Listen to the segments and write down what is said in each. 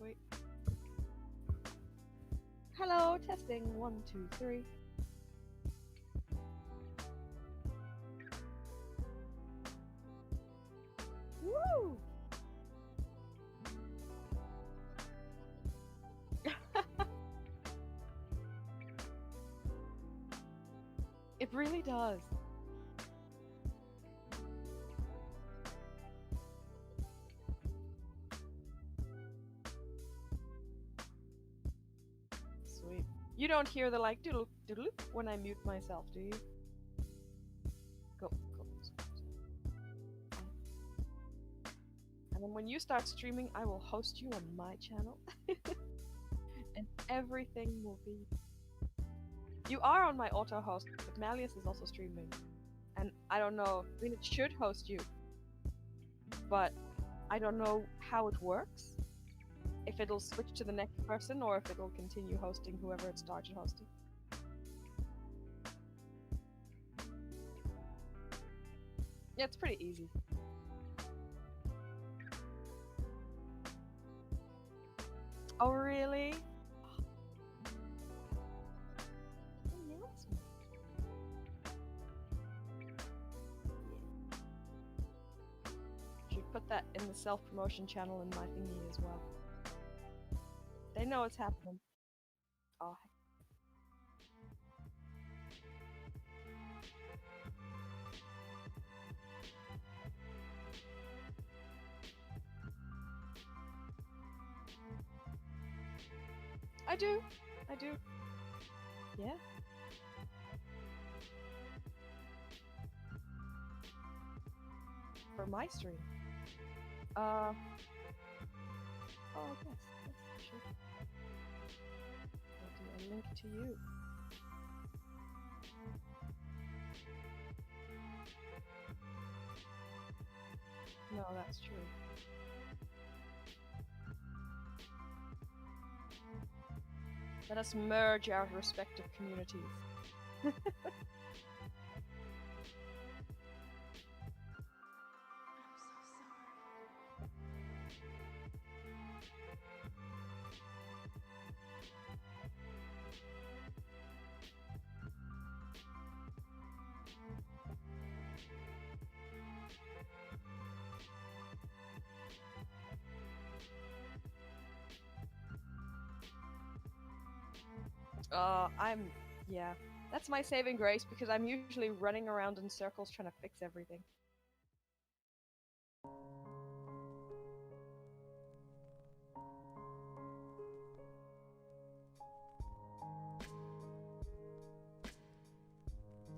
Sweet. Hello, testing 1, 2, 3. Woo! It really does. Sweet. You don't hear the like doodle doodle when I mute myself, do you? Go. And then when you start streaming, I will host you on my channel. And everything will be... You are on my auto host, but Malleus is also streaming. And I don't know, I mean it should host you. But I don't know how it works. If it'll switch to the next person or if it'll continue hosting whoever it started hosting. Yeah, it's pretty easy. Oh, really? Should put that in the self-promotion channel in my thingy as well. They know it's happening. Oh, heck. I do. Yeah. For my stream. Oh, yes, sure. I'll do a link to you. No, that's true. Let us merge our respective communities. Yeah, that's my saving grace because I'm usually running around in circles trying to fix everything.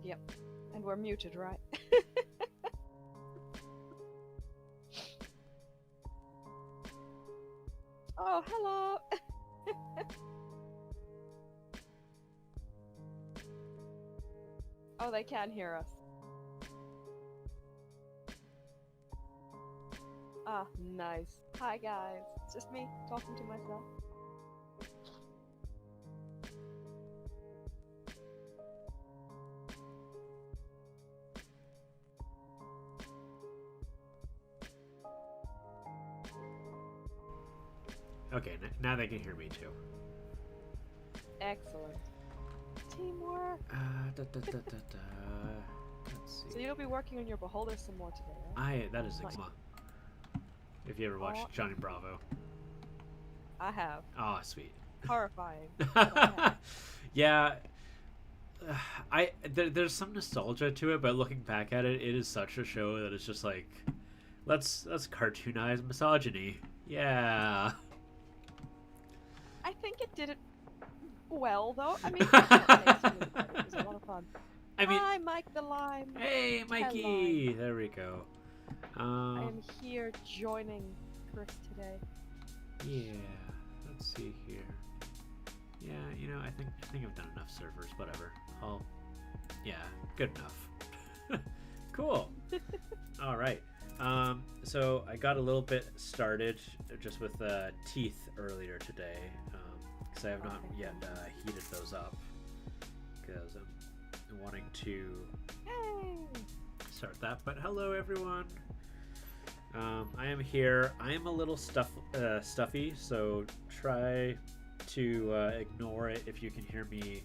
Yep, and we're muted, right? Oh, hello! Oh, they can hear us. Ah, nice. Hi guys, it's just me talking to myself. Okay, now they can hear me too. Excellent. Teamwork! Let's see. So you'll be working on your beholder some more today, right? That is Sigma. If you ever watched Johnny Bravo. I have. Oh, sweet. Horrifying. Yeah. There's some nostalgia to it, but looking back at it, it is such a show that it's just like, let's cartoonize misogyny. Yeah. I think it did it well, though. I mean, it was a lot of fun. I mean, hi, Mike the Lime. Hey, Mikey. Hello. There we go. I am here joining Chris today. Yeah. Let's see here. Yeah, you know, I think I've done enough servers. Whatever. Yeah, good enough. Cool. All right. So I got a little bit started just with teeth earlier today, because I have not yet heated those up, because I'm wanting to start that. But hello everyone. I am here. I am a little stuffy, so try to ignore it if you can hear me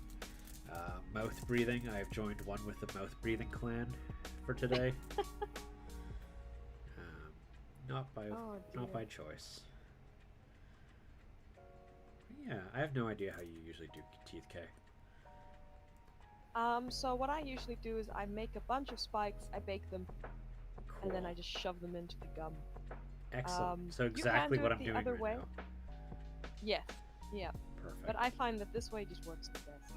mouth breathing. I've joined one with the mouth breathing clan for today. Not by choice. Yeah, I have no idea how you usually do teeth, Kay. So what I usually do is I make a bunch of spikes, I bake them, Cool. and then I just shove them into the gum. Excellent. So exactly what I'm doing other right way. now. Yes. Yeah. Perfect. But I find that this way just works the best.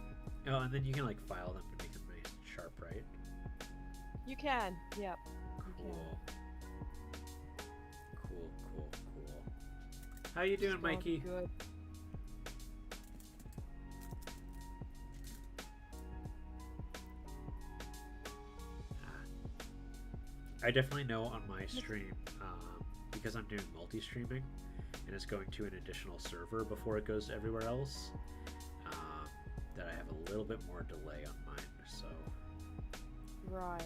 Oh, and then you can like file them to make them nice and sharp, right? You can. Yep. Cool. Cool. How you doing, Mikey? Good. I definitely know on my stream, because I'm doing multi-streaming, and it's going to an additional server before it goes everywhere else, that I have a little bit more delay on mine, so... Right.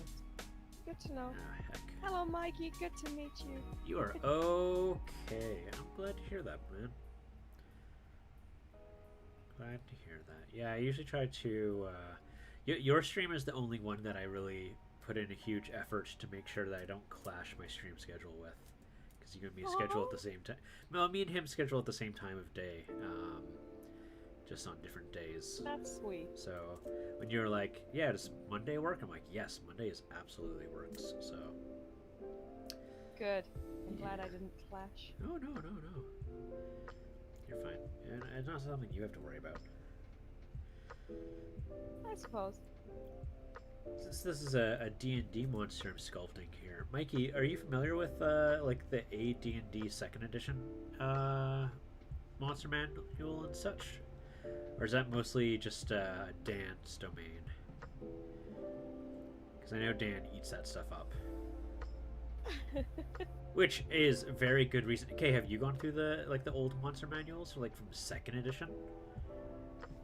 Good to know. Ah, heck. Hello, Mikey. Good to meet you. You are okay. I'm glad to hear that, man. Glad to hear that. Yeah, I usually try to... your stream is the only one that I really put in a huge effort to make sure that I don't clash my stream schedule with. Because you and me schedule at the same time. Well, me and him schedule at the same time of day. Just on different days. That's sweet. So when you're like, yeah, does Monday work? I'm like, yes, Mondays absolutely works. So good. I'm glad I didn't clash. No. You're fine. And it's not something you have to worry about. I suppose. Since this is a D&D monster I'm sculpting here, Mikey, are you familiar with like the AD&D 2nd edition monster manual and such? Or is that mostly just Dan's domain? Because I know Dan eats that stuff up. Which is very good reason. Okay, have you gone through the old monster manuals, or like from 2nd edition?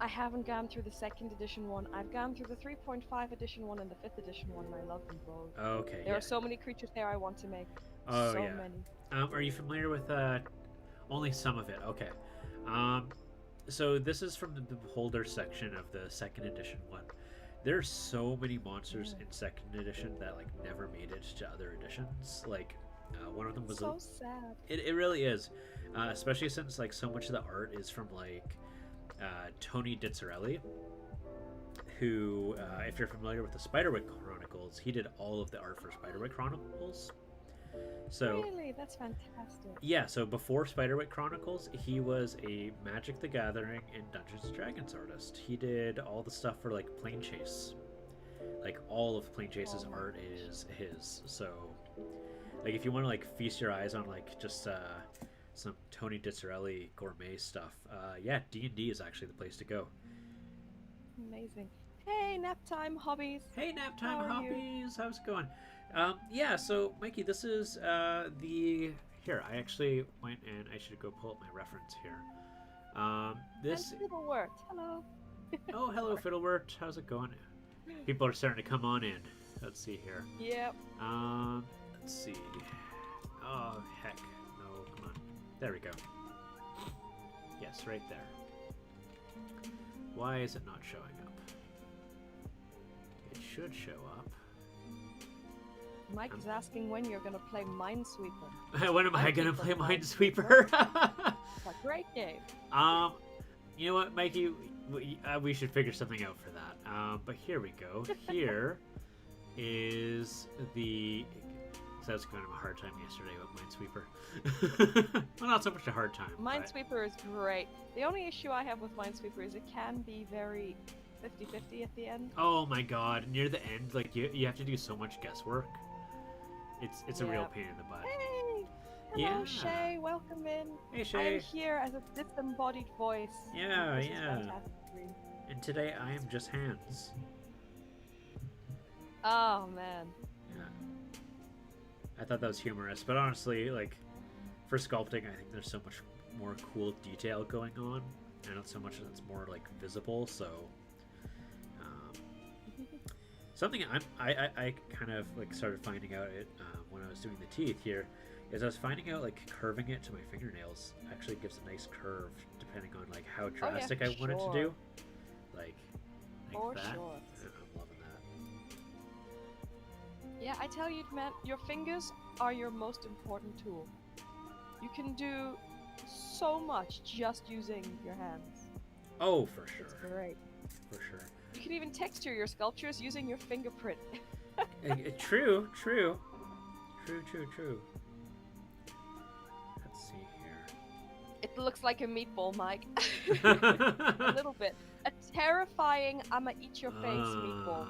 I haven't gone through the 2nd edition one. I've gone through the 3.5 edition one and the 5th edition one, and I love them both. Okay. There are so many creatures there I want to make. Oh, so yeah. many. Are you familiar with only some of it? Okay. So this is from the Beholder section of the 2nd edition one. There's so many monsters in 2nd edition that like never made it to other editions. Like one of them was so sad. It really is, especially since like so much of the art is from like Tony Dizzarelli, who, if you're familiar with the Spiderwick Chronicles, he did all of the art for Spiderwick Chronicles. So really, that's fantastic. Yeah, so before Spiderwick Chronicles, he was a Magic the Gathering and Dungeons and Dragons artist. He did all the stuff for like Plane Chase. Like all of Plane Chase's art is his. So, like if you want to like feast your eyes on like just some Tony Dizzarelli gourmet stuff, yeah, D&D is actually the place to go. Amazing. Hey, nap time hobbies. Hey, nap time hobbies. How's it going? Yeah, so Mikey, this is here. I actually went and I should go pull up my reference here. This Fiddlewort. Hello. Oh, hello, Fiddlewort. How's it going? People are starting to come on in. Let's see here. Yep. Let's see. Oh, heck. No, come on. There we go. Yes, right there. Why is it not showing up? It should show up. Mike is asking when you're going to play Minesweeper. When am I going to play Minesweeper? It's a great game. You know what, Mikey? We should figure something out for that. But here we go. Here is the... So I was going to have a hard time yesterday with Minesweeper. Well, not so much a hard time. Minesweeper is great. The only issue I have with Minesweeper is it can be very 50-50 at the end. Oh my god, near the end, like you have to do so much guesswork. It's a real pain in the butt. Hey! Hello, Shay. Welcome in. Hey, Shay. I'm here as a disembodied voice. Yeah, this yeah. Is fantastic. And today I am just hands. Oh, man. Yeah. I thought that was humorous, but honestly, like, for sculpting, I think there's so much more cool detail going on, and not so much that's more, like, visible, so... something I kind of like started finding out it when I was doing the teeth here is I was finding out like curving it to my fingernails actually gives a nice curve depending on like how drastic I want it to do. Like For that. sure. I'm loving that. Yeah, I tell you, man, your fingers are your most important tool. You can do so much just using your hands. Oh, for sure. It's great. For sure. You can even texture your sculptures using your fingerprint. True. True. Let's see here. It looks like a meatball, Mike. A little bit. A terrifying I'ma eat your face meatball.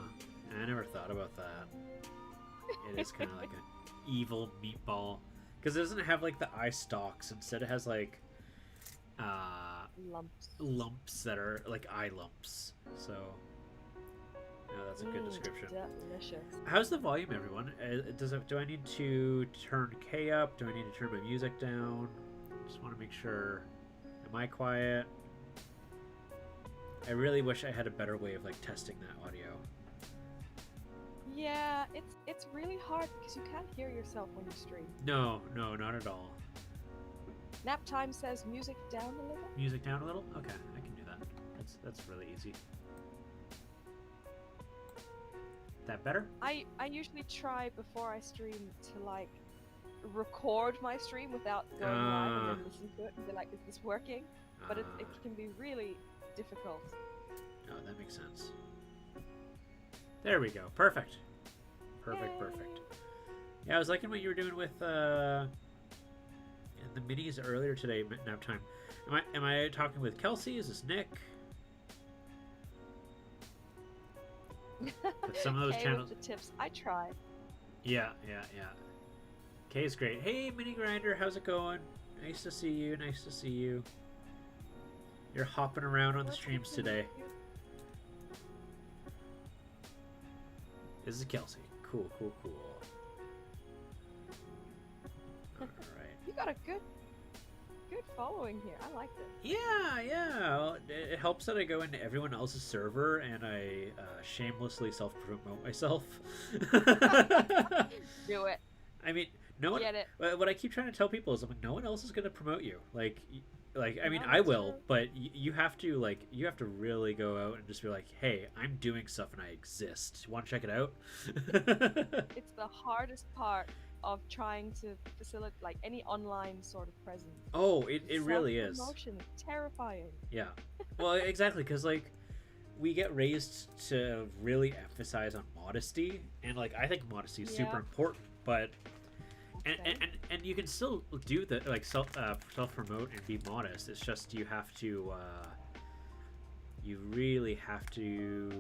I never thought about that. It is kind of like an evil meatball. Because it doesn't have like the eye stalks. Instead it has like lumps that are like eye lumps. So no, that's a good description. Delicious. How's the volume, everyone? Do I need to turn K up? Do I need to turn my music down? Just want to make sure. Am I quiet? I really wish I had a better way of like testing that audio. Yeah, it's really hard because you can't hear yourself when you stream. No, not at all. Nap time says music down a little. Music down a little? Okay, I can do that. That's really easy. That better? I usually try before I stream to like record my stream without going live and then listen to it and be like, is this working? But it can be really difficult. Oh, that makes sense. There we go. Perfect. Perfect. Yeah, I was liking what you were doing with the minis earlier today, nap time. Am I talking with Kelsey? Is this Nick? But some of those channels. With the tips, I try. Yeah. Kay's great. Hey, Mini Grinder, how's it going? Nice to see you. You're hopping around on the streams today. This is Kelsey. Cool. All right. You got a good following here. I liked it. Yeah. Well, it helps that I go into everyone else's server and I shamelessly self-promote myself. Do it. I mean, no one. Get it. What I keep trying to tell people is, I'm like, no one else is going to promote you. Like I mean, No, I will, true. but you have to really go out and just be like, hey, I'm doing stuff and I exist. Want to check it out? It's the hardest part of trying to facilitate like any online sort of presence. Oh, it really is. Self-promotion is terrifying. Yeah. Well, exactly, because like we get raised to really emphasize on modesty, and like I think modesty is super important, but and you can still do the like self promote and be modest. It's just you have to you really have to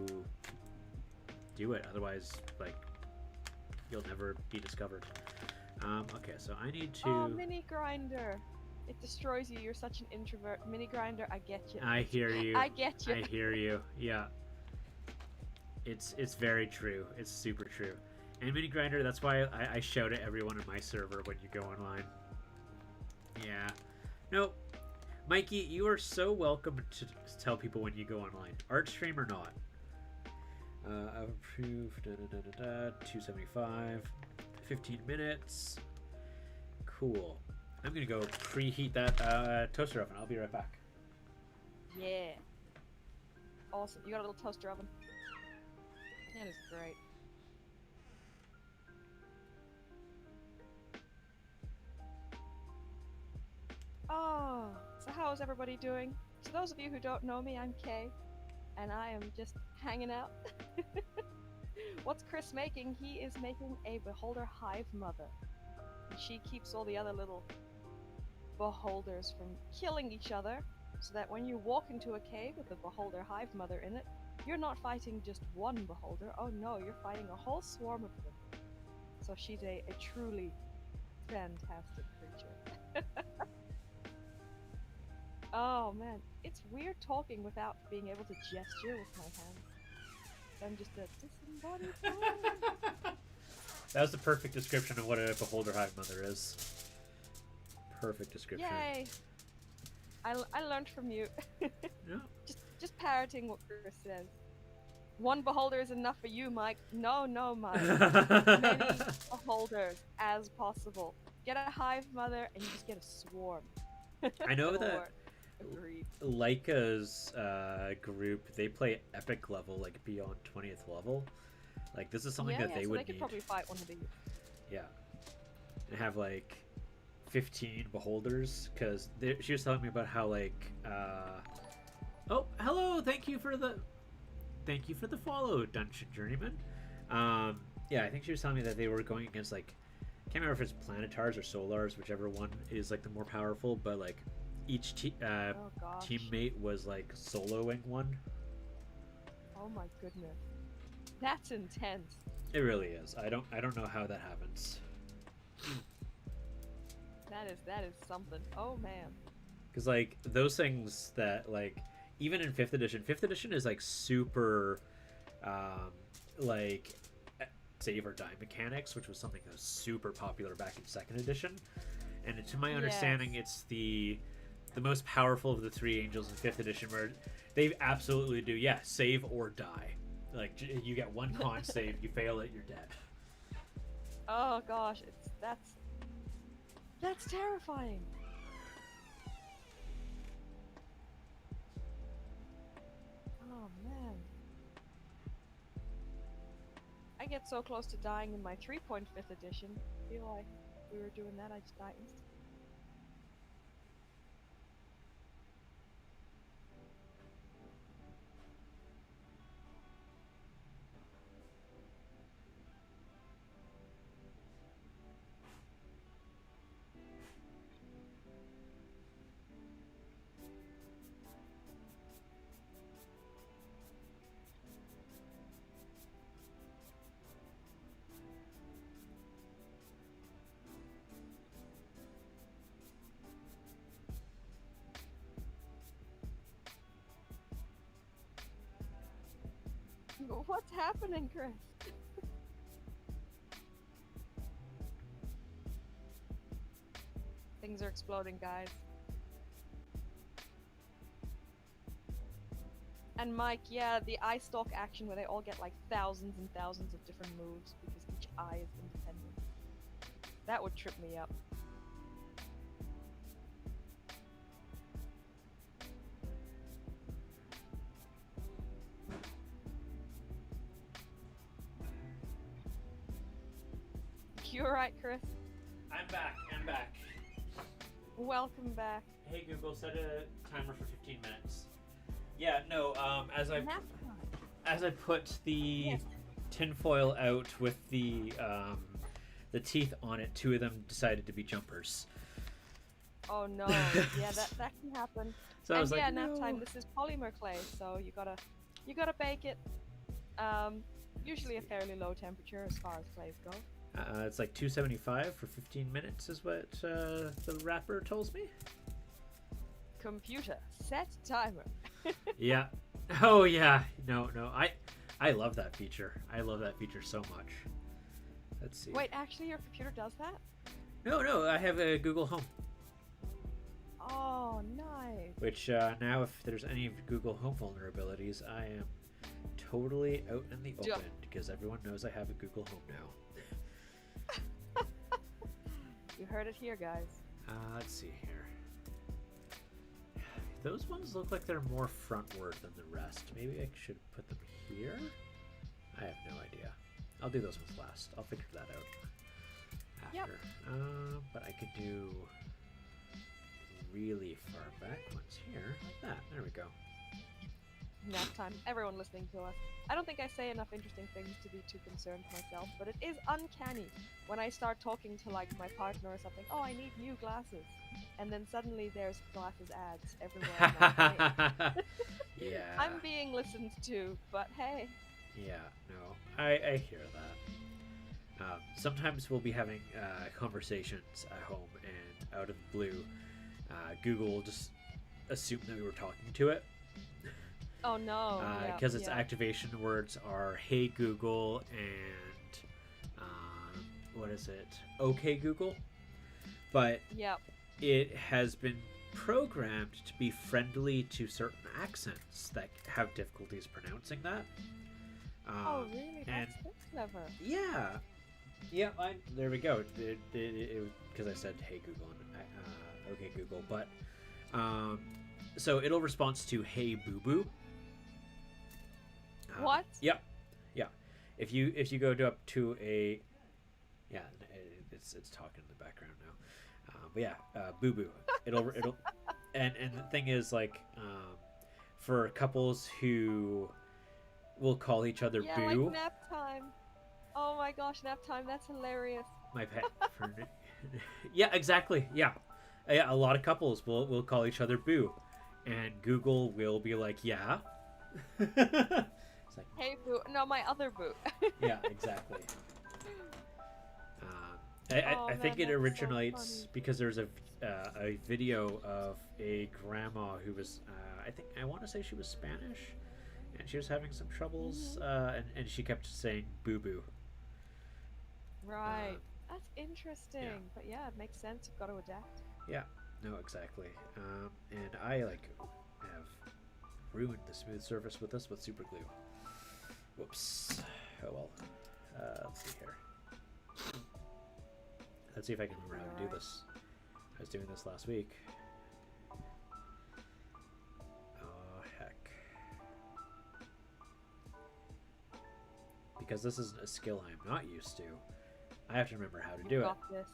do it, otherwise like you'll never be discovered. Okay, so I need to. Oh, Mini Grinder! It destroys you. You're such an introvert, Mini Grinder. I get you. I hear you. I get you. I hear you. Yeah. It's very true. It's super true. And Mini Grinder, that's why I shout at everyone in my server when you go online. Yeah. No, Mikey, you are so welcome to tell people when you go online. Art stream or not. Approved. 275. 15 minutes. Cool. I'm gonna go preheat that toaster oven. I'll be right back. Yeah. Awesome. You got a little toaster oven. That is great. Oh, so how is everybody doing? To those of you who don't know me, I'm Kay, and I am just hanging out. What's Chris making? He is making a beholder hive mother. She keeps all the other little beholders from killing each other, so that when you walk into a cave with a beholder hive mother in it, you're not fighting just one beholder. Oh no, you're fighting a whole swarm of them. So she's a truly fantastic creature. Oh man, it's weird talking without being able to gesture with my hands. I'm just a disembodied form. That was the perfect description of what a beholder hive mother is. Perfect description. Yay! I learned from you. Yeah. Just parroting what Chris says. One beholder is enough for you, Mike. No, Mike. As many beholders as possible. Get a hive mother, and you just get a swarm. I know That'll that work. Agreed. Leica's group, they play epic level, like beyond 20th level. Like, this is something that they so would they could need. probably fight one of these. Yeah. And have like 15 beholders, because she was telling me about how like oh, hello, thank you for the follow, Dungeon Journeyman. Yeah, I think she was telling me that they were going against like, can't remember if it's planetars or solars, whichever one is like the more powerful, but like each teammate was like soloing one. Oh my goodness, that's intense. It really is. I don't know how that happens. That is something. Oh man. Because like those things that like even in 5th edition is like super like save or die mechanics, which was something that was super popular back in 2nd edition. And to my understanding, it's the most powerful of the 3 angels in 5th edition, where they absolutely do save or die. Like, you get one con save, you fail it, you're dead. Oh gosh, that's terrifying. Oh man. I get so close to dying in my 3.5th edition. I feel like if we were doing that, I'd just die instantly. What's happening, Chris? Things are exploding, guys. And Mike, yeah, the eye stalk action where they all get like thousands and thousands of different moves because each eye is independent. That would trip me up. You alright, Chris? I'm back. Welcome back. Hey Google, set a timer for 15 minutes. Yeah, no, as I put the tinfoil out with the teeth on it, 2 of them decided to be jumpers. Oh no, yeah, that can happen. So I was like, nap no. time. This is polymer clay, so you gotta bake it. Usually a fairly low temperature as far as clays go. It's like 275 for 15 minutes is what the wrapper tells me. Computer, set timer. Yeah. Oh yeah. No. I love that feature. I love that feature so much. Let's see. Wait, actually, your computer does that? No. I have a Google Home. Oh, nice. Which now, if there's any Google Home vulnerabilities, I am totally out in the open because everyone knows I have a Google Home now. You heard it here, guys. Let's see here. Those ones look like they're more frontward than the rest. Maybe I should put them here? I have no idea. I'll do those ones last. I'll figure that out after. Yep. But I could do really far back ones here, like that. There we go. Nap time. Everyone listening to us. I don't think I say enough interesting things to be too concerned myself, but it is uncanny when I start talking to like my partner or something. Oh, I need new glasses, and then suddenly there's glasses ads everywhere. Yeah. I'm being listened to, but hey. Yeah. No, I hear that. Sometimes we'll be having conversations at home, and out of the blue, Google will just assume that we were talking to it. Oh no! Because its activation words are "Hey Google" and what is it? "Okay Google," but it has been programmed to be friendly to certain accents that have difficulties pronouncing that. Oh really? That's clever. Yeah, Yeah, there we go. It was because I said "Hey Google" and "Okay Google," but so it'll respond to "Hey Boo Boo." What? Yeah, yeah. If you go up to a yeah, it's talking in the background now. But yeah, Boo Boo. It'll and the thing is like for couples who will call each other Yeah, like Boo. nap time. Oh my gosh, nap time. That's hilarious. My pet for yeah, exactly. Yeah. Yeah, a lot of couples will call each other Boo, and Google will be like, yeah. It's like, Hey boo. No, my other boo. yeah, exactly. Oh I think man, it that's so originates funny. because there's a video of a grandma who was I want to say she was Spanish, and she was having some troubles, and she kept saying boo boo. Right. Um, That's interesting. yeah, But yeah, it makes sense. You've got to adapt. yeah, no, exactly. And I like have ruined the smooth surface with this with super glue. Whoops. Oh well. Let's see here. Let's see if I can remember how to do this. I was doing this last week. Oh, heck. Because this isn't a skill I'm not used to, I have to remember how to do You've got this.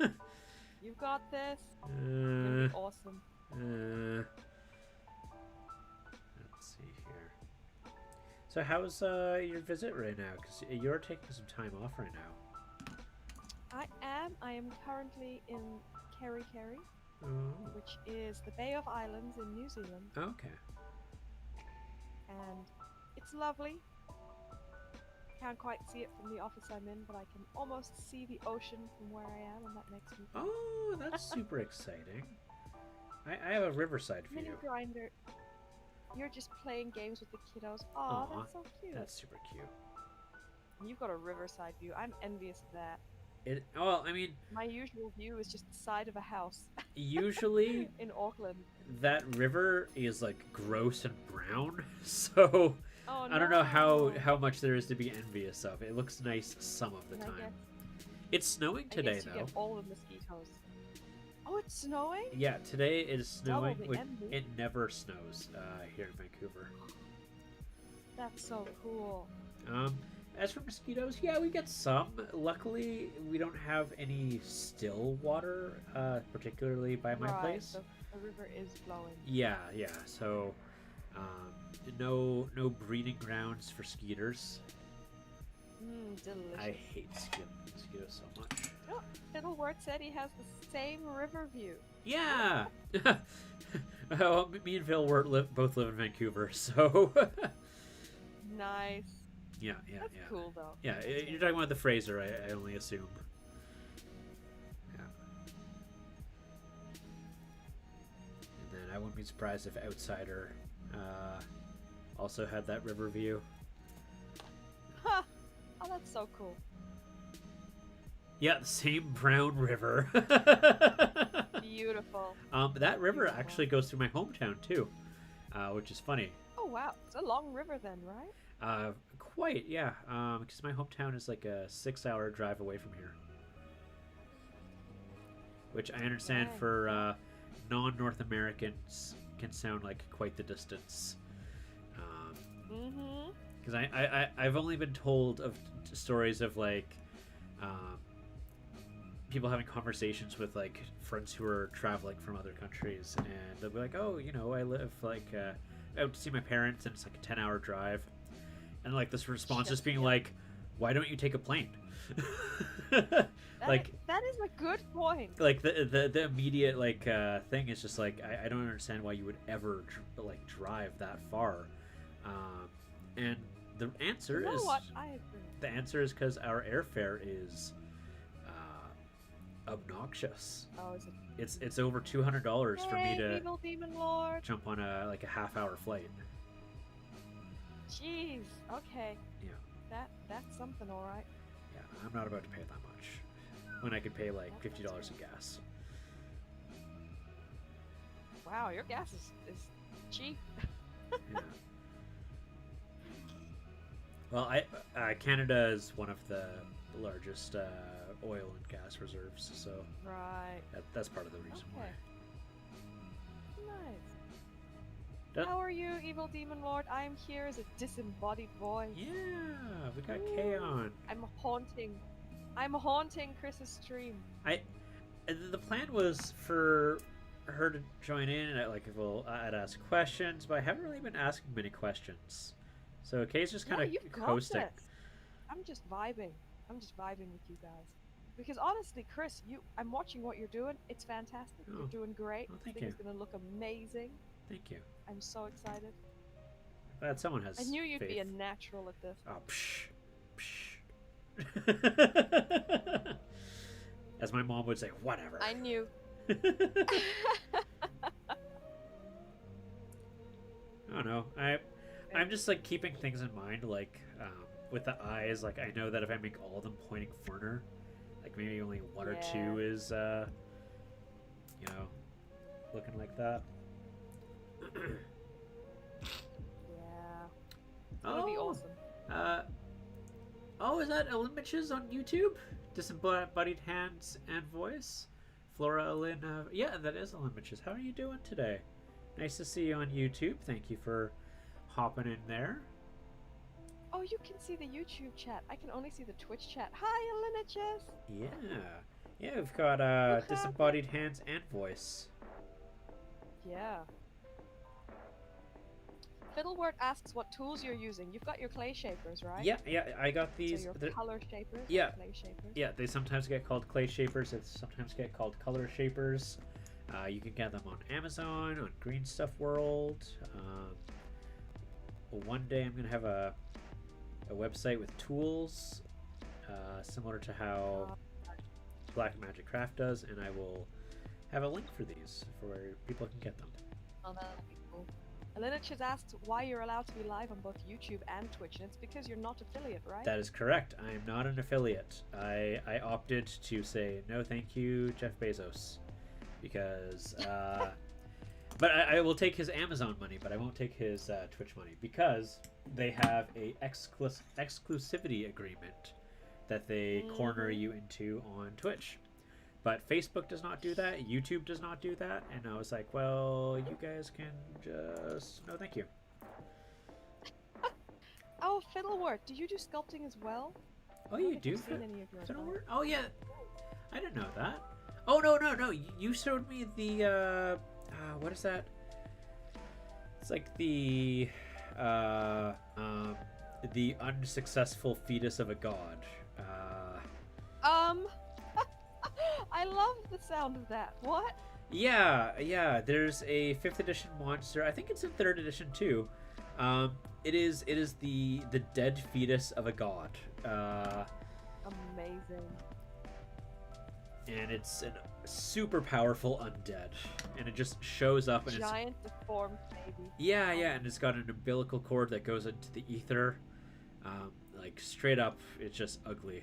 it. You've got this. You're awesome. Let's see here. So how's your visit right now? Because you're taking some time off right now. I am. I am currently in Kerry, Oh, which is the Bay of Islands in New Zealand, okay. and it's lovely. Can't quite see it from the office I'm in, but I can almost see the ocean from where I am, and that makes me Oh, that's super exciting. I have a riverside for mini you. grinder. You're just playing games with the kiddos. Aw, Aw, that's so cute. That's super cute. You've got a riverside view. I'm envious of that. Well, I mean, My usual view is just the side of a house usually in Auckland. that river is like gross and brown, so Oh I don't know how no. much there is to be envious of. It looks nice some of the And I time. guess, It's snowing I today guess you though. get all the mosquitoes. Oh, it's snowing? Yeah, today it is snowing. Double the envy. It never snows here in Vancouver. That's so cool. As for mosquitoes, yeah, we get some. Luckily, we don't have any still water, particularly by my Right, place. so the river is flowing. Yeah, yeah. So, no breeding grounds for skeeters. Delicious. I hate mosquitoes so much. Oh, Fiddlewort said he has the same river view. Yeah. Well, me and Phil both live in Vancouver, so. Nice. Yeah. That's cool though. Yeah, That's you're very talking about the Fraser, I only assume. Yeah. And then I wouldn't be surprised if Outsider also had that river view. Ha! Oh, that's so cool. Yeah, the same brown river. Beautiful. That river Beautiful. actually goes through my hometown too, which is funny. Oh wow, it's a long river then, right? Quite, yeah. Because my hometown is like a 6-hour drive away from here. Which I understand Dang. for non-North Americans can sound like quite the distance. Because I've only been told of stories of like people having conversations with like friends who are traveling from other countries, and they'll be like, oh, I live like out to see my parents, and it's like a 10-hour drive, and like this response just being like, why don't you take a plane? Like that is a good point. like the immediate like thing is just like I don't understand why you would ever like drive that far, and the answer You know is what? I agree. the answer is because our airfare is obnoxious. Oh, is it? It's over $200 for me to Evil Demon Lord. jump on a half-hour flight. Jeez. Okay. Yeah, That's something, all right. yeah, I'm not about to pay that much when I could pay like $50 in gas. Wow, your gas is cheap. Yeah. Well, Canada is one of the the largest oil and gas reserves. So Right. that's part of the reason why. Nice. Done. How are you, evil demon lord? I'm here as a disembodied voice. Yeah, we got Kay on. I'm haunting Chris's stream. The plan was for her to join in, and I'd ask questions, but I haven't really been asking many questions. So Kay's just kind of coasting. This. I'm just vibing with you guys. Because honestly, Chris, I'm watching what you're doing. It's fantastic. Oh. You're doing great. Oh, thank This thing is gonna look amazing. Thank you. I'm so excited. Glad someone has. I knew you'd faith. be a natural at this. Oh, psh. As my mom would say, whatever. I knew. I don't know. I'm just like keeping things in mind, like with the eyes. Like I know that if I make all of them pointing corner, like maybe only one or two is, looking like that. Yeah. That'll be awesome. Is that Images on YouTube? Disembodied Hands and Voice? Flora Elena. Yeah, that is Images. How are you doing today? Nice to see you on YouTube. Thank you for hopping in there. Oh, you can see the YouTube chat. I can only see the Twitch chat. Hi, Images. Yeah, we've got Disembodied Hands and Voice. Yeah. Fiddlewort asks what tools you're using. You've got your clay shapers, right? Yeah, I got these. So your color shapers. Yeah. Clay shapers. Yeah, they sometimes get called clay shapers. They sometimes get called color shapers. You can get them on Amazon, on Green Stuff World. One day I'm gonna have a website with tools, similar to how Black Magic Craft does, and I will have a link for these for where people can get them. Oh, that'd be cool. Alinich has asked why you're allowed to be live on both YouTube and Twitch, and it's because you're not affiliate, right? That is correct. I am not an affiliate. I opted to say no thank you, Jeff Bezos, because but I will take his Amazon money, but I won't take his Twitch money, because they have a exclusivity agreement that they corner you into on Twitch. But Facebook does not do that. YouTube does not do that. And I was like, well, you guys can just... No, thank you. Oh, Fiddlewort, do you do sculpting as well? Oh, you do? Fiddlewort? Oh, yeah. I didn't know that. Oh, no. You showed me the... what is that? It's like the unsuccessful fetus of a god. I love the sound of that. What? Yeah. There's a 5th edition monster. I think it's in 3rd edition too. It is the dead fetus of a god. Amazing. And it's a super powerful undead, and it just shows up and giant deformed baby. Yeah, and it's got an umbilical cord that goes into the ether. Like straight up, it's just ugly.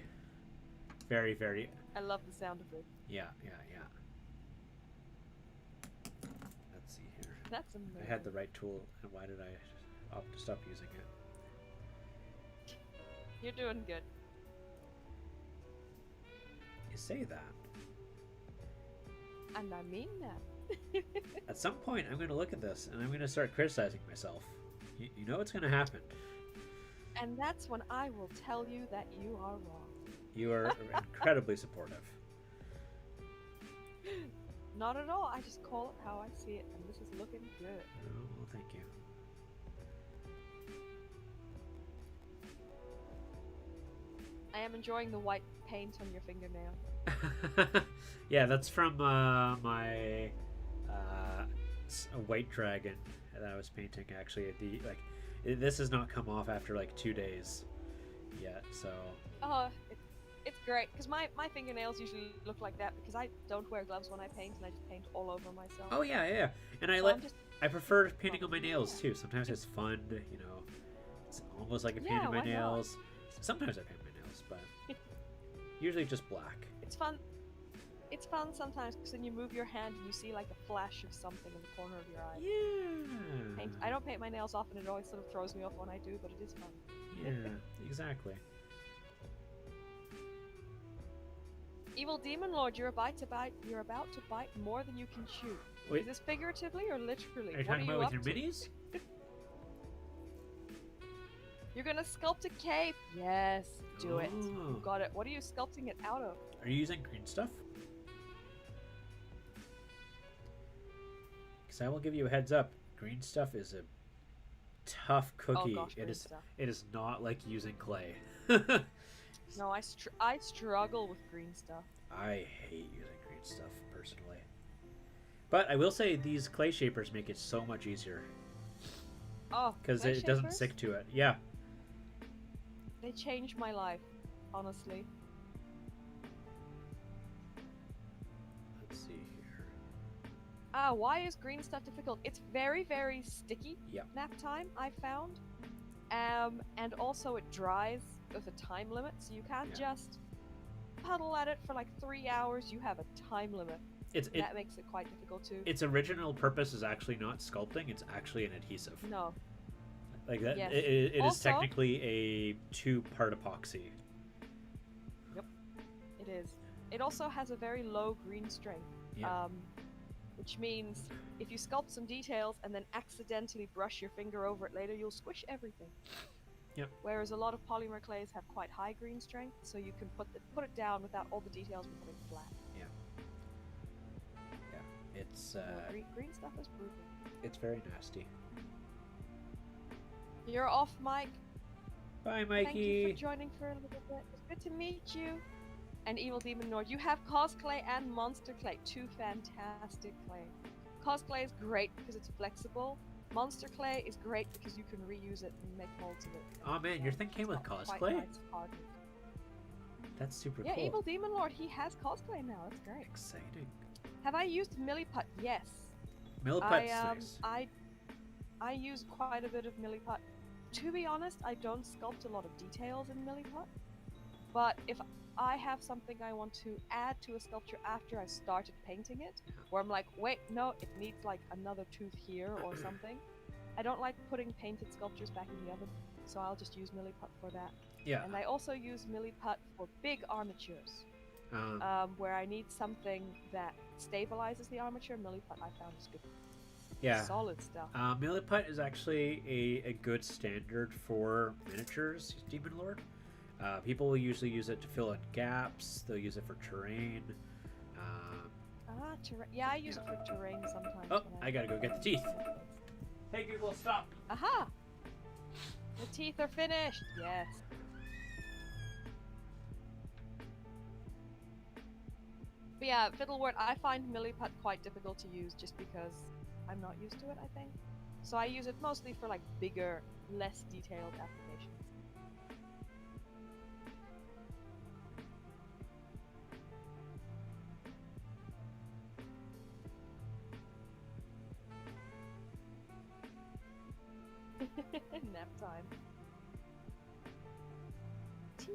Very, very. I love the sound of it. Yeah. Let's see here. That's amazing. I had the right tool, and why did I opt to stop using it? You're doing good. You say that. And I mean that. At some point, I'm going to look at this, and I'm going to start criticizing myself. You know what's going to happen. And that's when I will tell you that you are wrong. You are incredibly supportive. Not at all. I just call it how I see it, and this is looking good. Oh, well, thank you. I am enjoying the white paint on your fingernail. Yeah, that's from my white dragon that I was painting. Actually, this has not come off after like 2 days yet. So. Oh, it's great because my fingernails usually look like that because I don't wear gloves when I paint and I just paint all over myself. Oh yeah, and I prefer painting on my nails too. Sometimes it's fun, It's almost like a painting my nails. Not? Sometimes I paint my nails, but usually just black. It's fun. It's fun sometimes because then you move your hand and you see like a flash of something in the corner of your eye. Yeah. I don't paint my nails often, and it always sort of throws me off when I do, but it is fun. Yeah, exactly. Evil Demon Lord, you're about to bite more than you can chew. Wait, Is this figuratively or literally? are you What talking are about you with your up to? minis? You're gonna sculpt a cape. Yes, do it. Oh. You got it. What are you sculpting it out of? Are you using green stuff? Because I will give you a heads up. Green stuff is a tough cookie. Oh gosh, green It is. stuff. It is not like using clay. No, I struggle with green stuff. I hate using green stuff personally. But I will say these clay shapers make it so much easier Oh, because clay it doesn't shapers? stick to it. Yeah. They changed my life, honestly. Let's see here. Why is green stuff difficult? It's very, very sticky. Yep. Nap time, I found. And also it dries with a time limit, so you can't just puddle at it for like 3 hours. You have a time limit. That makes it quite difficult too. Its original purpose is actually not sculpting; it's actually an adhesive. No. Like that, Yes. it is Also- technically a 2-part epoxy. Yep, it is. It also has a very low green strength. Yeah. Which means if you sculpt some details and then accidentally brush your finger over it later, you'll squish everything. Yep. Whereas a lot of polymer clays have quite high green strength, so you can put it down without all the details becoming flat. It's Green stuff is brutal. it's very nasty. You're off, Mike. Bye, Thank you Mikey. for joining for a little bit. It's good to meet you. And Evil Demon Lord, you have cosplay and monster clay, 2 fantastic clay. Cosplay is great because it's flexible. Monster clay is great because you can reuse it and make molds of it. Oh man, your thing came with It's not quite cosplay? nice hardness. That's super Yeah, cool. Evil Demon Lord, he has cosplay now. That's great. Exciting. Have I used Milliput? Yes. Milliput's nice. I use quite a bit of Milliput. To be honest, I don't sculpt a lot of details in Milliput. But if I have something I want to add to a sculpture after I started painting it, where I'm like, wait, no, it needs like another tooth here or something. I don't like putting painted sculptures back in the oven, so I'll just use Milliput for that. Yeah. And I also use Milliput for big armatures, where I need something that stabilizes the armature. Milliput I found is good. Yeah. Solid stuff. Milliput is actually a good standard for miniatures, Demon Lord. People will usually use it to fill in gaps. They'll use it for terrain. Terrain. Yeah, I use it for terrain sometimes. Oh, when I gotta go get the teeth. Hey Google, stop. Aha! The teeth are finished. Yes. But yeah, Fiddlewort, I find Milliput quite difficult to use just because I'm not used to it, I think. So I use it mostly for like bigger, less detailed applications. Nap time. Tea.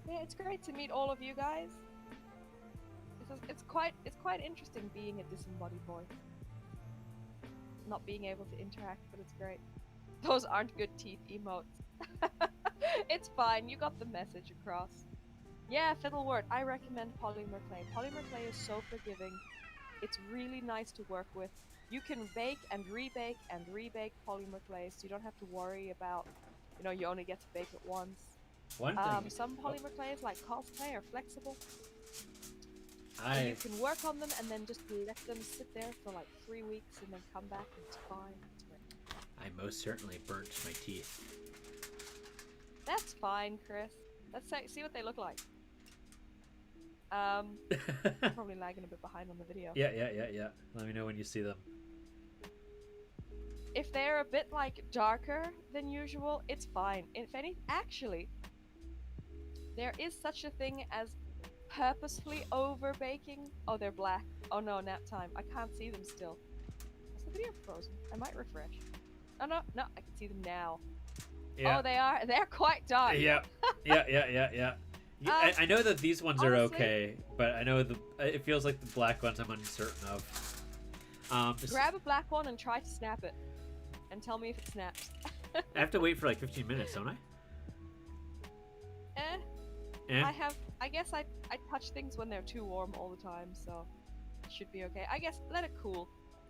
Yeah, it's great to meet all of you guys. It's quite interesting being a disembodied boy. Not being able to interact, but it's great. Those aren't good teeth emotes. It's fine, you got the message across. Yeah, Fiddlewort, I recommend polymer clay. Polymer clay is so forgiving. It's really nice to work with. You can bake and rebake polymer clay, so you don't have to worry about, you only get to bake it once. One thing. Some polymer clays, like cosplay, are flexible. I And you can work on them and then just let them sit there for like 3 weeks and then come back and it's fine. It's great. I most certainly burnt my teeth. That's fine, Chris. Let's see what they look like. Probably lagging a bit behind on the video. Yeah. Let me know when you see them. If they're a bit like darker than usual, it's fine. If any, actually, there is such a thing as purposefully over baking. Oh, they're black. Oh no, nap time. I can't see them still. Is the video frozen? I might refresh. Oh no, I can see them now. Yeah. Oh, they're quite dark. Yeah. I know that these ones are honestly, okay, but I know it feels like the black ones I'm uncertain of. Grab a black one and try to snap it, and tell me if it snaps. I have to wait for like 15 minutes, don't I? Eh. I guess I touch things when they're too warm all the time, so it should be okay. I guess let it cool,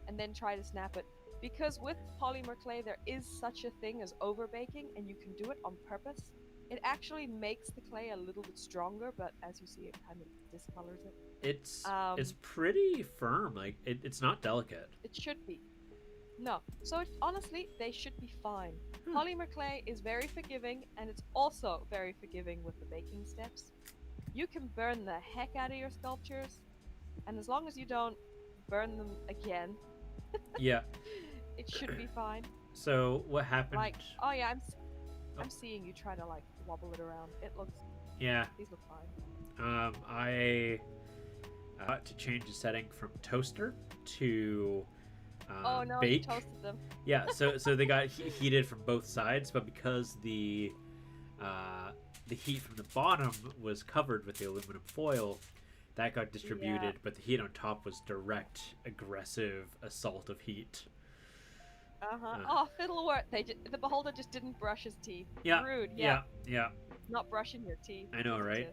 and then try to snap it. Because with polymer clay, there is such a thing as over baking, and you can do it on purpose. It actually makes the clay a little bit stronger, but as you see, it kind of discolors it. It's pretty firm. Like it's not delicate. It should be. No. So honestly, they should be fine. Polymer clay is very forgiving, and it's also very forgiving with the baking steps. You can burn the heck out of your sculptures, and as long as you don't burn them again, yeah, it should be fine. So what happened? Like, oh yeah, I'm seeing you try to like wobble it around. It looks. Yeah. These look fine. I got to change the setting from toaster to oh no, bake. You toasted them. Yeah, so they got heated from both sides, but because the heat from the bottom was covered with the aluminum foil, that got distributed, yeah. But the heat on top was direct, aggressive assault of heat. Oh, fiddlework! The beholder just didn't brush his teeth. Yeah. Rude. Yeah. Not brushing your teeth. I know, right?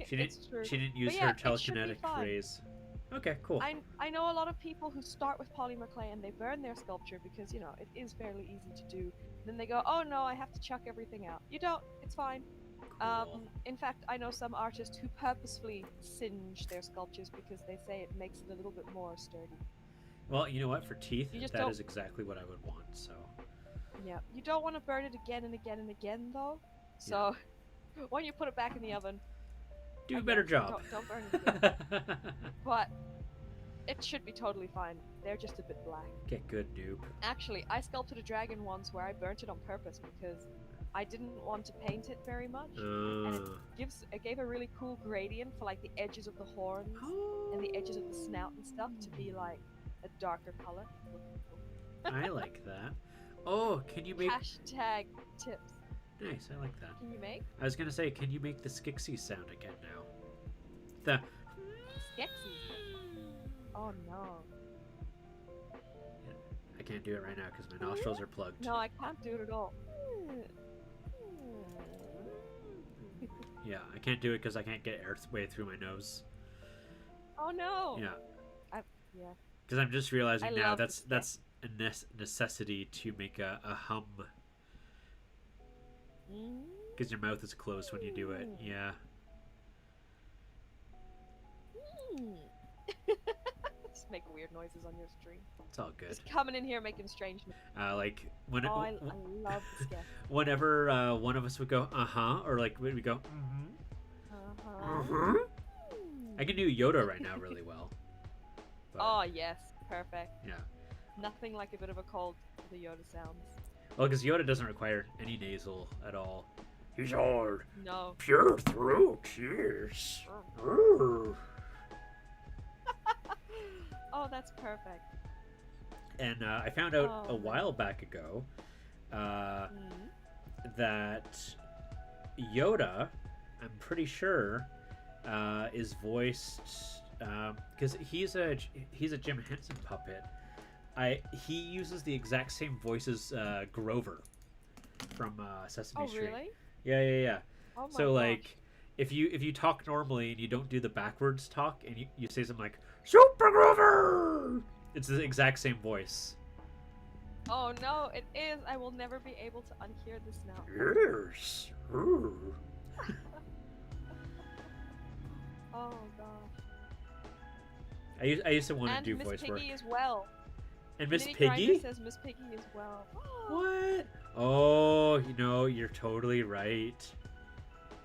She didn't use her telekinetic rays. Okay, cool. I know a lot of people who start with polymer clay and they burn their sculpture because, you know, it is fairly easy to do. Then they go, oh no, I have to chuck everything out. You don't. It's fine. Cool. In fact, I know some artists who purposefully singe their sculptures because they say it makes it a little bit more sturdy. Well, you know what? For teeth, that is exactly what I would want, so... Yeah. You don't want to burn it again and again and again, though. So, when you put it back in the oven... Do a better job. Don't burn it again. But it should be totally fine. They're just a bit black. Get good, noob. Actually, I sculpted a dragon once where I burnt it on purpose because I didn't want to paint it very much. And it gave a really cool gradient for like the edges of the horns and the edges of the snout and stuff to be like a darker color. I like that. Oh, can you make... Hashtag tips. Nice, I like that. Can you make? I was gonna say, can you make the Skixie sound again now? The... Skixie? Oh no. Yeah, I can't do it right now because my nostrils are plugged. No, I can't do it at all. Yeah, I can't do it because I can't get air way through my nose. Oh no! Yeah. Yeah. Because I'm just realizing now that's a necessity to make a hum. Because your mouth is closed when you do it. Yeah. Just make weird noises on your stream. It's all good. Just coming in here making strange noises. Like when I love this guy. Whenever one of us would go or like we go I can do Yoda right now really well. But, oh yes, perfect. Yeah. Nothing like a bit of a cold for the Yoda sounds. Well, because Yoda doesn't require any nasal at all. He's all pure throat. Cheers. Oh, that's perfect. And I found out a while back ago that Yoda, I'm pretty sure, is voiced because he's a Jim Henson puppet. He uses the exact same voice as Grover from Sesame Street. Oh, really? Yeah. Oh, so like, if you talk normally and you don't do the backwards talk and you say something like Super Grover, it's the exact same voice. Oh no, it is. I will never be able to unhear this now. Yes. Oh gosh. I used to want to do voice Miss work. Piggy as well. And Miss Minnie Piggy? Grinder says Miss Piggy as well. What? Oh, you know, you're totally right.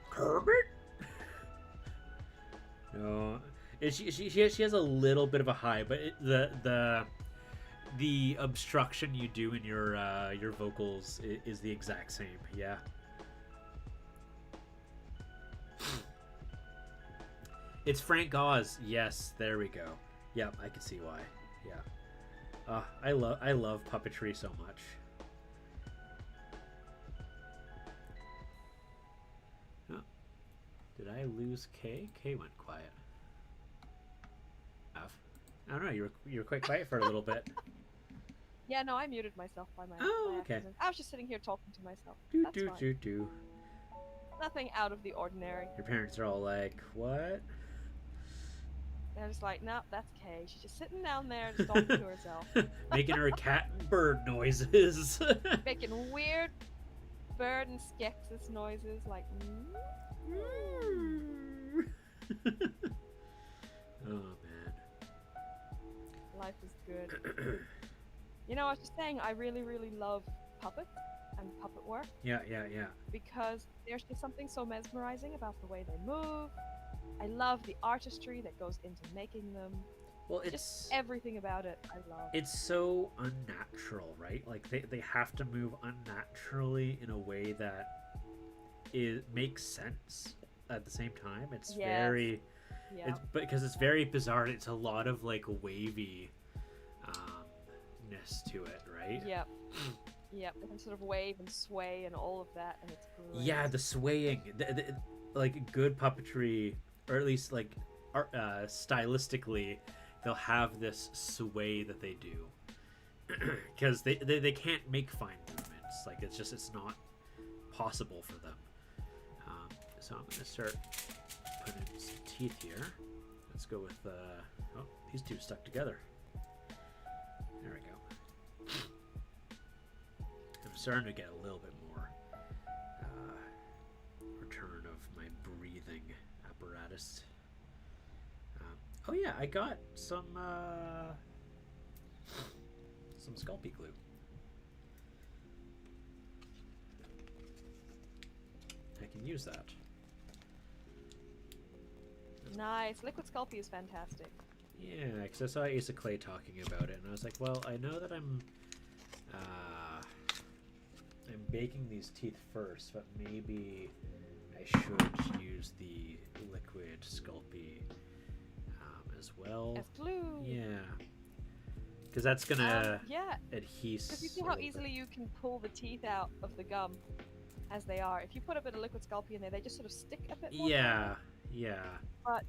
Kermit? No, she has a little bit of a high, but the obstruction you do in your vocals is the exact same. Yeah. It's Frank Oz. Yes, there we go. Yep, I can see why. Yeah. I love puppetry so much. Oh. Did I lose Kay? Kay went quiet. I don't know. You were quite quiet for a little bit. Yeah, no, I muted myself by my okay. accident. I was just sitting here talking to myself. Do. Nothing out of the ordinary. Your parents are all like, what? They're just like, nope, that's Kay. She's just sitting down there just talking to herself. Making her cat and bird noises. Making weird bird and skexis noises like Oh man. Life is good. You know, I was just saying I really, really love puppets and puppet work. Yeah. Because there's just something so mesmerizing about the way they move. I love the artistry that goes into making them. Well, Just everything about it I love. It's so unnatural, right? Like they have to move unnaturally in a way that it makes sense at the same time. It's very because it's very bizarre. It's a lot of like wavy ness to it, right? Yep. Yep. They can sort of wave and sway and all of that, and it's great. Yeah, the swaying, like good puppetry, or at least like stylistically, they'll have this sway that they do because they can't make fine movements. Like it's not possible for them. So I'm gonna start putting some teeth here. Let's go with oh, these two stuck together. There we go. I'm starting to get a little bit more return of my breathing apparatus. Oh yeah, I got some Sculpey glue. I can use that. Nice. Liquid Sculpey is fantastic. Yeah, because I saw Asa Clay talking about it, and I was like, well, I know that I'm baking these teeth first, but maybe I should use the liquid Sculpey as well. As glue. Yeah. Because that's gonna adhere. Because you see how easily you can pull the teeth out of the gum as they are. If you put a bit of liquid Sculpey in there, they just sort of stick a bit more. Yeah. But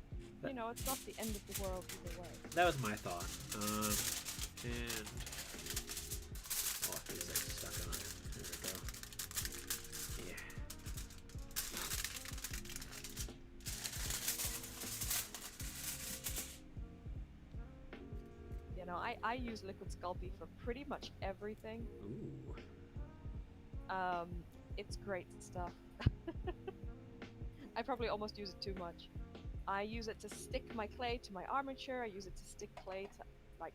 you know, it's not the end of the world either way. That was my thought. And oh, these like stuck on. There we go. Yeah. You know, I use liquid Sculpey for pretty much everything. Ooh. It's great stuff. I probably almost use it too much. I use it to stick my clay to my armature. I use it to stick clay to like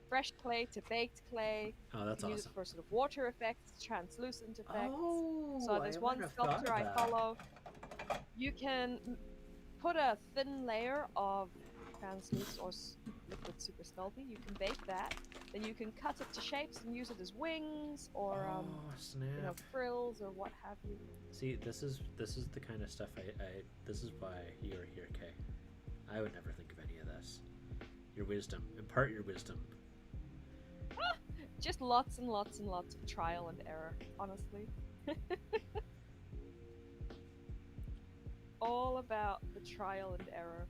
fresh clay to baked clay. Oh, that's awesome. Use it for sort of water effects, translucent effects. Oh, so there's one sculptor I follow. You can put a thin layer of translucent or liquid super Sculpey. You can bake that. Then you can cut it to shapes and use it as wings or you know, frills or what have you. See, this is the kind of stuff I this is why you're here, Kay. I would never think of any of this. Your wisdom. Impart your wisdom. Just lots and lots and lots of trial and error, honestly. All about the trial and error.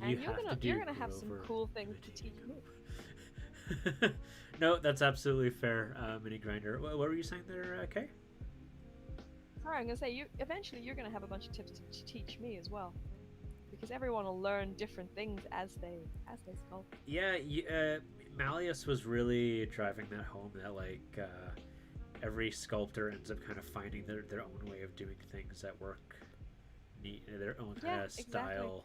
And you're gonna have some cool things to teach me. No, that's absolutely fair, Mini Grinder. What were you saying there, Kay? Sorry, I'm gonna say eventually you're gonna have a bunch of tips to teach me as well, because everyone will learn different things as they sculpt. Yeah, Malleus was really driving that home. That like every sculptor ends up kind of finding their own way of doing things that work neat, their own kind of style. Exactly.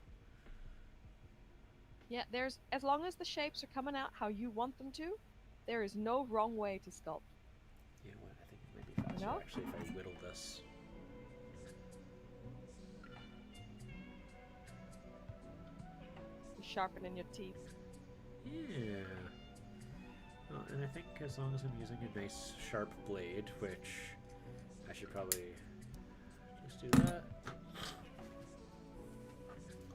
Yeah, there's as long as the shapes are coming out how you want them to, there is no wrong way to sculpt. You know what? I think it might be faster actually if I whittle this. You're sharpening your teeth. Yeah. Well, and I think as long as I'm using a nice sharp blade, which I should probably just do that.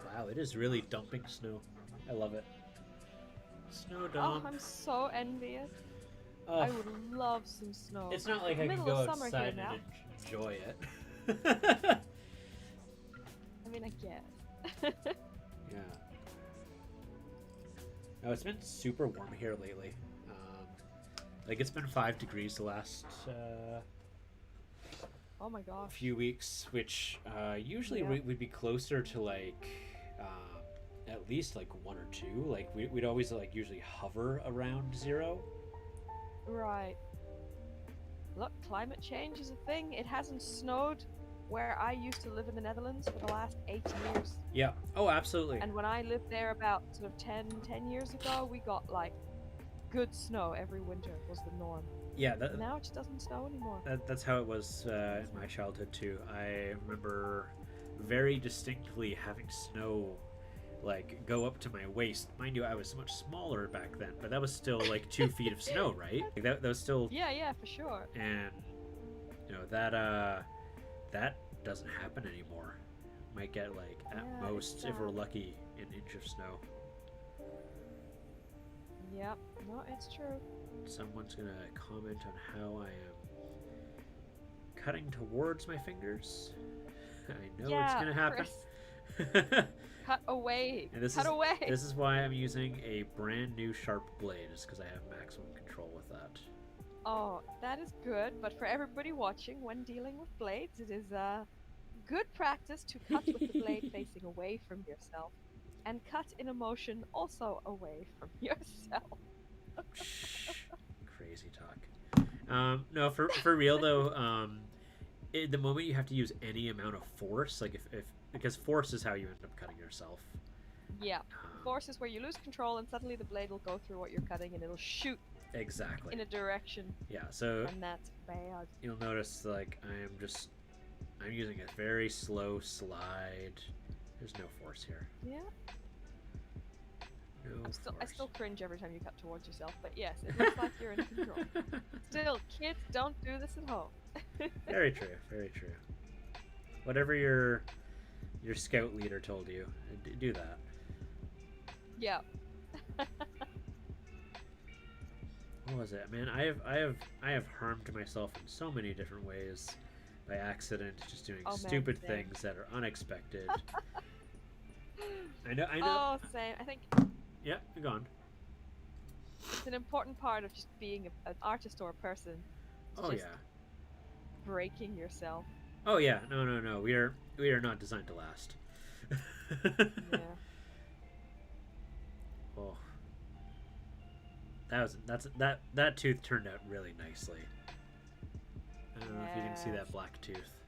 Wow, it is really dumping snow. I love it. Snow dump. Oh, I'm so envious. Oh, I would love some snow. it's not like I can go outside and enjoy it. I mean, I guess. Yeah. No, it's been super warm here lately. Like it's been 5 degrees the last Oh my gosh. few weeks, which usually Yeah. we'd be closer to like at least like 1 or 2. Like we'd always like usually hover around 0. Right. Look, climate change is a thing. It hasn't snowed where I used to live in the Netherlands for the last 8 years. Yeah. Oh, absolutely. And when I lived there about sort of 10 years ago, we got like good snow every winter was the norm. Yeah, Now it just doesn't snow anymore. that's how it was in my childhood too. I remember very distinctly having snow like go up to my waist. Mind you, I was much smaller back then, but that was still like 2 feet of snow, right? Like that was still. Yeah, for sure. And you know that doesn't happen anymore. Might get like at most, if we're lucky, an inch of snow. Yep, no, it's true. Someone's gonna comment on how I am cutting towards my fingers. I know it's gonna happen. Cut away. And this Cut away. This is why I'm using a brand new sharp blade, is because I have maximum control with that. Oh, that is good. But for everybody watching, when dealing with blades, it is good practice to cut with the blade facing away from yourself, and cut in a motion also away from yourself. Crazy talk. No, for real though. The moment you have to use any amount of force, like if because force is how you end up cutting yourself. Yeah, force is where you lose control and suddenly the blade will go through what you're cutting and it'll shoot exactly in a direction. Yeah, so and that's bad. You'll notice like I'm using a very slow slide. There's no force here. Yeah. No I still cringe every time you cut towards yourself, but yes, it looks like you're in control. Still, kids, don't do this at home. Very true, very true. Whatever your scout leader told you, do that. Yeah. What was it, man? I have harmed myself in so many different ways by accident, just doing stupid things that are unexpected. I know. Oh, same. I think. Yeah, go on. It's an important part of just being an artist or a person. Oh yeah. Breaking yourself. Oh yeah. No. We are not designed to last. Yeah. Oh. That tooth turned out really nicely. I don't know if you can see that black tooth.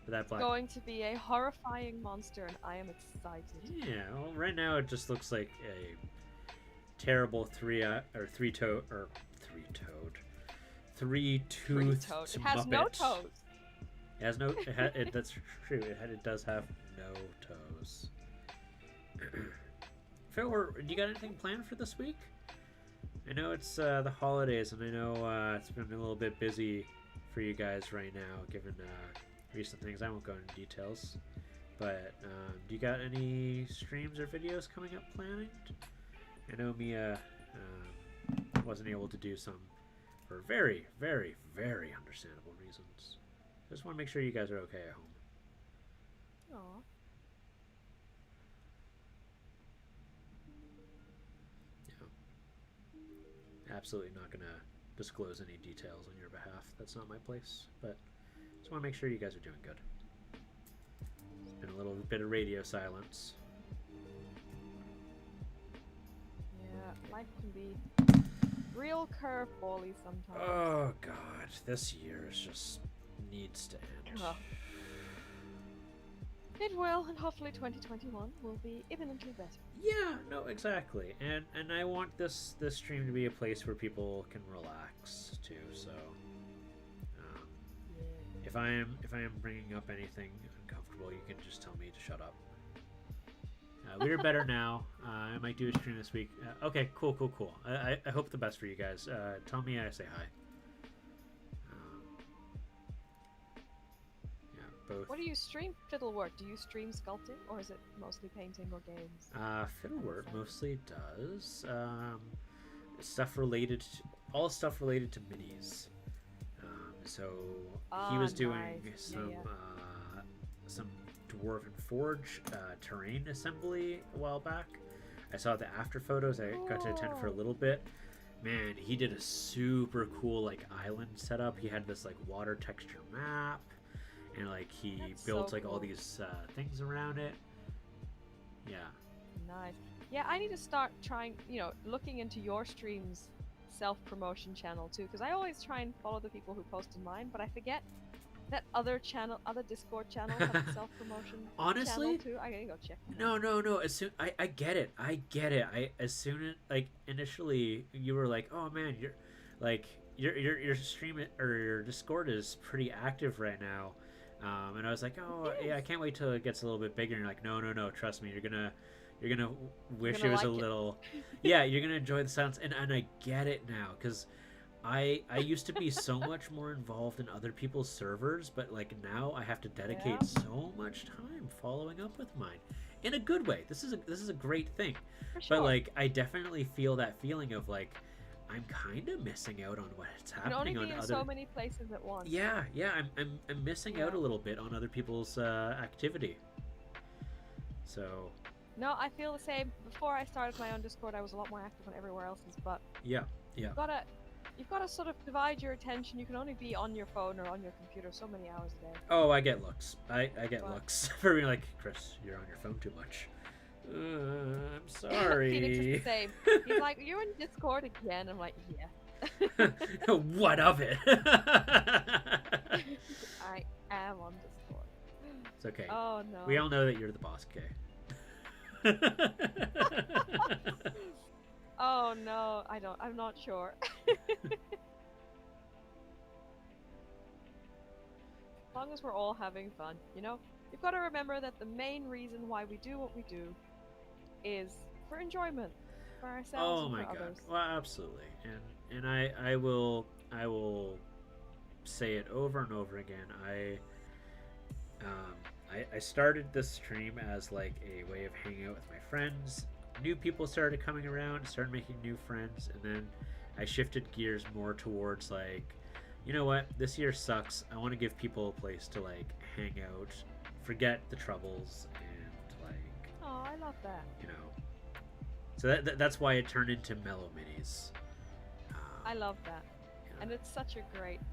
But it's going to be a horrifying monster, and I am excited. Yeah, well, right now it just looks like a terrible three-toothed It has Muppet. no toes. It has no. That's true. It does have no toes. Phil, do you got anything planned for this week? I know it's the holidays, and I know it's been a little bit busy for you guys right now, given recent things. I won't go into details, but do you got any streams or videos coming up planned? I know Mia wasn't able to do some for very, very, very understandable reasons. Just want to make sure you guys are okay at home. Aww. Yeah. Absolutely not going to disclose any details on your behalf. That's not my place, but just want to make sure you guys are doing good. It's been a little bit of radio silence. Yeah, life can be real curveball-y sometimes. Oh god, this year just needs to end. It will, and hopefully 2021 will be imminently better. Yeah, no, exactly. And I want this stream to be a place where people can relax too. So if I am bringing up anything uncomfortable, you can just tell me to shut up. We're better now. I might do a stream this week. Okay, cool. I hope the best for you guys. Tell me I say hi. Both. What do you stream? Fiddlework. Do you stream sculpting, or is it mostly painting or games? Fiddlework mostly does all stuff related to minis. So he was doing some Dwarven Forge terrain assembly a while back. I saw the after photos. I got to attend for a little bit. man, he did a super cool like island setup. He had this like water texture map, and like he That's built so like all cool. these things around it. Yeah. Nice. Yeah, I need to start trying, looking into your streams self-promotion channel too, because I always try and follow the people who post in mine, but I forget that other Discord channels have a self-promotion channel Honestly, too. I gotta go check that out. no. As soon I get it, I as soon as like initially you were like, oh man, you're like your stream or your Discord is pretty active right now, and I was like, oh It yeah, I is. can't wait till it gets a little bit bigger. And you're like, no, trust me, you're gonna You're wish it gonna was a like it. little, yeah, you're gonna enjoy the sounds, and I get it now because I used to be so much more involved in other people's servers, but like now I have to Yeah, dedicate so much time following up with mine, in a good way. This is a great thing, for but sure. like I definitely feel that feeling of like I'm kind of missing out on what's You can only happening on be in other. so many places at once. Yeah. I'm missing out Yeah. a little bit on other people's activity. So No, I feel the same. Before I started my own Discord, I was a lot more active on everywhere else's, but yeah, you've gotta you've got to sort of divide your attention. You can only be on your phone or on your computer so many hours a day. Oh, I get looks. I get But looks for being like, Chris, you're on your phone too much. I'm Phoenix is the sorry. same. He's like, "You're in Discord again." I'm like, "Yeah." What of it? I am on Discord. It's okay. Oh no. We all know that you're the boss, okay? Oh no, I don't. I'm not sure. As long as we're all having fun, you've got to remember that the main reason why we do what we do is for enjoyment, for ourselves Oh and my for god. others. Well, absolutely. And I will say it over and over again. I started this stream as like a way of hanging out with my friends. New people started coming around, started making new friends, and then I shifted gears more towards like, you know what, this year sucks. I want to give people a place to like hang out, forget the troubles, and like, Oh, I love that. so that's why it turned into Mellow Minis. I love that, Yeah. and it's such a great thing.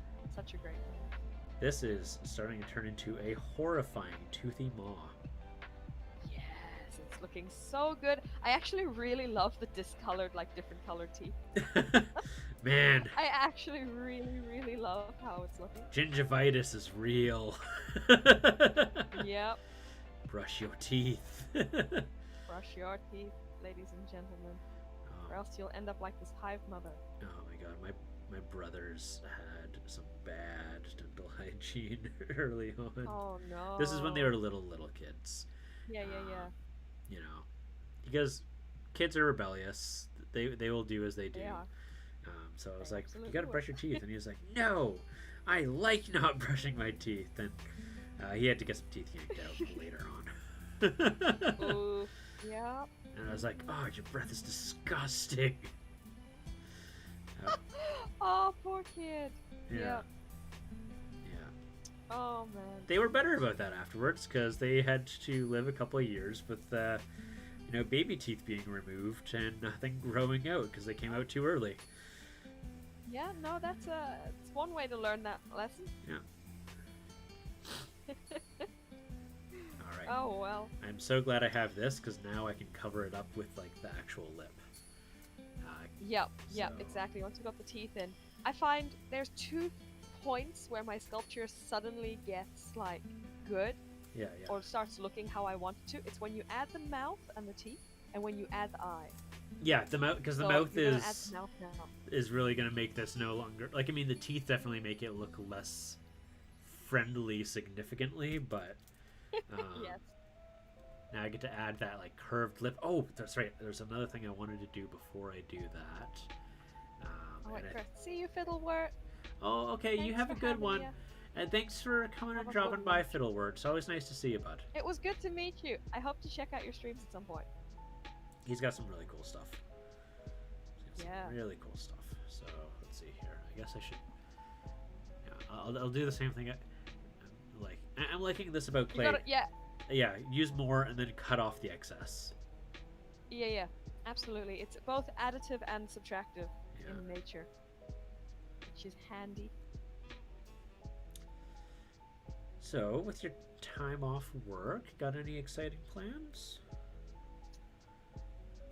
This is starting to turn into a horrifying toothy maw. Yes, it's looking so good. I actually really love the discolored, like different colored teeth. Man, I actually really, really love how it's looking. gingivitis is real. Yep. Brush your teeth. Brush your teeth, ladies and gentlemen, or Oh, else you'll end up like this Hive mother. oh my god, my brothers had some bad dental hygiene early on. Oh no. This is when they were little kids. Yeah. You know, because kids are rebellious. They will do as they do. They are. So I was They like, you absolutely gotta will. brush your teeth, and he was like, no, I like not brushing my teeth, and he had to get some teeth yanked out later on. Ooh. Yeah. And I was like, oh, your breath is disgusting. Oh, poor kid. Yeah. Yep. Yeah. Oh man. They were better about that afterwards because they had to live a couple of years with, baby teeth being removed and nothing growing out because they came out too early. Yeah. No, it's one way to learn that lesson. Yeah. All right. Oh well. I'm so glad I have this because now I can cover it up with like the actual lip. Yep. So- Exactly. Once we got the teeth in, I find there's 2 points where my sculpture suddenly gets like good Yeah. or starts looking how I want it to. It's when you add the mouth and the teeth, and when you add the eye. Yeah, the mouth, because the So mouth you're gonna add is the mouth now. really gonna make this no longer like. I mean, the teeth definitely make it look less friendly significantly, but Yes. now I get to add that like curved lip. Oh, that's right. There's another thing I wanted to do before I do that. All right, and Chris. See you, Fiddlewort. oh, okay. You Thanks have a for good having one. me. And thanks for coming Have and a good dropping by, one. Fiddleword. It's always nice to see you, bud. It was good to meet you. I hope to check out your streams at some point. He's got some really cool stuff. He's got Yeah. some really cool stuff. So let's see here. I guess I should. Yeah, I'll do the same thing. I'm liking this about You clay. gotta, yeah, Yeah, use more and then cut off the excess. yeah, absolutely. It's both additive and subtractive. Yeah. in nature, which is handy. So, with your time off work, got any exciting plans?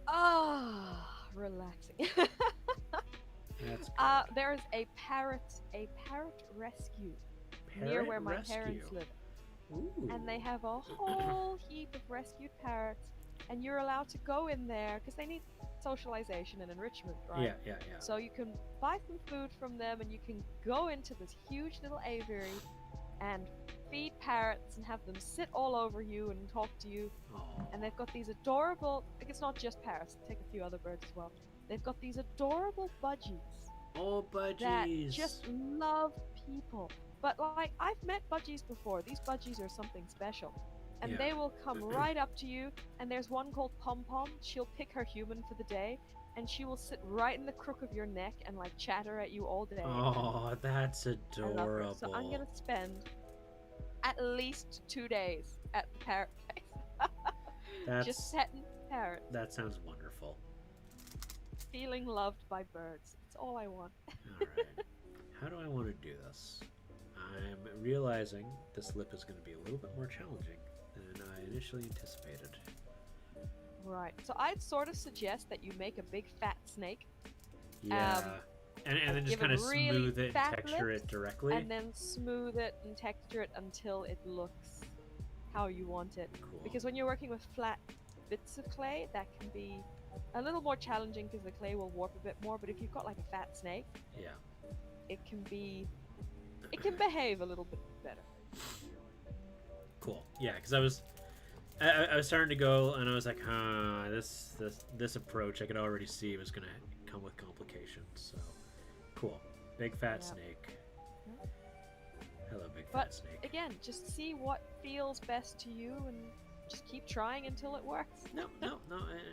Ah, relaxing. That's good. There's a parrot rescue near Parrot where my rescue. parents live. Ooh. And they have a whole heap of rescued parrots, and you're allowed to go in there because they need socialization and enrichment, right? Yeah, yeah, yeah. So you can buy some food from them, and you can go into this huge little aviary and feed parrots and have them sit all over you and talk to you. Aw. And they've got these adorable, like, it's not just parrots, take a few other birds as well. They've got these adorable budgies Oh, that budgies. just love people. But like, I've met budgies before. These budgies are something special. And Yeah. they will come right up to you. And there's one called Pom Pom. She'll pick her human for the day, and she will sit right in the crook of your neck and like chatter at you all day. Oh, that's I love her. adorable. So I'm gonna spend at least 2 days at the parrot place. Just petting parrots, That sounds wonderful. feeling loved by birds. It's all I want. Alright. How do I want to do this? I'm realizing this lip is going to be a little bit more challenging than I initially anticipated. Right. So I'd sort of suggest that you make a big fat snake Yeah. And then just give kind it of really smooth it and fat texture lips, it directly. and then smooth it and texture it until it looks how you want it. Cool. Because when you're working with flat bits of clay, that can be a little more challenging because the clay will warp a bit more. But if you've got like a fat snake, Yeah. it can behave a little bit better. Cool. Yeah, because I was starting to go, and I was like, this approach I could already see was gonna come with complications. So, cool. Big fat snake. Hello, big fat snake. Again, just see what feels best to you, and just keep trying until it works. No.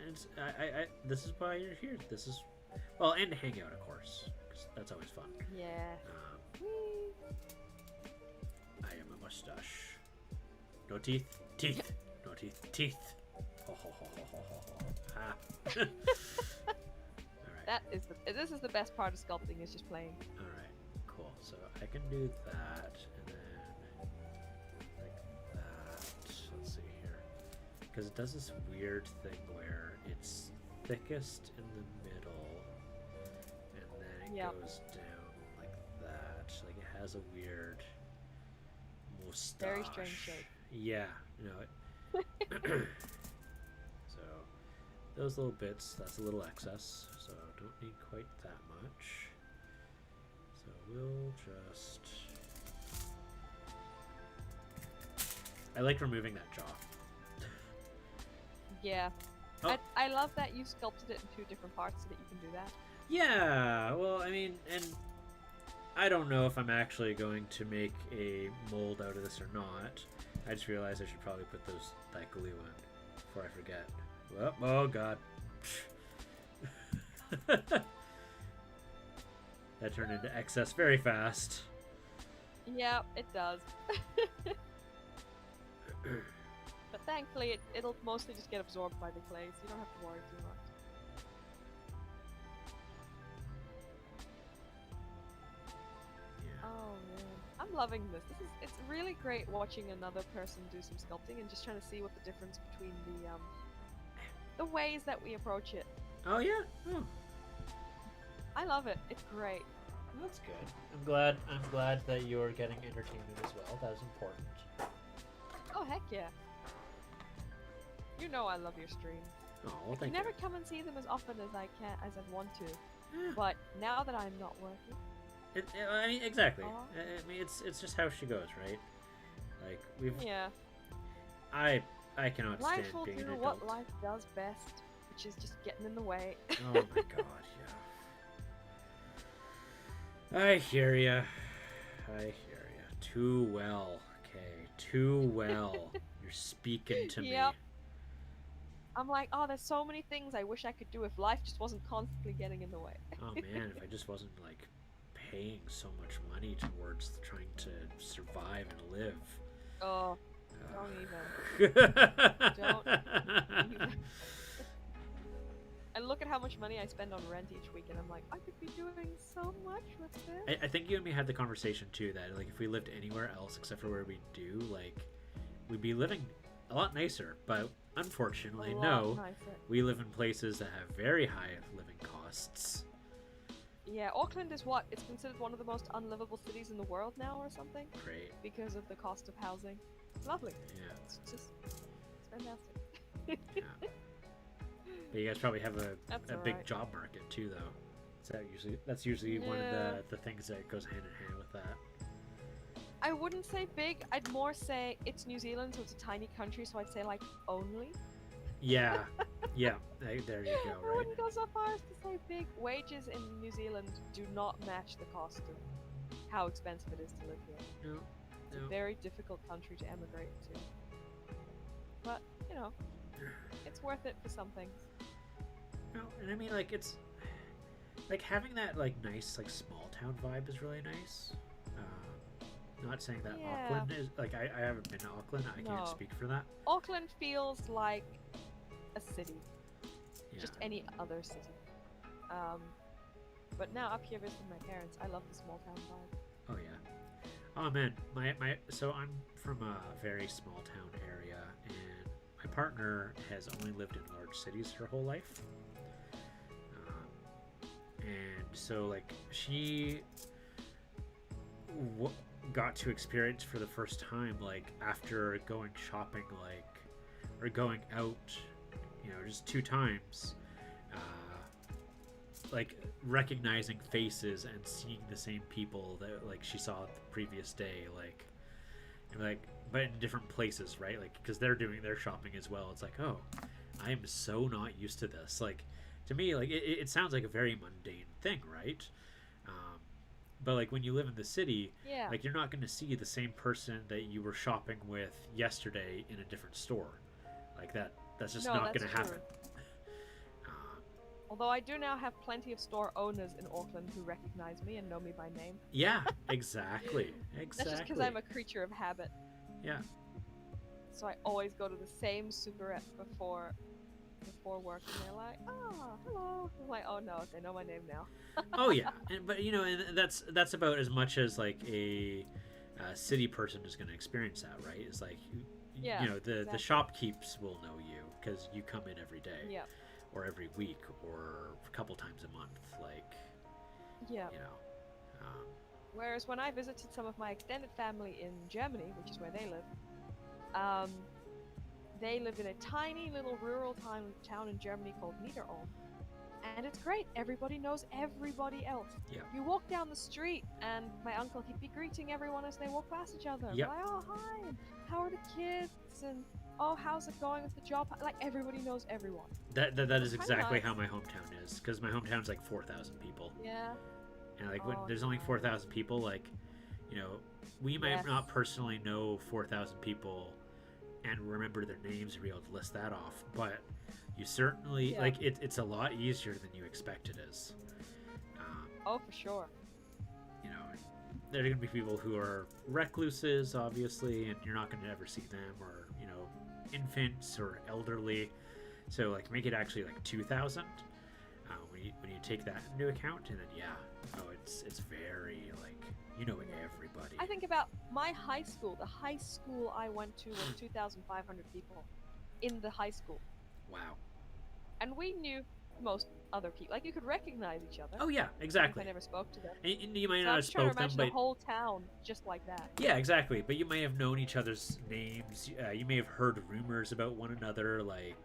It's, this is why you're here. This is, well, and to hang out, of course, because that's always fun. Yeah. I am a mustache. No teeth. Teeth. No teeth. Teeth. Ho ho ho ho ho ho ho. Ah. Alright. This is the best part of sculpting, is just playing. Alright. Cool. So I can do that, and then like that. Let's see here. Because it does this weird thing where it's thickest in the middle, and then it goes down like that. Like it has a weird mustache. Very strange shape. Yeah, you know it. So those little bits, that's a little excess, so don't need quite that much. So we'll just, I like removing that jaw. Yeah. Oh. I love that you sculpted it in 2 different parts so that you can do that. Yeah, well, I mean, and I don't know if I'm actually going to make a mold out of this or not. I just realized I should probably put that glue in before I forget. Well, oh god. That turned into excess very fast. Yeah, it does. But thankfully, it'll mostly just get absorbed by the clay, so you don't have to worry too much. Yeah. Oh man, I'm loving this. It's really great watching another person do some sculpting and just trying to see what the difference between the ways that we approach it. Oh yeah. Oh. I love it. It's great. That's good. I'm glad that you're getting entertainment as well. That is important. Oh heck yeah. You know I love your streams. Oh, well, I thank never you. come and see them as often as I want to. Yeah. But now that I'm not working, I mean, exactly. Aw. I mean, it's just how she goes, right? Like yeah, I cannot life stand will being do an adult. what life does best, which is just getting in the way. Oh my god, yeah. I hear ya. Too well, okay. Too well. You're speaking to Yep. me. I'm like, oh, there's so many things I wish I could do if life just wasn't constantly getting in the way. Oh man, if I just wasn't like paying so much money towards trying to survive and live. Oh, don't even. Don't even. And look at at how much money I spend on rent each week, and I'm like, I could be doing so much with this. I think you and me had the conversation too that like if we lived anywhere else except for where we do, like we'd be living a lot nicer. But unfortunately, no, Nicer. we live in places that have very high living costs. Yeah, Auckland is what? It's considered one of the most unlivable cities in the world now or something? Great. Because of the cost of housing. It's lovely. Yeah. It's fantastic. Yeah. But you guys probably have a big alright. job market too, though. So that's usually one of Yeah. the things that goes hand in hand with that. I wouldn't say big, I'd more say it's New Zealand, so it's a tiny country, so I'd say like only. Yeah, yeah. There you go. I Right. wouldn't go so far as to say big. Wages in New Zealand do not match the cost of how expensive it is to live here. No, It's a very difficult country to emigrate to. But, you know, it's worth it for some things. no. And I mean, like it's like having that like nice like small town vibe is really nice. Not saying that Yeah. Auckland is like I haven't been to Auckland. I No. can't speak for that. Auckland feels like a city, Yeah. just any other city. But now up here visiting my parents, I love the small town vibe. Oh yeah. Oh man, so I'm from a very small town area, and my partner has only lived in large cities her whole life. And so like she got to experience for the first time like after going shopping like or going out, you know, just 2 times, like recognizing faces and seeing the same people that like she saw the previous day, like, and like, but in different places, right? Like, because they're doing their shopping as well. It's like, oh, I am so not used to this. Like, to me, like it sounds like a very mundane thing, right? But like when you live in the city, Yeah. like you're not going to see the same person that you were shopping with yesterday in a different store. Like that's just No, not that's going to true. happen. Although I do now have plenty of store owners in Auckland who recognize me and know me by name. Yeah, exactly. That's just because I'm a creature of habit. Yeah. So I always go to the same superette before work, and they're like, "Oh, hello." I'm like, "Oh no, they know my name now." Oh yeah, but you know, and that's about as much as like a city person is going to experience that, right? It's like Yeah, you know the exactly. shopkeeps will know you because you come in every day, Yeah, or every week, or a couple times a month, like yeah. you know. Whereas when I visited some of my extended family in Germany, which is where they live in a tiny little rural town in Germany called Niederulm. And it's great. Everybody knows everybody else. Yeah. You walk down the street, and my uncle, he'd be greeting everyone as they walk past each other. Yep. Like, oh, hi, and how are the kids? And, oh, how's it going with the job? Like, everybody knows everyone. That is It's kinda exactly nice. how my hometown is, because my hometown's like 4,000 people, Yeah. and like when Oh, there's only nice. 4,000 people, like, you know, we might Yes. not personally know 4,000 people and remember their names or be able to list that off, but you certainly Yeah. like it's a lot easier than you expect it is. Oh, for sure. You know, there are gonna be people who are recluses, obviously, and you're not gonna ever see them, or you know, infants or elderly. So like make it actually like 2,000 when you take that into account, and then it's very like you know everybody. I think about my high school. The high school I went to was 2,500 people in the high school. Wow. And we knew most other people. Like, you could recognize each other. Oh yeah, even if exactly. I never spoke to them. And you might So not I'm have just trying to spoke them, imagine but the whole town just like that. yeah, exactly. But you may have known each other's names. You may have heard rumors about one another. Like,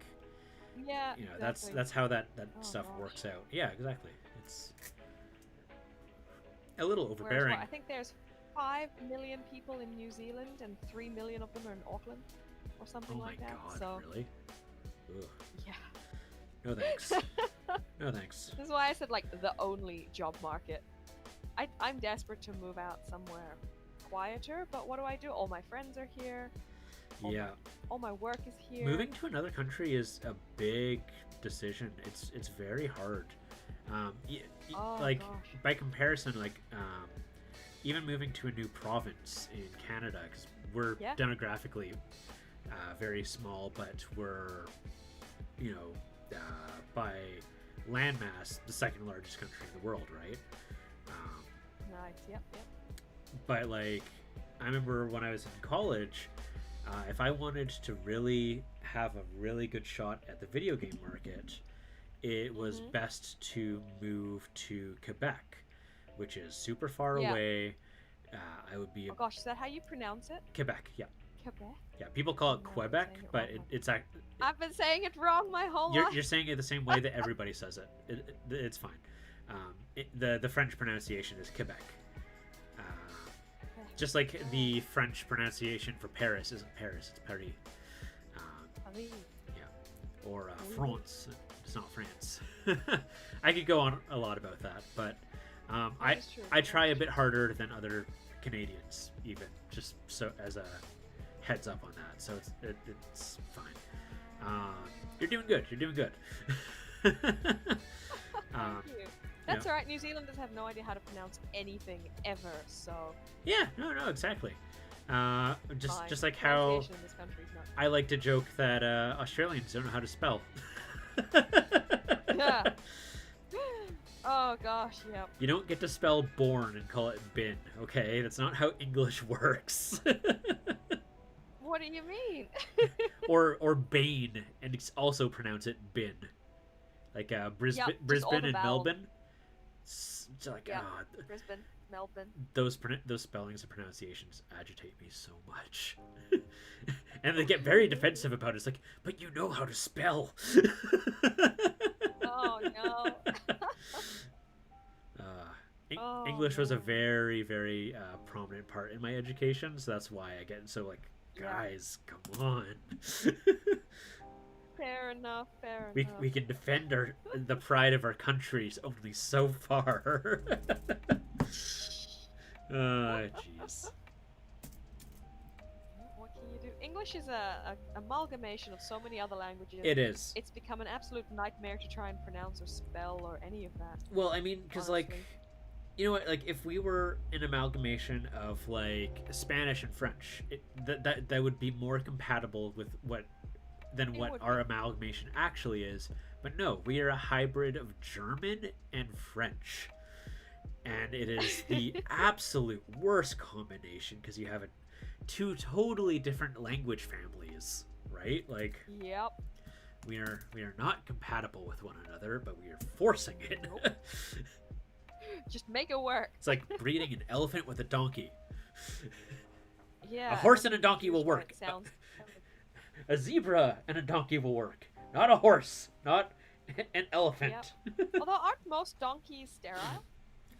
Yeah, you know, exactly. that's how that Oh, stuff gosh. works out. Yeah, exactly. It's a little Whereas overbearing. I think there's 5 million people in New Zealand, and 3 million of them are in Auckland, or something Oh my like that. god, So really? Ugh. yeah. No thanks. No thanks. This is why I said, like, the only job market. I'm desperate to move out somewhere quieter, but what do? All my friends are here. Yeah, All my work is here. moving to another country is a big decision. It's very hard. Oh, like gosh. by comparison, like even moving to a new province in Canada, because we're Yeah. demographically very small, but we're, you know, by landmass, the second largest country in the world, right? Um, Nice. Yep. but like, I remember when I was in college, if I wanted to really have a really good shot at the video game market, it was Mm-hmm. best to move to Quebec, which is super far Yeah. away. I would be Oh gosh, is that how you pronounce it? Quebec, yeah, Quebec? yeah. People call it No, I've been Quebec, saying it but wrong. it's I've been saying it wrong my whole you're life. saying it the same way that everybody says it. It's fine. The French pronunciation is Quebec. Uh, just like the French pronunciation for Paris isn't Paris, it's Paris. Paris. Yeah, or France. It's not France. I could go on a lot about that, but I try a bit harder than other Canadians, even just so as a heads up on that. So it's fine. You're doing good. You're doing good. Thank you. That's alright. New Zealanders have no idea how to pronounce anything ever, so Yeah, no, exactly. Just like how pronunciation in this country is not. I like to joke that Australians don't know how to spell. Yeah. Oh gosh, yep. You don't get to spell born and call it bin, okay? That's not how English works. What do you mean? or Bane and also pronounce it bin. Like Brisbane Yep, just all Brisbane the and vowels. Melbourne. It's like Yeah. Brisbane, Melbourne. those spellings and pronunciations agitate me so much. And they get very defensive about it. It's like, but you know how to spell. Oh no. Oh, English was a man. very, very prominent part in my education, so that's why I get so like, Yeah. guys, come on. Fair enough. We can defend the pride of our countries only so far. Oh, jeez. What can you do? English is a amalgamation of so many other languages. It is. It's become an absolute nightmare to try and pronounce or spell or any of that. Well, I mean, because like, honestly. you know what? Like, if we were an amalgamation of like Spanish and French, that would be more compatible with what would our be. amalgamation actually is. But no, we are a hybrid of German and French, and it is the absolute worst combination because you have two totally different language families, right? Like, Yep. we are not compatible with one another, but we are forcing it. Nope. Just make it work. It's like breeding an elephant with a donkey. Yeah. A horse and a donkey will work. It sounds. A zebra and a donkey will work. Not a horse, not an elephant. Although aren't most donkeys sterile?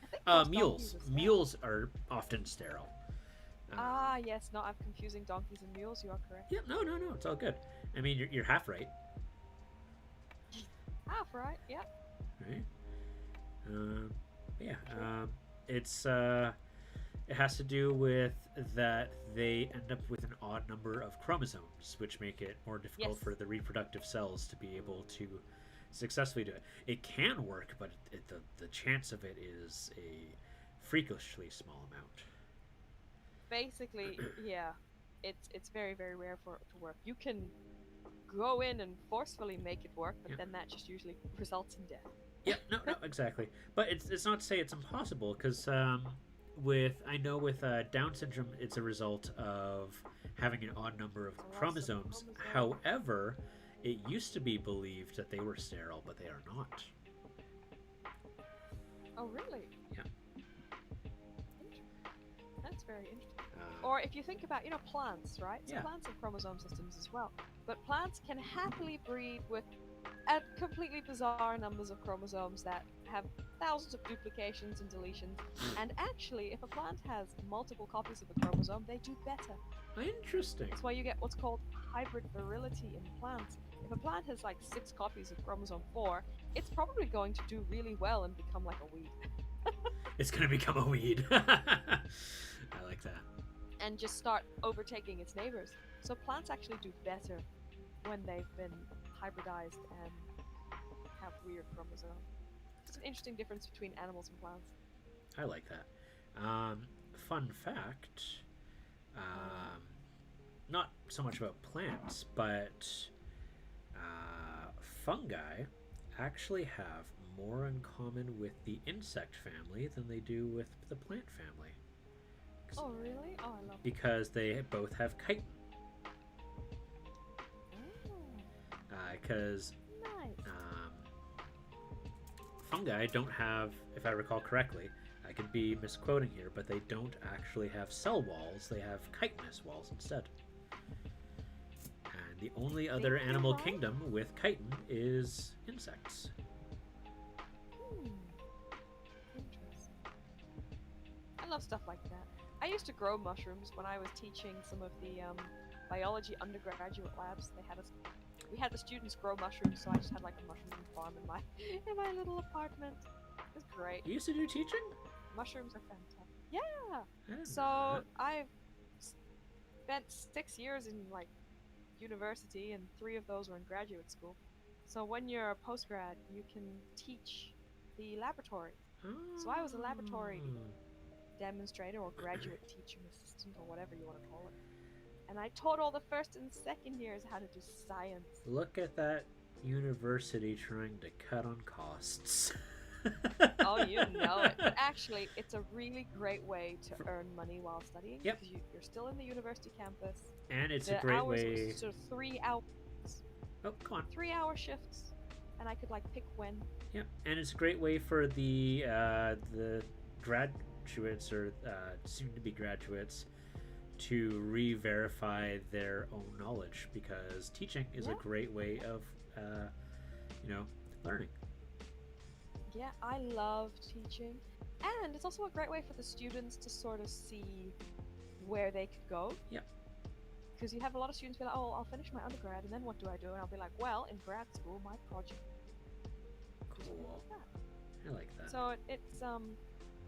I think most Mules. donkeys are sterile. Mules are often sterile. Yes. No, I'm confusing donkeys and mules. You are correct. Yeah, no, it's all good. I mean, you're half right, Half right. Yep. right? Yeah. It's it has to do with that they end up with an odd number of chromosomes, which make it more difficult Yes. for the reproductive cells to be able to successfully do it. It can work, but the chance of it is a freakishly small amount. Basically, yeah. It's very very rare for it to work. You can go in and forcefully make it work, but Yeah. then that just usually results in death. Yeah, no, exactly. But it's not to say it's impossible, because with Down syndrome, it's a result of having an odd number of Lots of chromosomes. chromosomes. However, it used to be believed that they were sterile, but they are not. Oh really? Yeah. That's very interesting. Or if you think about, plants, right? So Yeah. plants have chromosome systems as well. But plants can happily breed with completely bizarre numbers of chromosomes that have thousands of duplications and deletions. And actually, if a plant has multiple copies of a chromosome, they do better. Interesting. That's why you get what's called hybrid virility in plants. If a plant has like 6 copies of chromosome 4, it's probably going to do really well and become like a weed. It's gonna become a weed. I like that. And just start overtaking its neighbors. So plants actually do better when they've been hybridized and have weird chromosomes. It's an interesting difference between animals and plants. I like that. Fun fact. Not so much about plants, but fungi actually have more in common with the insect family than they do with the plant family. Oh, really? Oh, I love it. Because they both have chitin. Because Nice. fungi don't have, if I recall correctly, I could be misquoting here, but they don't actually have cell walls. They have chitinous walls instead. And the only other animal kingdom with chitin is insects. Interesting. I love stuff like that. I used to grow mushrooms when I was teaching some of the biology undergraduate labs. We had the students grow mushrooms, so I just had like a mushroom farm in my little apartment. It was great. You used to do teaching? Mushrooms are fantastic. Yeah. I didn't know So that. I've spent 6 years in like university, and 3 of those were in graduate school. So when you're a postgrad, you can teach the laboratory. So I was a laboratory demonstrator or graduate teaching assistant or whatever you want to call it. And I taught all the first and second years how to do science. Look at that university trying to cut on costs. Oh, you know it. But actually, it's a really great way to earn money while studying. Yep. Because you're still in the university campus. And it's The a great hours way. were sort of 3 hours. Oh, come on. 3-hour shifts. And I could like pick when. Yep, and it's a great way for the graduates or soon-to-be graduates to re-verify their own knowledge, because teaching is a great way of, learning. Yeah, I love teaching. And it's also a great way for the students to sort of see where they could go. Yep. Because you have a lot of students be like, oh, I'll finish my undergrad, and then what do I do? And I'll be like, well, in grad school, my project. Cool. I like that. So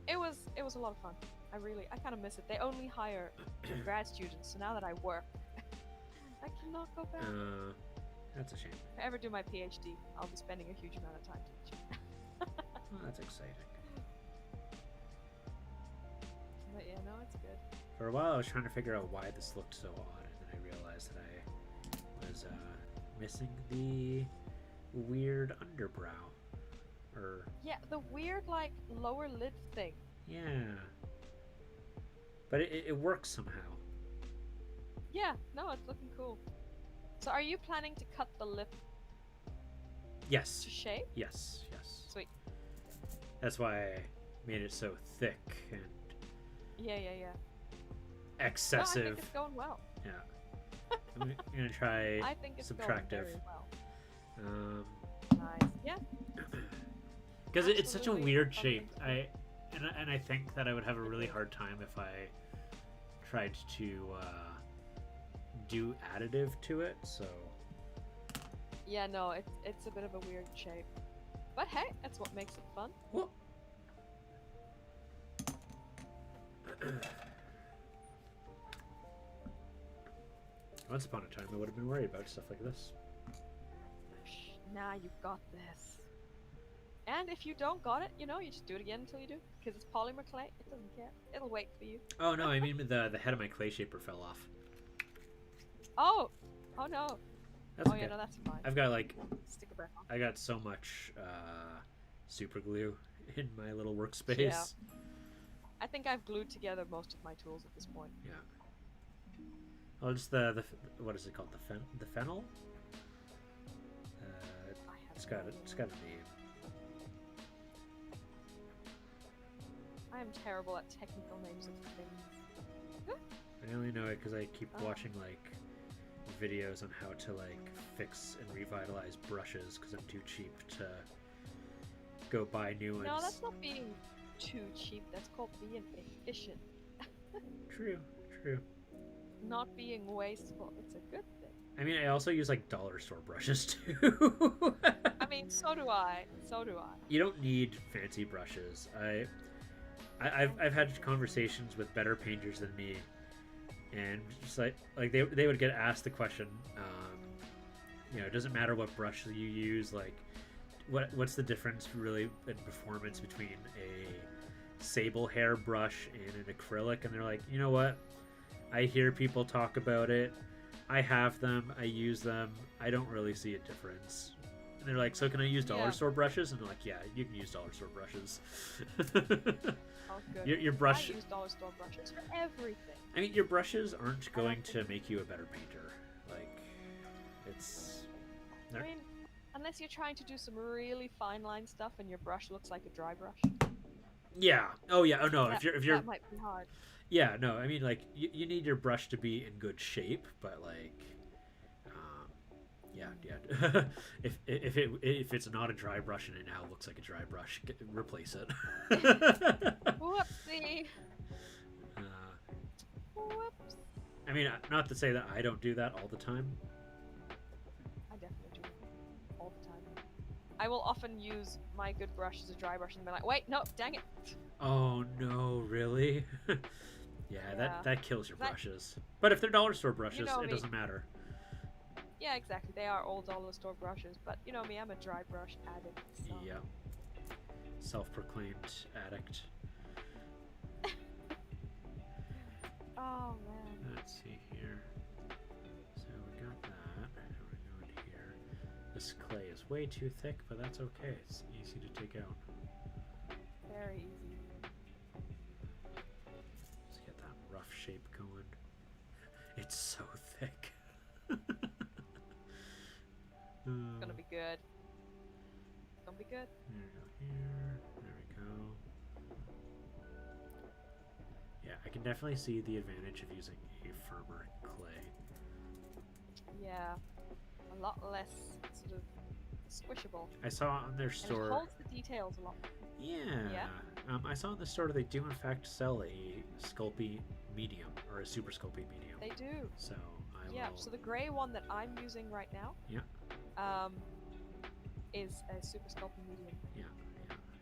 it was a lot of fun. I kind of miss it. They only hire grad students, so now that I work, I cannot go back. That's a shame. If I ever do my PhD, I'll be spending a huge amount of time teaching. Well, that's exciting. But yeah, no, it's good. For a while, I was trying to figure out why this looked so odd, and then I realized that I was missing the weird underbrow. Yeah, the weird like lower lid thing. Yeah. But it works somehow. Yeah, no, it's looking cool. So are you planning to cut the lip Yes. to shape? Yes. Sweet. That's why I made it so thick and Yeah. excessive. No, I think it's going well. Yeah. I'm gonna try I think it's subtractive. going very well. Um, Nice. Yeah. because it's such a Absolutely. weird shape. I think that I would have a really hard time if I tried to do additive to it. So Yeah, no, it's a bit of a weird shape. But hey, that's what makes it fun. well, once upon a time, I would have been worried about stuff like this. Nah, you got this. And if you don't got it, you just do it again until you do. Because it's polymer clay, it doesn't care. It'll wait for you. Oh no, I mean the head of my clay shaper fell off. Oh no. That's Oh okay. yeah, no, that's fine. I've got like Stick it back on. I got so much super glue in my little workspace. Yeah. I think I've glued together most of my tools at this point. Yeah. Oh, just the what is it called? The fennel. It's got a name. I am terrible at technical names of things. I only know it because I keep watching like videos on how to like fix and revitalize brushes because I'm too cheap to go buy new ones. No, that's not being too cheap. That's called being efficient. True. Not being wasteful. It's a good thing. I mean, I also use like dollar store brushes too. I mean, so do I. You don't need fancy brushes. I've had conversations with better painters than me, and just like they would get asked the question, it doesn't matter what brush you use, like what's the difference really in performance between a sable hair brush and an acrylic, and they're like, you know what, I hear people talk about it, I have them, I use them, I don't really see a difference. And they're like, so can I use dollar Yeah. store brushes? And they're like, yeah, you can use dollar store brushes. Oh, good. Your brush. I use dollar store brushes for everything. I mean, your brushes aren't going to make you a better painter. Like, it's. I mean, unless you're trying to do some really fine line stuff and your brush looks like a dry brush. Yeah. Oh yeah. Oh no. That, if you're that might be hard. Yeah. No. I mean, like you need your brush to be in good shape, but like, yeah. if it's not a dry brush and it now looks like a dry brush, replace it. Whoopsie. Whoops. I mean, not to say that I don't do that all the time. I definitely do. All the time. I will often use my good brush as a dry brush and be like, wait, no, dang it. Oh no, really? Yeah, that kills your brushes. But if they're dollar store brushes, it doesn't matter. Yeah, exactly. They are all dollar store brushes, but you know me, I'm a dry brush addict. So. Yeah. Self-proclaimed addict. Oh man. Let's see here. So we got that. We're going here. This clay is way too thick, but that's okay. It's easy to take out. Very easy. Let's get that rough shape going. It's so thick. It's gonna be good. It's gonna be good. There we go here. There we go. Yeah, I can definitely see the advantage of using a firmer clay. Yeah. A lot less sort of squishable. I saw on their store. And it holds the details a lot. Yeah. I saw in the store they do in fact sell a Sculpting medium or a super Sculpting medium. They do. So I will. Yeah. So the grey one that I'm using right now. Yeah. Is a super Sculpting medium. Yeah.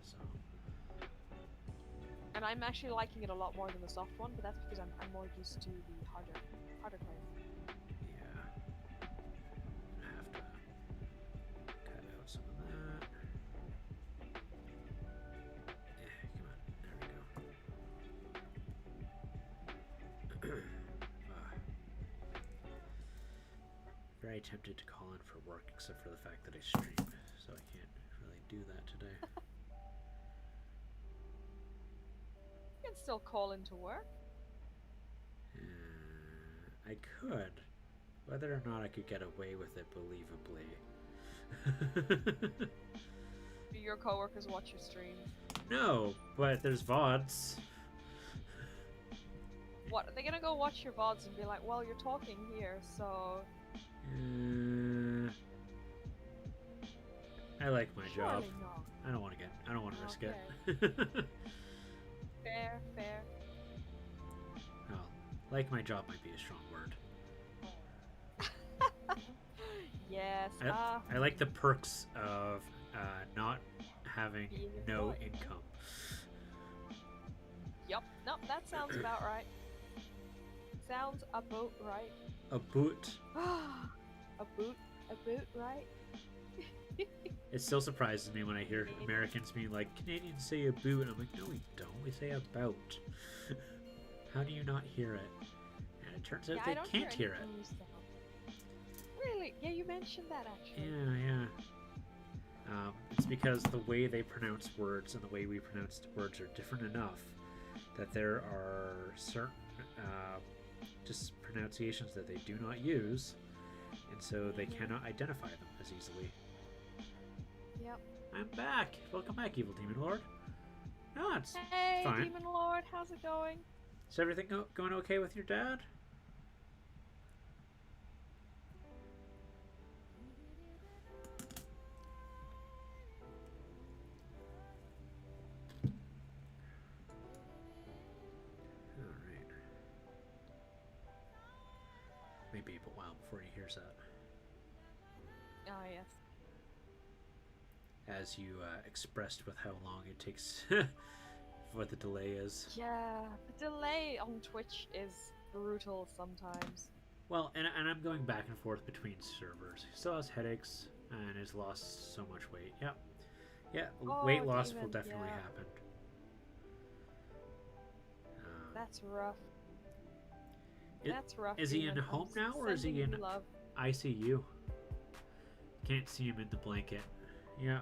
So. And I'm actually liking it a lot more than the soft one, but that's because I'm more used to the harder clay. Yeah. I have to cut out some of that. Come on. There we go. Very tempted to call in for work, except for the fact that I stream, so I can't really do that today. You can still call into work. I could. Whether or not I could get away with it believably. Do your coworkers watch your streams? No, but there's VODs. What, are they gonna go watch your VODs and be like, well, you're talking here, so... I like my job. Surely not. I don't want to risk it. Fair. Well, like my job might be a strong word. Yes. I like the perks of not having no income. Yup. Nope, that sounds about right. Sounds about right. A boot. A boot, right? It still surprises me when I hear Americans being like, Canadians say a boot. I'm like, no, we don't. We say about. How do you not hear it? And it turns out they can't hear it. Really? Yeah, you mentioned that actually. Yeah. It's because the way they pronounce words and the way we pronounce words are different enough that there are certain just pronunciations that they do not use, and so they cannot identify them as easily. Yep. I'm back. Welcome back, Evil Demon Lord. No, it's Hey, fine. Demon Lord, how's it going? Is everything going okay with your dad? Maybe a while before he hears that. Oh, yes. As you expressed with how long it takes, what the delay is. Yeah, the delay on Twitch is brutal sometimes. Well, and I'm going back and forth between servers. He still has headaches and has lost so much weight. Yep. Yeah, weight loss will definitely happen. That's rough. That's rough. Is he in home now, or is he in ICU? Can't see him in the blanket. Yeah.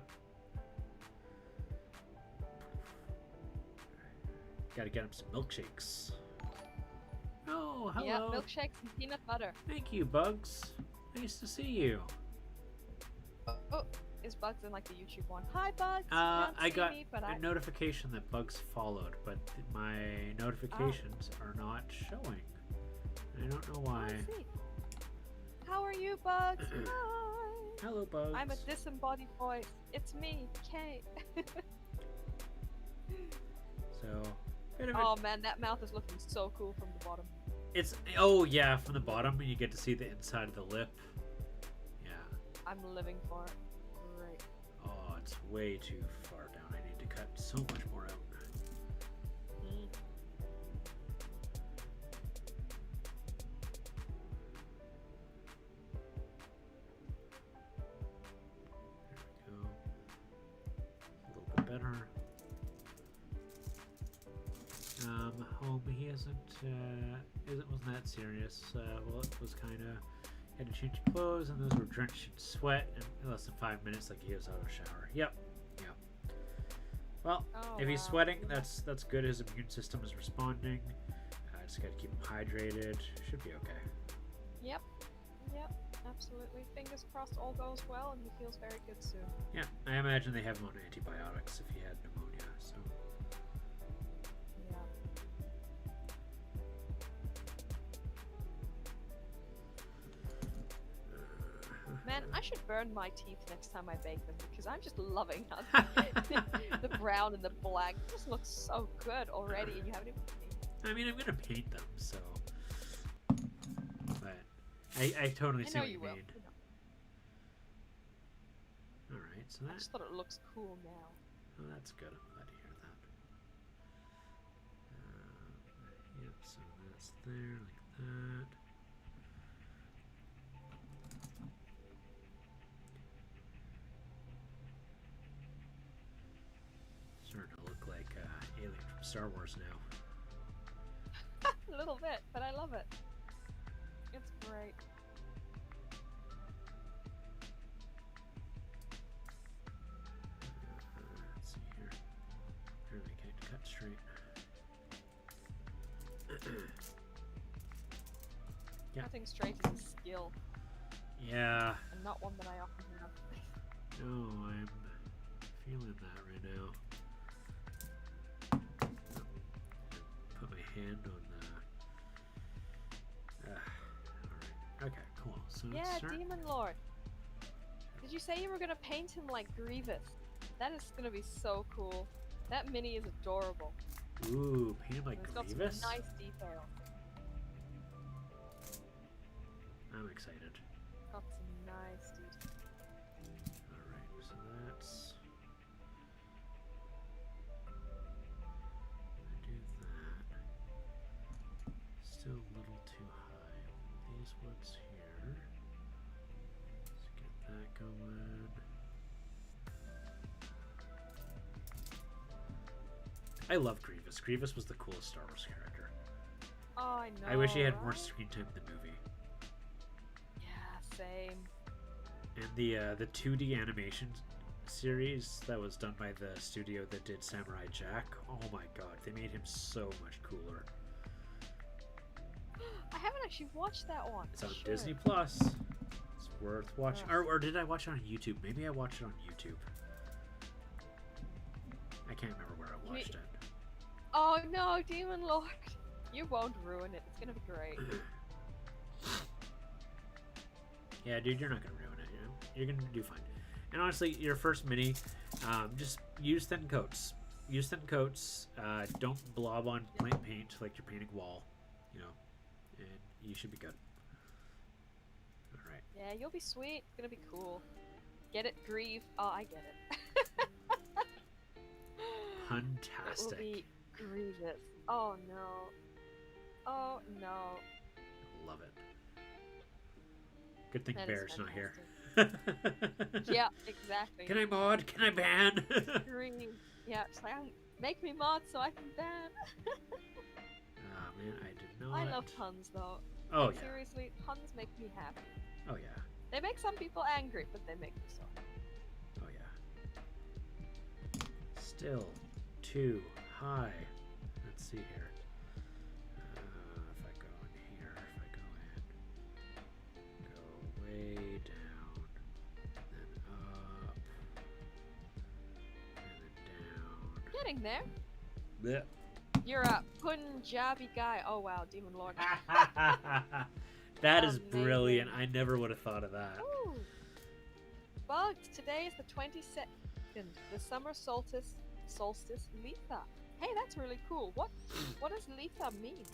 Gotta get him some milkshakes. Oh, hello. Yeah, milkshakes and peanut butter. Thank you, Bugs. Nice to see you. Oh, is Bugs in like the YouTube one? Hi, Bugs. I got me, but a notification that Bugs followed, but my notifications are not showing. I don't know why. Oh, I see. How are you, Bugs? Hi. Hello, Bugs. I'm a disembodied voice. It's me, Kay. So, bit of oh man, that mouth is looking so cool from the bottom. It's oh yeah, from the bottom you get to see the inside of the lip. Yeah. I'm living for it. Great. Oh, it's way too far down. I need to cut so much more out. There we go. A little bit better. Home, he wasn't that serious. Well, it was kind of, had to change clothes, and those were drenched in sweat, and in less than 5 minutes, like he was out of the shower. Yep. Well, if he's sweating, that's good. His immune system is responding. Just gotta keep him hydrated. Should be okay. Yep, absolutely. Fingers crossed all goes well, and he feels very good soon. Yeah, I imagine they have him on antibiotics if he had pneumonia, so. Man, I should burn my teeth next time I bake them because I'm just loving how the brown and the black just looks so good already, and you haven't even painted. I mean, I'm gonna paint them, so. But I totally see what you mean. You know. All right, so I just thought it looks cool now. Oh, that's good. I'm glad to hear that. Yep. So that's there like that. Starting to look like Alien from Star Wars now. A little bit, but I love it. It's great. Let's see here. Apparently can't cut straight. Yeah. Cutting straight is a skill. Yeah. And not one that I often have. No, I'm feeling that right now. Put my hand on the. Alright. Okay, cool. So Yeah, let's start. Demon Lord. Did you say you were gonna paint him like Grievous? That is gonna be so cool. That mini is adorable. Ooh, paint him like It's got Grievous? some nice detail. I'm excited. Got some nice detail. Alright, so that's. I do that. Still a little too high. These ones here. Let's get that going. I love Grievous. Grievous was the coolest Star Wars character. Oh, I know. I wish he had more right? screen time in the movie. Yeah, same. And the 2D animation series that was done by the studio that did Samurai Jack. Oh my god, they made him so much cooler. I haven't actually watched that one. It's on Should. Disney Plus. It's worth watching. Or did I watch it on YouTube? Maybe I watched it on YouTube. I can't remember where I watched it. Oh no, Demon Lord! You won't ruin it. It's gonna be great. Yeah, dude, you're not gonna ruin it. You know? You're gonna do fine. And honestly, your first mini, just use thin coats. Use thin coats. Don't blob on paint like you're painting wall. You know, and you should be good. All right. Yeah, you'll be sweet. It's gonna be cool. Get it, Grieve? Oh, I get it. Fantastic. It will be Grievous. Oh no. Oh no. Love it. Good thing That is Bear's not here. Yeah, exactly. Can I mod? Can I ban? Grieve. Yeah, it's like, make me mod so I can ban. Oh man, I did not. I love puns though. Oh Like, yeah. Seriously, puns make me happy. Oh yeah. They make some people angry, but they make me so. Oh yeah. Still too high. Let's see here. If I go in here, if I go way down, then up, and then down. Getting there. Blech. You're a Punjabi guy. Oh wow, Demon Lord. That is Amazing. brilliant. I never would have thought of that. Ooh. Bugs, today is the 22nd, the summer solstice, Litha. Hey, that's really cool. What does Litha mean?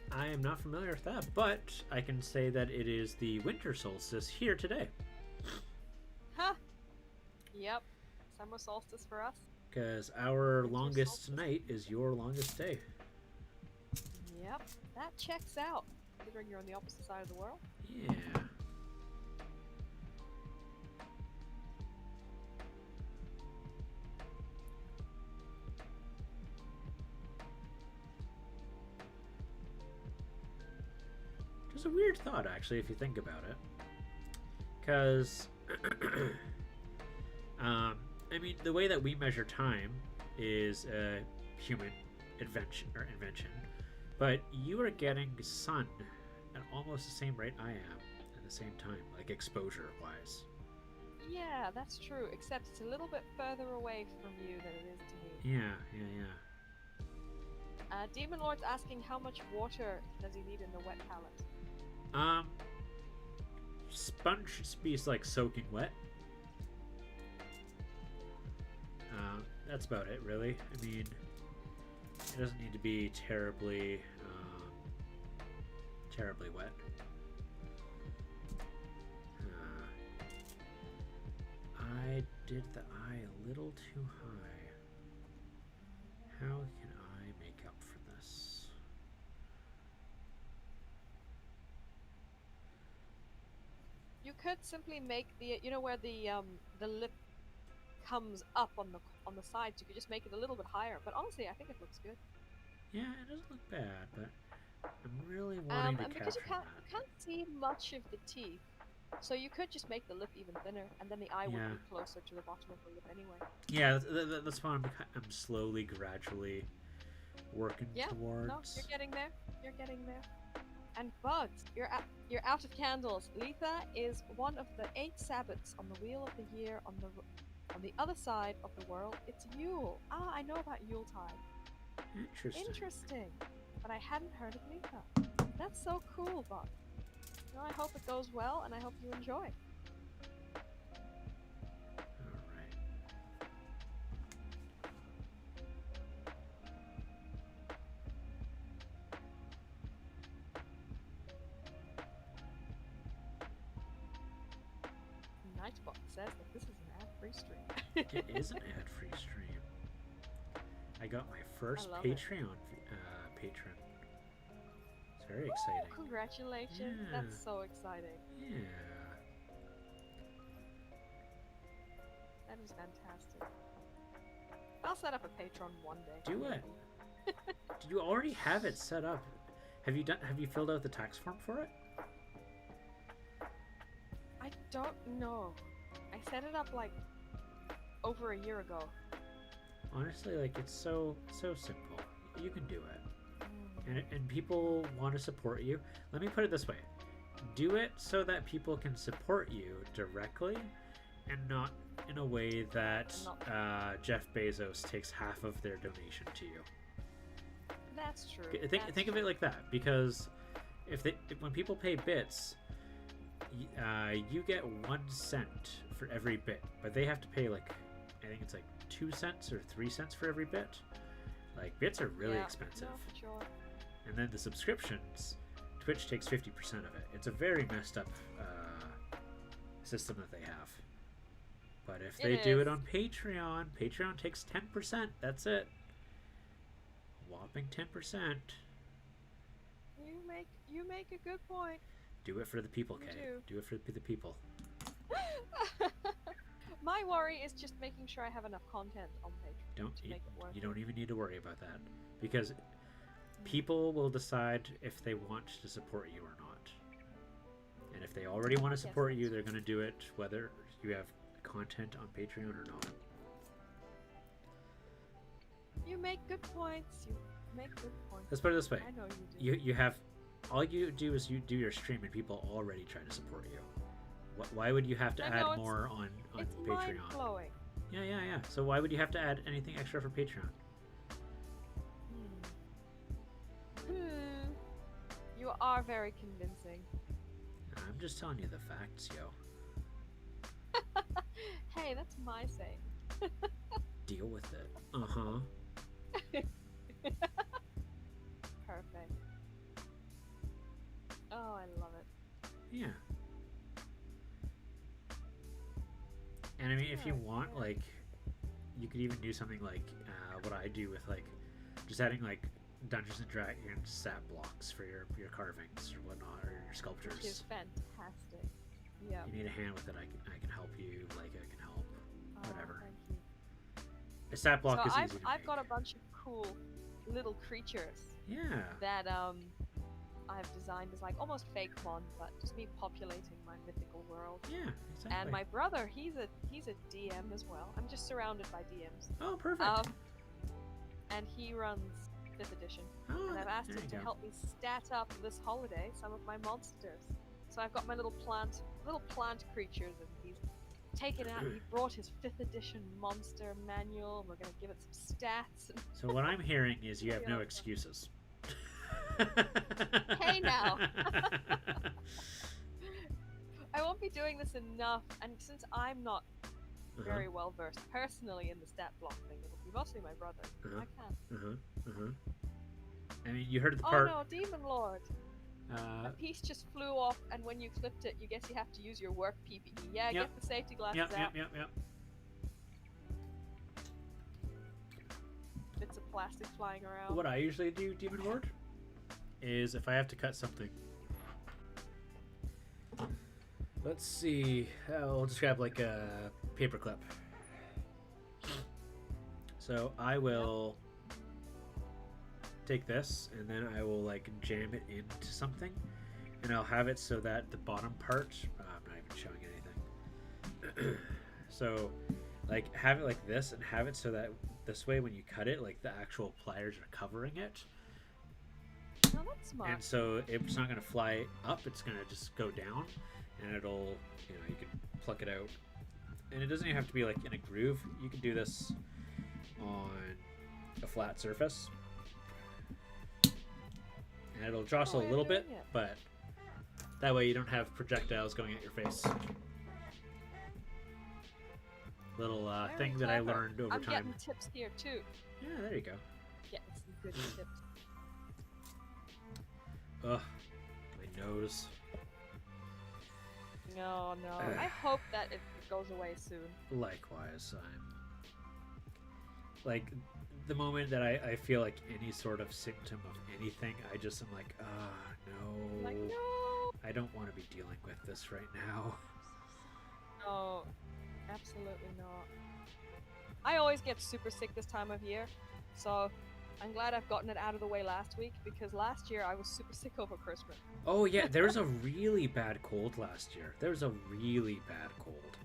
I am not familiar with that, but I can say that it is the winter solstice here today. Huh. Yep. Summer solstice for us. Because our Winter longest solstice. night is your longest day. Yep. That checks out, considering you're on the opposite side of the world. Yeah. It's a weird thought, actually, if you think about it. Because, I mean, the way that we measure time is a human invention, but you are getting sun at almost the same rate I am at the same time, like exposure-wise. Yeah, that's true, except it's a little bit further away from you than it is to me. Yeah. Demon Lord's asking how much water does he need in the wet palette? Sponge should be like soaking wet. That's about it, really. I mean, it doesn't need to be terribly wet. I did the eye a little too high. How can I make up for this? You could simply make the, you know, where the lip comes up on the sides. You could just make it a little bit higher. But honestly, I think it looks good. Yeah, it doesn't look bad, but I'm really wanting to And because capture you can't see much of the teeth, so you could just make the lip even thinner, and then the eye would be closer to the bottom of the lip anyway. Yeah, that's what I'm slowly, gradually working towards. No, you're getting there. You're getting there. And Bugs, you're out of candles. Letha is one of the 8 Sabbats on the wheel of the year on the other side of the world. It's Yule. Ah, I know about Yuletide. Interesting. But I hadn't heard of Letha. That's so cool, Bugs. Well, I hope it goes well, and I hope you enjoy. Alright. Nightbot says that this is an ad-free stream. It is an ad-free stream. I got my first Patreon patron. It's very exciting. Congratulations. Yeah. That's so exciting. Yeah. That is fantastic. I'll set up a Patreon one day. Do it. Did you already have it set up? Have you filled out the tax form for it? I don't know. I set it up like over a year ago. Honestly, like, it's so simple. You can do it. And people want to support you. Let me put it this way. Do it so that people can support you directly and not in a way that Jeff Bezos takes half of their donation to you. That's true. Think of it like that, because when people pay bits, you get 1 cent for every bit, but they have to pay, like, I think it's like 2 cents or 3 cents for every bit. Like, bits are really expensive. No, for sure. And then the subscriptions, Twitch takes 50% of it. It's a very messed up system that they have. But if they do it on Patreon, Patreon takes 10%. That's it. Whopping 10%. You make a good point. Do it for the people, Kay. Do it for the people. My worry is just making sure I have enough content on Patreon to make it work. You don't even need to worry about that, because people will decide if they want to support you or not. And And if they already want to support Yes, you, they're going to do it whether you have content on Patreon or not. you make good points. You make good points. Let's put it this way. I know you do. You have, all you do is you do your stream and people already try to support you. Why would you have to add more on It's Patreon? mind-blowing. Yeah. So why would you have to add anything extra for Patreon? You are very convincing. I'm just telling you the facts, yo. Hey, that's my saying. Deal with it. Uh-huh. Perfect. Oh, I love it. Yeah. And I mean, if you want, like, you could even do something like what I do with, like, just adding, like, Dungeons and Dragons stat blocks for your carvings or whatnot, or your sculptures. Which is fantastic. Yeah. You need a hand with it, I can help you, like, I can help, whatever. Thank you. A stat block So is easy to I've make. got a bunch of cool little creatures Yeah. that I've designed as like almost fake mon, but just me populating my mythical world. Yeah, exactly. And my brother, he's a DM as well. I'm just surrounded by DMs. Oh, perfect. And he runs 5th edition. Oh, And I've asked there him you to go. help me stat up this holiday some of my monsters. So I've got my little plant creatures, and he's taken out. He brought his 5th edition monster manual, and we're gonna give it some stats. So what I'm hearing is you have no Yeah. excuses. Hey now. I won't be doing this enough, and since I'm not very well versed personally in the stat block thing, it'll be mostly my brother. I can't. I mean, you heard the Oh part. no, Demon Lord! A piece just flew off, and when you clipped it, you guess you have to use your work PPE. Yeah, Yep. get the safety glasses Yep. out. Yep. Bits of plastic flying around. What I usually do, Demon Lord, is if I have to cut something. Let's see. I'll just grab like a paper clip. So I will take this and then I will like jam it into something, and I'll have it so that the bottom part. I'm not even showing anything. So, like, have it like this and have it so that this way when you cut it, like the actual pliers are covering it. Oh, that's smart. And so it's not going to fly up, it's going to just go down, and it'll, you can pluck it out. And it doesn't even have to be like in a groove. You can do this on a flat surface. And it'll jostle a little bit, but that way you don't have projectiles going at your face. Little thing that I learned over I'm time. getting tips here too. Yeah, there you go. Getting some good tips. Ugh, my nose. No. I hope that it goes away soon. Likewise, I'm like, the moment that I feel like any sort of symptom of anything, I just am like, no. Like, no. I don't want to be dealing with this right now. No, absolutely not. I always get super sick this time of year, so I'm glad I've gotten it out of the way last week, because last year I was super sick over Christmas. Oh yeah, there was a really bad cold last year. There was a really bad cold.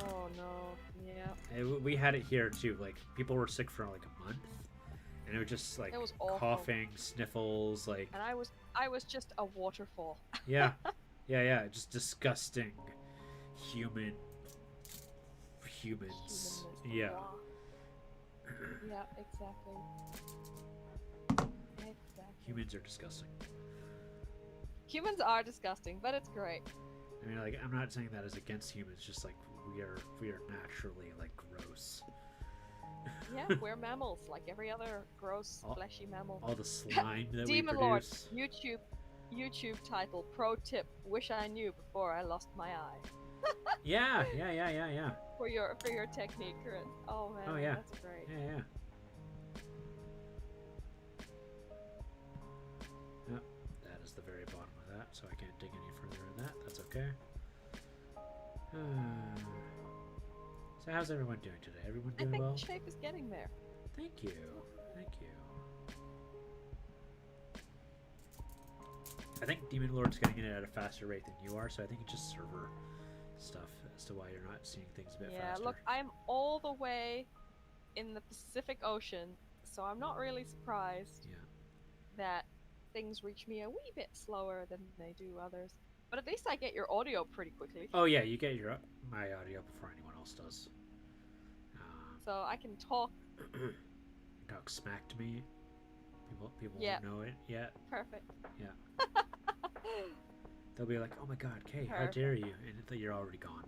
Oh no, yeah. We had it here too. Like, people were sick for like a month, and it was just like It was awful. coughing, sniffles, like. And I was just a waterfall. Yeah, just disgusting humans. Humanness. Yeah. Yeah, exactly. Humans are disgusting. Humans are disgusting, but it's great. I mean, like, I'm not saying that as against humans. Just like we are naturally like gross. Yeah, we're mammals, like every other gross, fleshy mammal. All the slime that Demon we Lord, produce. YouTube title, pro tip, wish I knew before I lost my eye. Yeah. For your technique, Chris. Oh man, Oh yeah. that's great. Yeah. Yep, that is the very bottom of that, so I can't dig any further in that. That's okay. So how's everyone doing today? Everyone I doing think well? the shape is getting there. Thank you. I think Demon Lord's getting it at a faster rate than you are, so I think it's just server stuff as to why you're not seeing things a bit Yeah, faster. look, I'm all the way in the Pacific Ocean, so I'm not really surprised Yeah. that things reach me a wee bit slower than they do others. But at least I get your audio pretty quickly. Oh yeah, you get my audio before anyone else does. So I can talk. Talk smack to me. People Yeah. won't know it yet. Perfect. Yeah. They'll be like, "Oh my God, Kay, how dare you?" And you're already gone.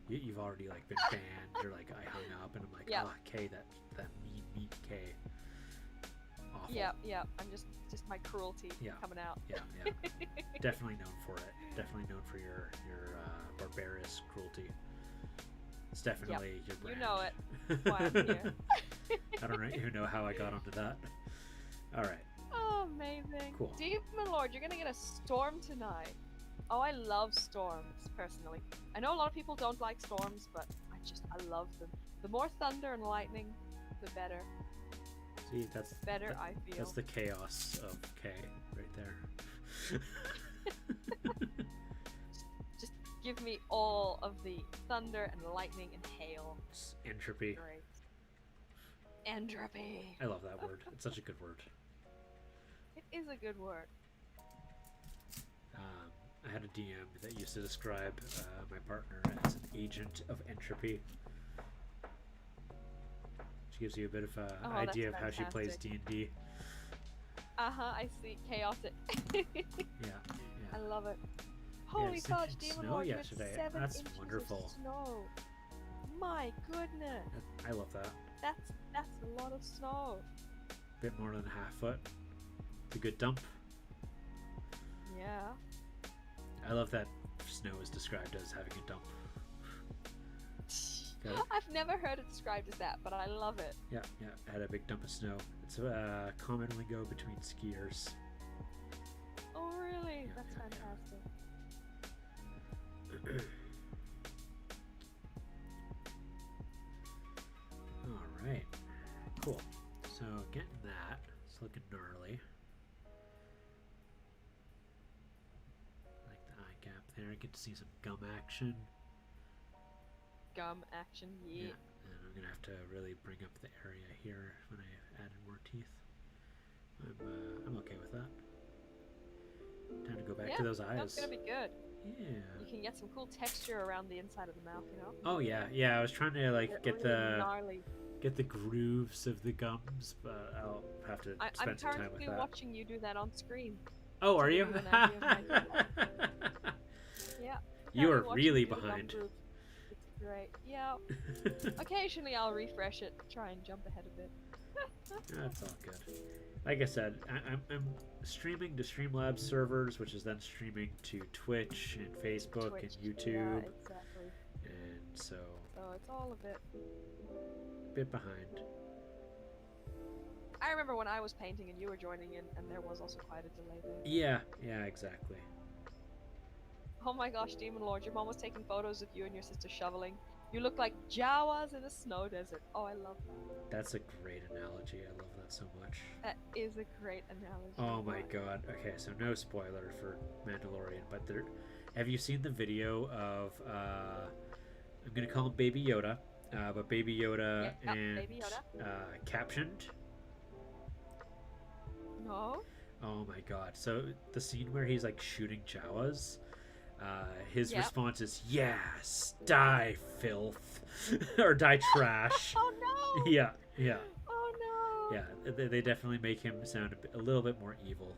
You've already like been banned. You're like, I hung up, and I'm like, Yep. "Oh, Kay, that mean Kay." Awful. Yeah. I'm just my cruelty coming out. Yeah. Definitely known for it. Definitely known for your barbarous cruelty. It's definitely your brand. You know it. That's why I'm here. I don't even know how I got onto that. All right. Oh, amazing. Cool. Demon Lord, you're gonna get a storm tonight. Oh, I love storms, personally. I know a lot of people don't like storms, but I love them. The more thunder and lightning, the better. See, that's better I feel. That's the chaos of K right there. just give me all of the thunder and lightning and hail. It's entropy. Great. Entropy. I love that word. It's such a good word. It is a good word. I had a DM that used to describe my partner as an agent of entropy. She gives you a bit of an idea of how she plays D&D. I see. Chaotic. Yeah. I love it. Holy fudge, Demon Lord, yesterday. That's wonderful. Snow. My goodness. I love that. That's a lot of snow. Bit more than half foot. It's a good dump. Yeah. I love that snow is described as having a dump. I've never heard it described as that, but I love it. Yeah. I had a big dump of snow. It's commonly go between skiers. Oh, really? Yeah, That's fantastic. All right. Cool. So getting that. It's looking gnarly. Like the eye gap there. I get to see some gum action. Gum action, yeah. And I'm gonna have to really bring up the area here when I added more teeth. I'm okay with that. Time to go back to those eyes. That's gonna be good. Yeah. You can get some cool texture around the inside of the mouth, you know? Oh yeah. I was trying to like get really gnarly. Get the grooves of the gums, but I'll have to spend some time with that. I'm currently watching you do that on screen. Oh, are you? Yeah. You are really behind. It's great. Yeah. Occasionally I'll refresh it, try and jump ahead a bit. That's all good. Like I said, I'm streaming to Streamlabs servers, which is then streaming to Twitch and Facebook and YouTube. Yeah, exactly. And so it's all a bit behind. I remember when I was painting and you were joining in, and there was also quite a delay there. Yeah, exactly. Oh my gosh, Demon Lord, your mom was taking photos of you and your sister shoveling. You look like Jawas in a snow desert. Oh, I love that. That's a great analogy. I love that so much. That is a great analogy. Oh my god. Okay, so no spoiler for Mandalorian, but have you seen the video of I'm gonna call him Baby Yoda, but Baby Yoda and Baby Yoda. Captioned? No. Oh my god. So the scene where he's like shooting Jawas, his response is, yes, die filth. Or die trash. Oh no! Yeah. Oh no! Yeah, they definitely make him sound a little bit more evil.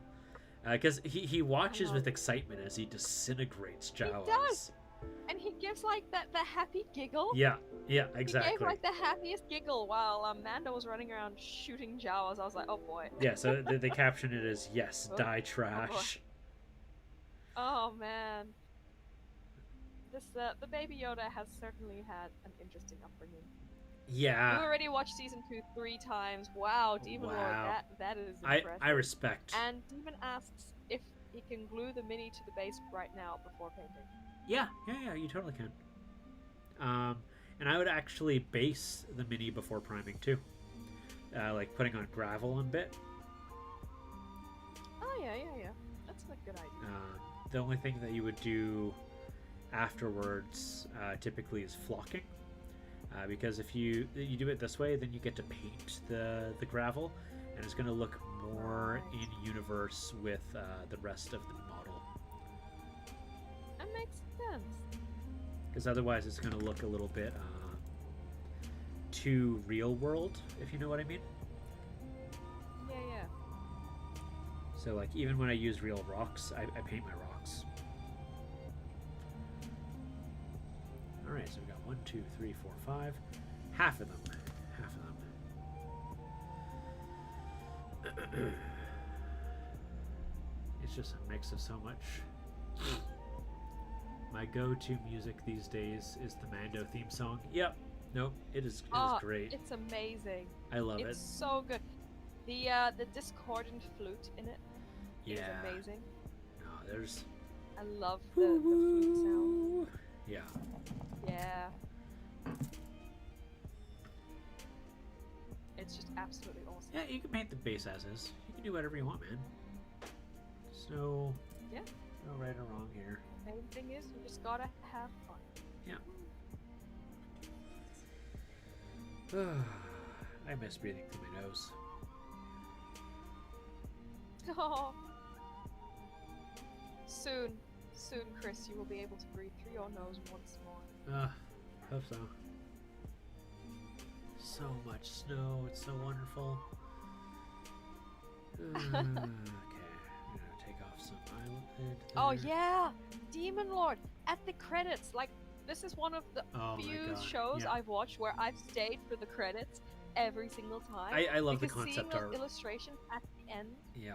Because he watches with excitement as he disintegrates Jawas. He does! And he gives like the happy giggle. Yeah, exactly. He gave like the happiest giggle while Mando was running around shooting Jawas. I was like, oh boy. Yeah, so they caption it as, yes, die trash. Oh man. The Baby Yoda has certainly had an interesting upbringing. Yeah. You already watched season 2 3 times. Wow, Demon Lord, that is impressive. I respect. And Demon asks if he can glue the mini to the base right now before painting. Yeah, you totally can. And I would actually base the mini before priming too. Like putting on gravel and bit. Oh yeah. That's Good idea. The only thing that you would do afterwards typically is flocking, because if you do it this way, then you get to paint the gravel, and it's going to look more in universe with the rest of the model. That makes sense. Because otherwise, it's going to look a little bit too real world, if you know what I mean. Yeah, yeah. So like even when I use real rocks, I paint my rocks. Alright, so we got 1, 2, 3, 4, 5. Half of them. Half of them. It's just a mix of so much. My go-to music these days is the Mando theme song. Yep. Nope. It is great. It's amazing. I love it. It's so good. The discordant flute in it is amazing. No, there's... I love the flute sound. Yeah. Yeah. It's just absolutely awesome. Yeah, you can paint the base as is. You can do whatever you want, man. There's no right or wrong here. Main thing is, you just gotta have fun. Yeah. I miss breathing through my nose. Oh. Soon, Chris, you will be able to breathe through your nose once more. Hope so. So much snow, it's so wonderful. Okay, I'm gonna take off some eyelid. Oh yeah! Demon Lord! At the credits! Like, this is one of the few shows I've watched where I've stayed for the credits every single time. I love the concept art. Seeing those illustrations at the end. Yeah.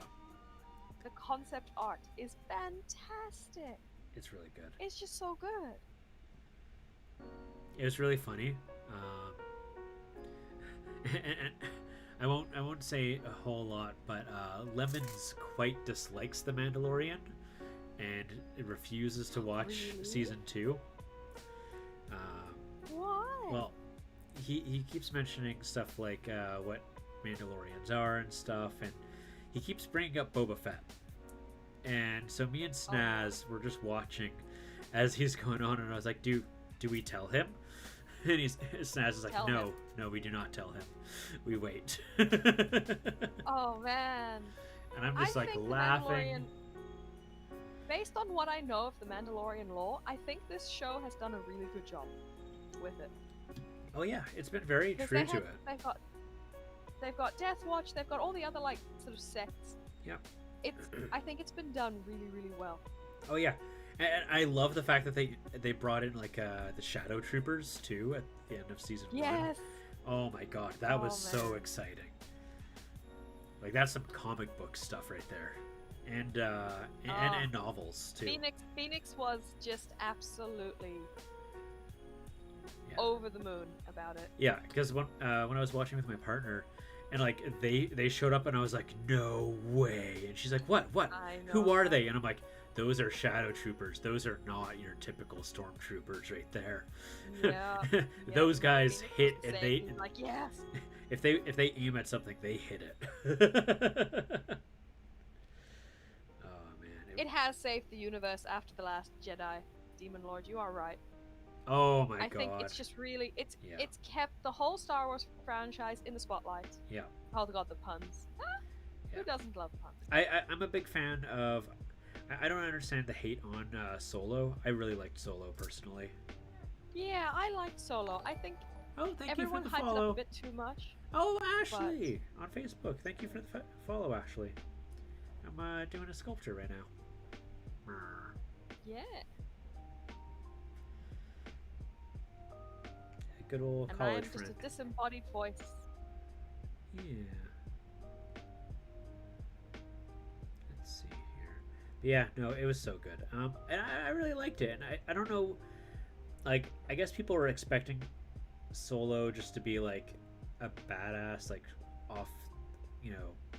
The concept art is fantastic. It's really good. It's just so good. It was really funny. And I won't say a whole lot, but Lemons quite dislikes The Mandalorian, and it refuses to watch season 2. Why? Well, he keeps mentioning stuff like what Mandalorians are and stuff, and he keeps bringing up Boba Fett. And so me and Snaz were just watching as he's going on, and I was like, do we tell him? And Snaz is like, no, we do not tell him. We wait. Oh man. And I'm just like laughing. Based on what I know of the Mandalorian lore, I think this show has done a really good job with it. Oh yeah, it's been very true to it. They've got Death Watch, they've got all the other like sort of sects. Yep. I think it's been done really, really well. Oh yeah. And I love the fact that they brought in like the Shadow Troopers too at the end of season 1. Yes. Oh my god, that was so exciting. Like that's some comic book stuff right there, and novels too. Phoenix was just absolutely over the moon about it. Yeah, because when I was watching with my partner, and like they showed up, and I was like, no way, and she's like, what? Who are they? And I'm like, those are Shadow Troopers. Those are not your typical stormtroopers right there. Yeah. Those guys hit, and they like, yes. If they aim at something, they hit it. Oh man. It has saved the universe after The Last Jedi. Demon Lord, you are right. Oh my god. I think it's just really it's kept the whole Star Wars franchise in the spotlight. Yeah. Oh god, the puns. Who doesn't love puns? I'm a big fan of. I don't understand the hate on Solo. I really liked Solo personally. Yeah, I liked Solo. I think everyone hyped it up a bit too much. Oh, Ashley on Facebook. Thank you for the follow, Ashley. I'm doing a sculpture right now. Yeah. Good old and college I'm friend. just a disembodied voice. Yeah. Let's see here. But yeah, no, it was so good. And I really liked it. And I don't know, like, I guess people were expecting Solo just to be like a badass, like off,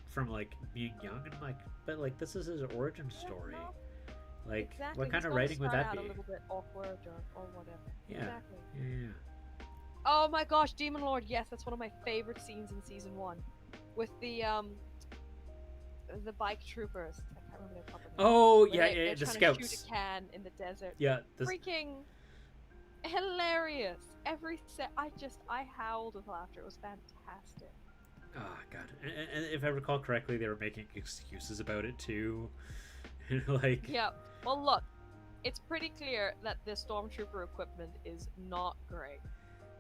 from like being young, and like, but like this is his origin story. Like, exactly. what kind of writing would that be? A little bit awkward or whatever. Yeah. Exactly. Yeah. Oh my gosh, Demon Lord! Yes, that's one of my favorite scenes in season 1, with the bike troopers. I can't remember their proper name. Oh, Where yeah, they're yeah, the trying scouts. to shoot a can in the desert. Yeah, Freaking hilarious! I howled with laughter. It was fantastic. Oh god, and if I recall correctly, they were making excuses about it too. Like, Yeah. Well, look, it's pretty clear that the stormtrooper equipment is not great.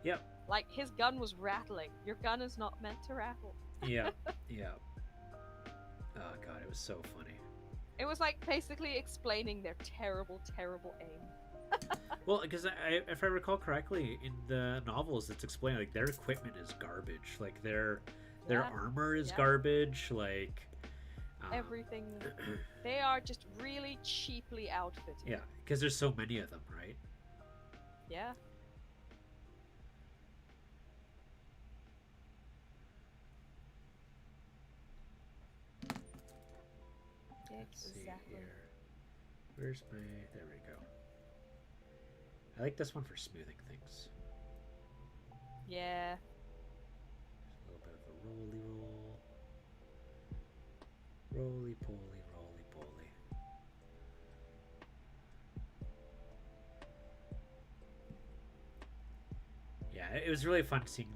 yep, Like, his gun was rattling. Your gun is not meant to rattle. yeah, yeah. Oh god, it was so funny. It was like basically explaining their terrible, terrible aim. Well, because if I recall correctly, in the novels, it's explained like their equipment is garbage. Like their armor is garbage. Like everything. They are just really cheaply outfitted. Yeah, because there's so many of them, right? Yeah. Let's see here. Where's my... There we go. I like this one for smoothing things. Yeah. Just a little bit of a roly roll. Roly poly, roly poly. Yeah, it was really fun seeing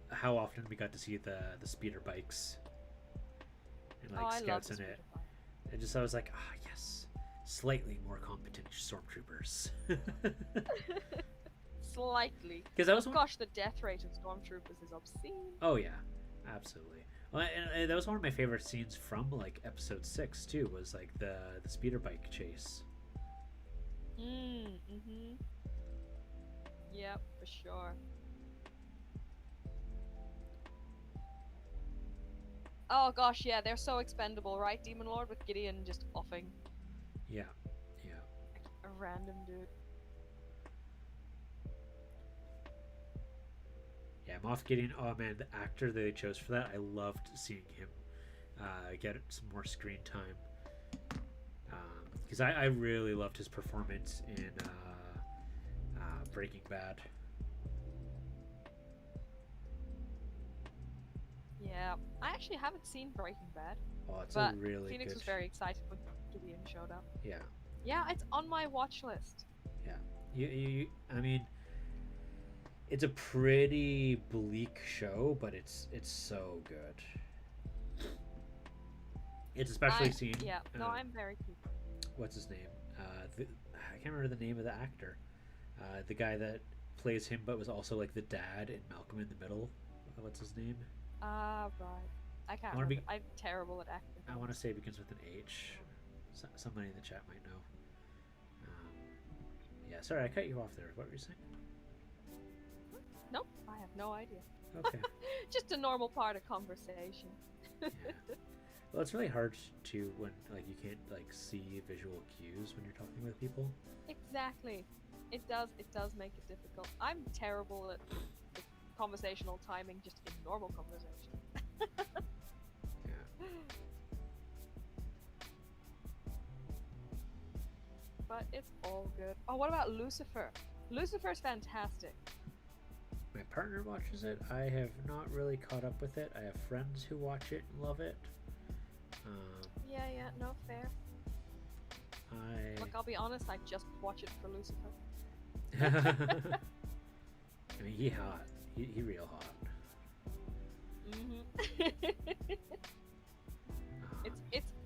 how often we got to see the speeder bikes and like scouts in it. And just I was like, yes, slightly more competent stormtroopers. Slightly. Because that was gosh, the death rate of stormtroopers is obscene. Oh yeah, absolutely. Well, and that was one of my favorite scenes from like episode 6 too. Was like the speeder bike chase. Mm-hmm. Yep, for sure. Oh gosh, yeah, they're so expendable, right? Demon Lord with Gideon just offing. Yeah, yeah. A random dude. Yeah, Moff Gideon. Oh man, the actor that they chose for that, I loved seeing him get some more screen time. Because I really loved his performance in Breaking Bad. Yeah, I actually haven't seen Breaking Bad. Oh, it's but a really Phoenix good... was very excited when Gideon showed up. Yeah. Yeah, it's on my watch list. Yeah. I mean, it's a pretty bleak show, but it's so good. It's especially seen... Yeah, no, I'm very keen. What's his name? I can't remember the name of the actor. The guy that plays him, but was also like the dad in Malcolm in the Middle. What's his name? Right. I can't remember. I'm terrible at acting. I want to say it begins with an H. Somebody in the chat might know. Yeah, sorry, I cut you off there. What were you saying? Nope, I have no idea. Okay. Just a normal part of conversation. Yeah. Well, it's really hard to when like you can't like see visual cues when you're talking with people. Exactly. It does make it difficult. I'm terrible at conversational timing just in normal conversation. Yeah. But it's all good. Oh, what about Lucifer? Lucifer's fantastic. My partner watches it. I have not really caught up with it. I have friends who watch it and love it. Yeah, no, fair. Look, I'll be honest, I just watch it for Lucifer. I mean, he hot. He real hot.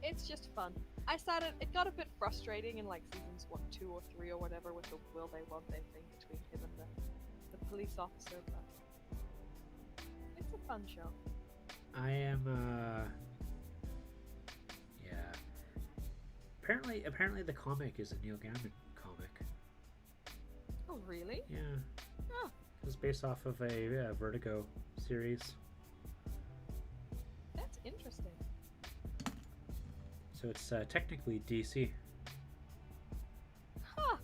It's just fun. It got a bit frustrating in like seasons 1, 2, or 3 or whatever with the will they won't they thing between him and the police officer, but it's a fun show. I am yeah. Apparently the comic is a Neil Gaiman comic. Oh really? Yeah. Oh. It's based off of a Vertigo series. That's interesting. So it's technically DC. Huh.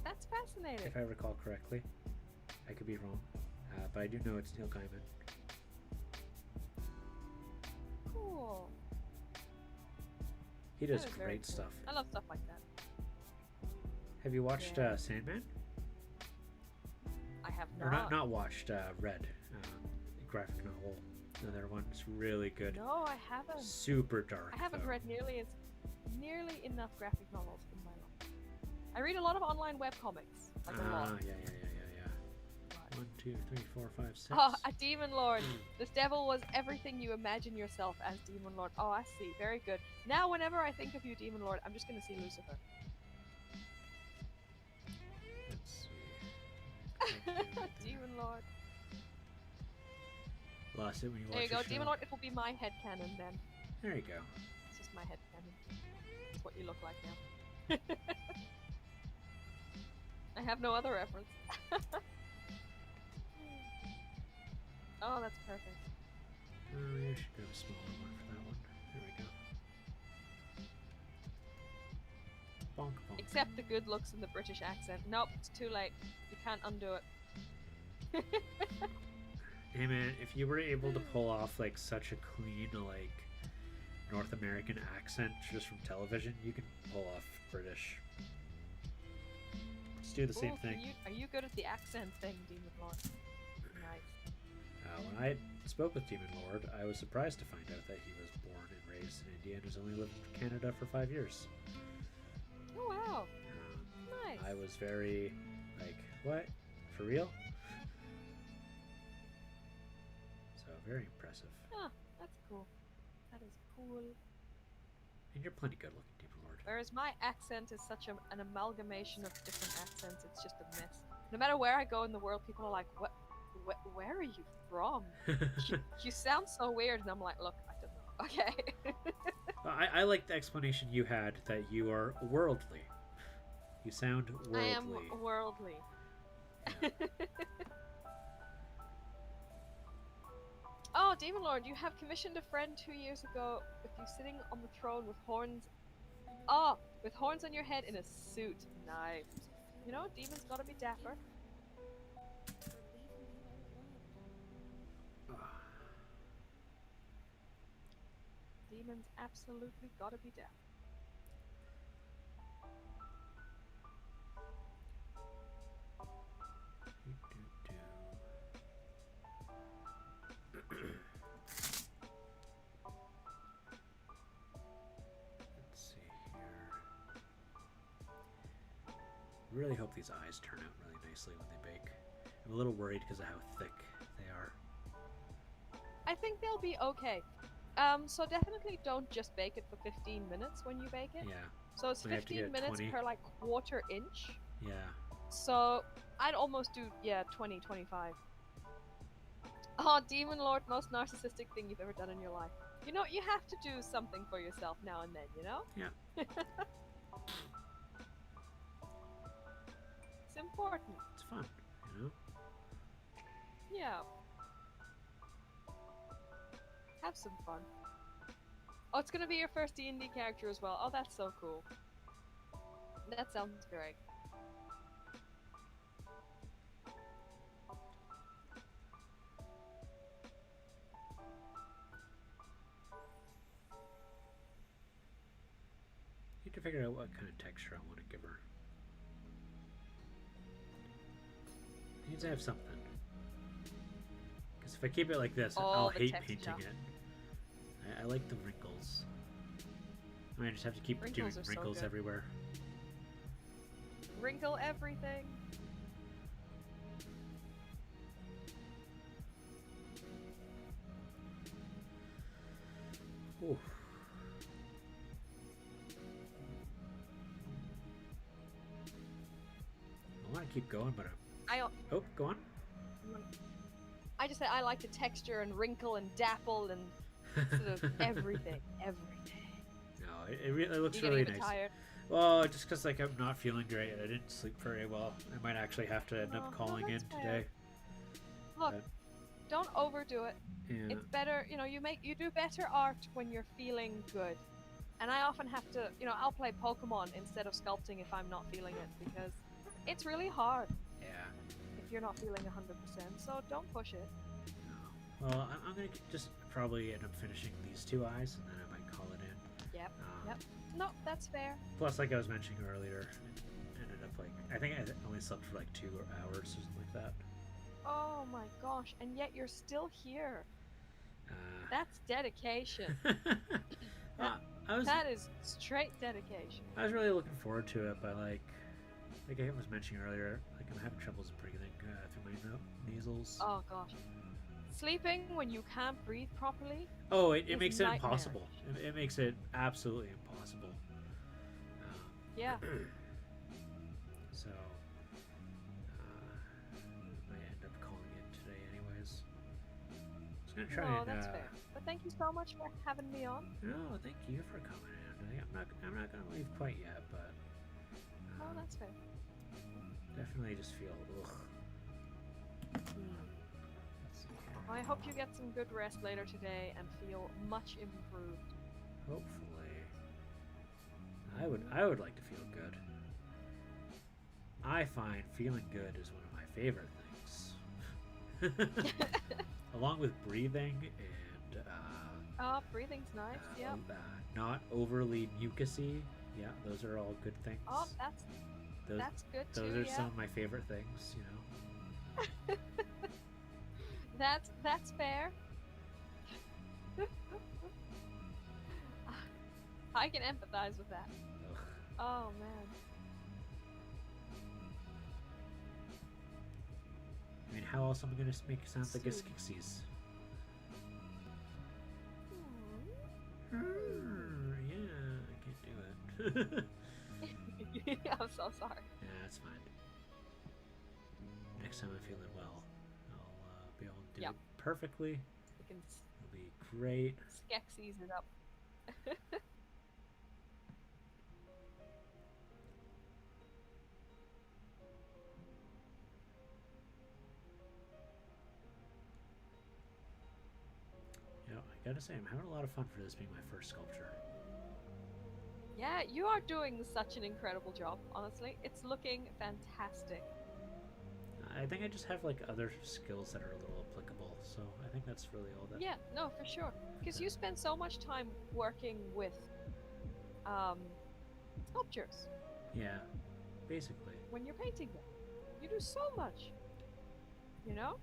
That's fascinating. If I recall correctly. I could be wrong. But I do know it's Neil Gaiman. Cool. He does That is very great cool. stuff. I love stuff like that. Have you watched Sandman? I have not. Or not watched Red, graphic novel. Another one's really good. No, I haven't. Super dark. I haven't though. read nearly enough graphic novels in my life. I read a lot of online webcomics, like a lot. Yeah. 1, 2, 3, 4, 5, 6. Oh, a demon lord. This devil was everything you imagine yourself as, demon lord. Oh, I see. Very good. Now, whenever I think of you, demon lord, I'm just gonna see Lucifer. Let's see. Demon lord. Lost it when you watched There you go, the show. demon lord. It will be my headcanon then. There you go. It's just my headcanon. That's what you look like now. I have no other reference. Oh, that's perfect. Oh, you should have a smaller one for that one. There we go. Bonk, bonk. Except the good looks and the British accent. Nope, it's too late. You can't undo it. Hey man, if you were able to pull off like such a clean like North American accent just from television, you can pull off British. Let's do the same thing. Are you good at the accent thing, Demon Lord? Nice. When I spoke with Demon Lord, I was surprised to find out that he was born and raised in India and has only lived in Canada for 5 years. Oh wow. Nice. I was very like, what? For real? So very impressive. Ah, that's cool. That is cool. And you're plenty good looking, Demon Lord. Whereas my accent is such an amalgamation of different accents, it's just a mess. No matter where I go in the world, people are like, "What? Where are you from? You sound so weird." And I'm like, "Look, I don't know." Okay. Well, I like the explanation you had that you are worldly. You sound worldly. I am worldly. Yeah. Oh, Demon Lord, you have commissioned a friend 2 years ago with you sitting on the throne with horns. Oh, with horns on your head in a suit. Nice. You know, demons gotta be dapper. Demons absolutely gotta be dapper. Let's see here. I really hope these eyes turn out really nicely when they bake. I'm a little worried because of how thick they are. I think they'll be okay. So definitely don't just bake it for 15 minutes when you bake it. Yeah. So it's So you have to 15 get minutes 20. per like quarter inch. Yeah. So I'd almost do, 20, 25. Oh, Demon Lord, most narcissistic thing you've ever done in your life. You know, you have to do something for yourself now and then, you know? Yeah. It's important. It's fun, you know? Yeah. Have some fun. Oh, it's gonna be your first D&D character as well. Oh, that's so cool. That sounds great. Need to figure out what kind of texture I want to give her. Needs to have something. Because if I keep it like this, I'll hate painting it. I like the wrinkles. I might just have to keep doing wrinkles everywhere. Wrinkle everything. Ooh. I want to keep going, but oh, go on. I just said I like the texture and wrinkle and dapple and sort of everything. No, it really looks You're really getting a bit nice. tired. Well, just because like I'm not feeling great, I didn't sleep very well. I might actually have to end up calling in today. Look, don't overdo it. Yeah. It's better, you know, you do better art when you're feeling good. And I often have to, you know, I'll play Pokemon instead of sculpting if I'm not feeling it because it's really hard. Yeah. If you're not feeling 100%, so don't push it. No. Well, I'm gonna just probably end up finishing these 2 eyes, and then I might call it in. Yep. Yep. No, that's fair. Plus, like I was mentioning earlier, it ended up like I think I only slept for like 2 hours or something like that. Oh my gosh! And yet you're still here. That's dedication. That uh, I was that is straight dedication. I was really looking forward to it, but like I was mentioning earlier, like I'm having troubles breathing through my nasals. Oh gosh. Sleeping when you can't breathe properly Oh, it is makes it nightmarish. impossible. It makes it absolutely impossible. Yeah. So I might end up calling it today, anyways. I was gonna try No, and. that's fair. But thank you so much for having me on. No, thank you for coming in. I'm not gonna leave quite yet, but. Oh, that's fair. Definitely just feel. Ugh. Let's see here. I hope you get some good rest later today and feel much improved. Hopefully. I would like to feel good. I find feeling good is one of my favorite things. Along with breathing and Oh, breathing's nice. Yeah. not overly mucusy. Yeah, those are all good things. Oh, that's good too. Those are Yeah. some of my favorite things, you know. That's fair. I can empathize with that. Ugh. Oh man. I mean, how else am I going to make sounds like a Soon. Skeksis? Hmm. Yeah, I can't do it. I'm so sorry. Yeah, that's fine. Next time I'm feeling well, I'll be able to do Yep. it perfectly. We can It'll be great. Skeksis it up. You know, I gotta say, I'm having a lot of fun for this being my first sculpture. Yeah, you are doing such an incredible job, honestly. It's looking fantastic. I think I just have like other skills that are a little applicable, so I think that's really all that. Yeah, no, for sure. Because you spend so much time working with sculptures Yeah, basically. when you're painting them. You do so much, you know?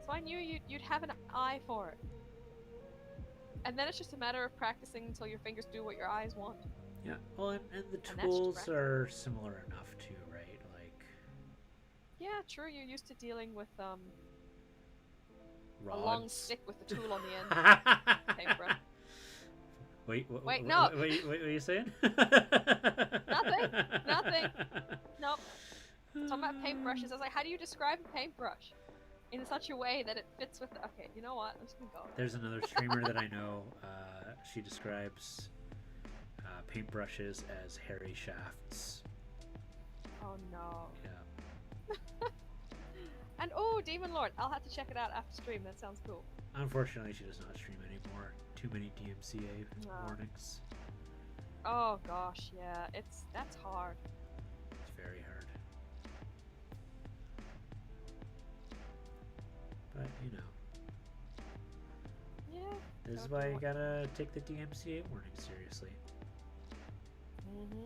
So I knew you'd have an eye for it. And then it's just a matter of practicing until your fingers do what your eyes want. Yeah, well, and the And that's tools direct. are similar enough too, right? Like Yeah, true, you're used to dealing with a rods. long stick with the tool on the end. Paintbrush. Wait, Wait, no. What are you saying? Nothing. Nope. Talking about paintbrushes, I was like, how do you describe a paintbrush in such a way that it fits with the... Okay, you know what? I'm just gonna go. There's another streamer that I know. She describes paintbrushes as hairy shafts. Oh no. Yeah. And oh, Demon Lord, I'll have to check it out after stream. That sounds cool. Unfortunately, she does not stream anymore. Too many DMCA No. warnings. Oh gosh, yeah, that's hard. It's very hard. But you know, Yeah. this is Don't why do you what- gotta take the DMCA warning seriously.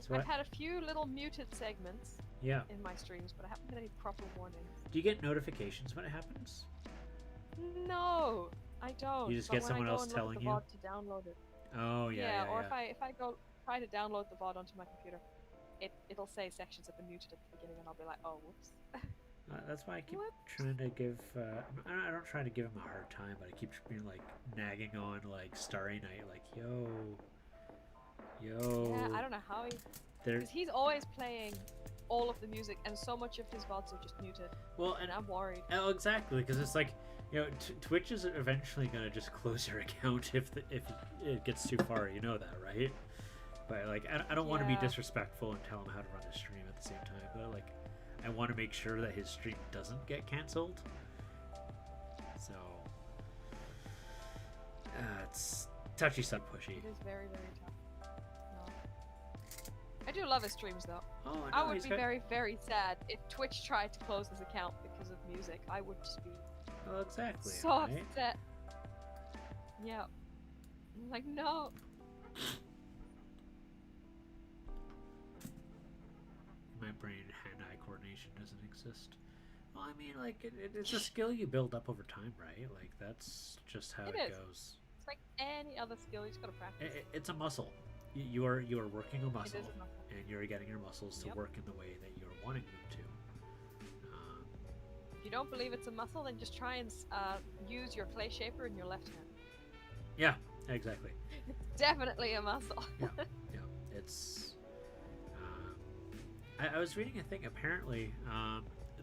So I've had a few little muted segments Yeah. in my streams, but I haven't had any proper warnings. Do you get notifications when it happens? No, I don't. You just but get when someone I go else and look at telling the you? VOD to download it. Oh yeah. Or if I go try to download the VOD onto my computer, it'll say sections have been muted at the beginning, and I'll be like, oh whoops. That's why I keep Whoops. trying to give. I don't try to give him a hard time, but I keep being like nagging on like Starry Night, like yo. Yeah, I don't know how There. because he's always playing all of the music, and so much of his VODs are just muted, Well, and I'm worried. oh, exactly, because it's like, you know, Twitch is eventually gonna just close your account if it gets too far. You know that, right? But like, I don't want to be Yeah. disrespectful and tell him how to run his stream at the same time. But like, I want to make sure that his stream doesn't get canceled. So it's touchy, pushy. It is very, very tough. No. I do love his streams though. Oh, I no, would he's be got- very, very sad if Twitch tried to close his account because of music. I would just be Well, exactly. so right? upset. Yeah. I'm like, no. My brain hand-eye coordination doesn't exist. Well, I mean, like it's a skill you build up over time, right? Like that's just how It it is. goes. It's like any other skill. You just gotta practice. It's a muscle. You are working a It is muscle, a muscle. and you're getting your muscles to Yep. work in the way that you're wanting them to. If you don't believe it's a muscle, then just try and use your clay shaper in your left hand. Yeah, exactly. It's definitely a muscle. Yeah, yeah. It's. I was reading a thing. Apparently,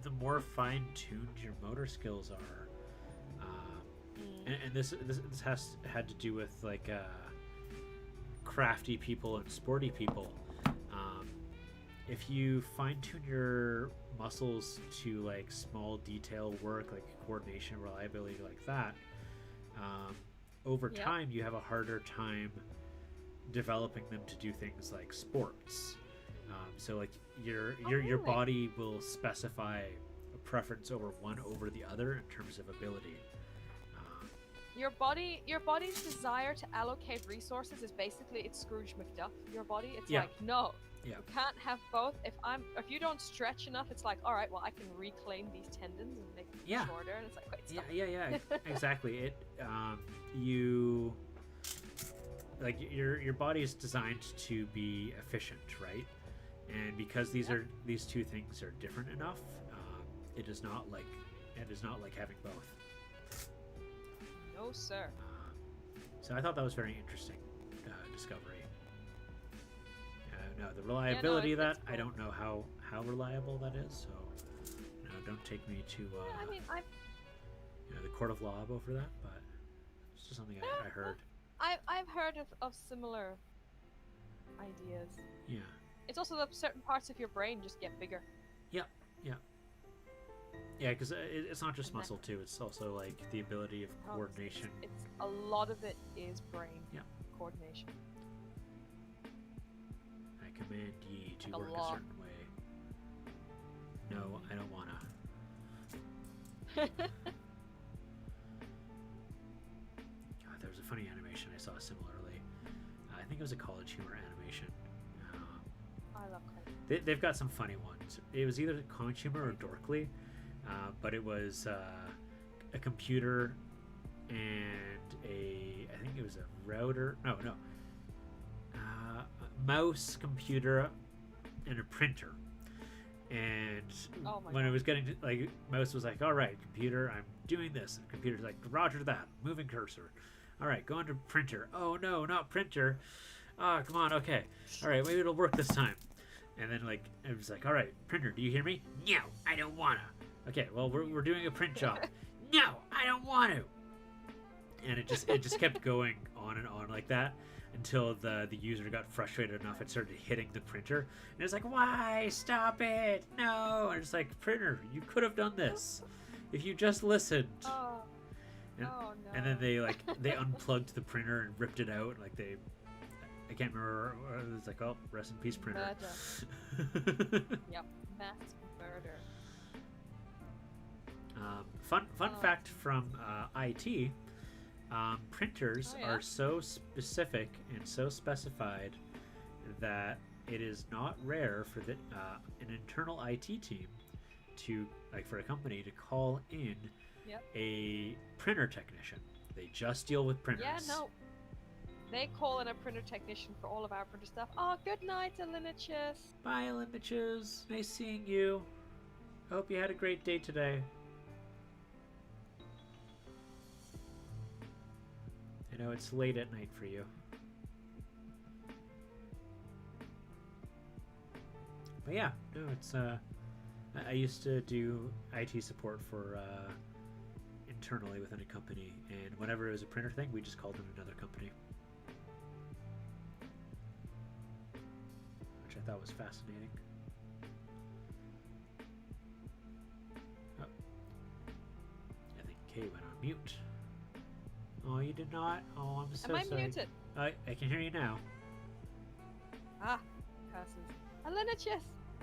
the more fine-tuned your motor skills are, and this had to do with like crafty people and sporty people. If you fine-tune your muscles to like small detail work, like coordination, reliability, like that, over Yep. time you have a harder time developing them to do things like sports. So like your really? body will specify a preference over the other in terms of ability. Your body's desire to allocate resources is basically it's Scrooge McDuck. Your body, it's Yeah. like no, Yeah. you can't have both. If you don't stretch enough, it's like all right, well I can reclaim these tendons and make them Yeah. shorter, and it's like wait, stop. Yeah, exactly. It you like your body is designed to be efficient, right? And because these two things are different enough, it is not like having both. No sir. So I thought that was very interesting discovery. No, the reliability of that, it's I cool. don't know how reliable that is. So don't take me to I mean, the court of law over that, but it's just something I heard. I've heard of similar ideas. Yeah. It's also that certain parts of your brain just get bigger. Yeah, because it's not just And that- muscle too. It's also like the ability of coordination. It's a lot of it is brain. Yeah. Coordination. I command ye to Like a work a law. certain way. No, I don't wanna. God, there was a funny animation I saw similarly. I think it was a College Humor animation. I love clay. They've got some funny ones. It was either College Humor or Dorkly, but it was a computer and I think it was a router. No. A mouse, computer, and a printer. And Oh my when God. it was getting to, like, mouse was like, all right, computer, I'm doing this. And computer's like, roger that, moving cursor. All right, go into printer. Oh no, not printer. Ah, come on, okay. All right, maybe it'll work this time. And then like it was like, all right, printer, do you hear me? No, I don't wanna. Okay, well we're doing a print job. No, I don't want to. And it just kept going on and on like that until the user got frustrated enough and started hitting the printer. And it's like, why? Stop it! No! And it's like, printer, you could have done this if you just listened. Oh. And, Oh no. and then they unplugged the printer and ripped it out. Like I can't remember. It was like, oh, rest in peace, printer. Yep. Mass murder. Fun fact from IT: printers Oh, yeah? are so specific and so specified that it is not rare for an internal IT team to, like, for a company to call in Yep. a printer technician. They just deal with printers. Yeah, no. They call in a printer technician for all of our printer stuff. Oh, good night, Alinichus. Bye, Limbiches. Nice seeing you. I hope you had a great day today. I know it's late at night for you. But yeah, no, it's I used to do IT support for internally within a company, and whenever it was a printer thing, we just called in another company, which I thought was fascinating. Oh, I think Kay went on mute. Oh, you did not? Oh, I'm so Am I sorry. muted? I can hear you now. Ah, curses. Alinichus,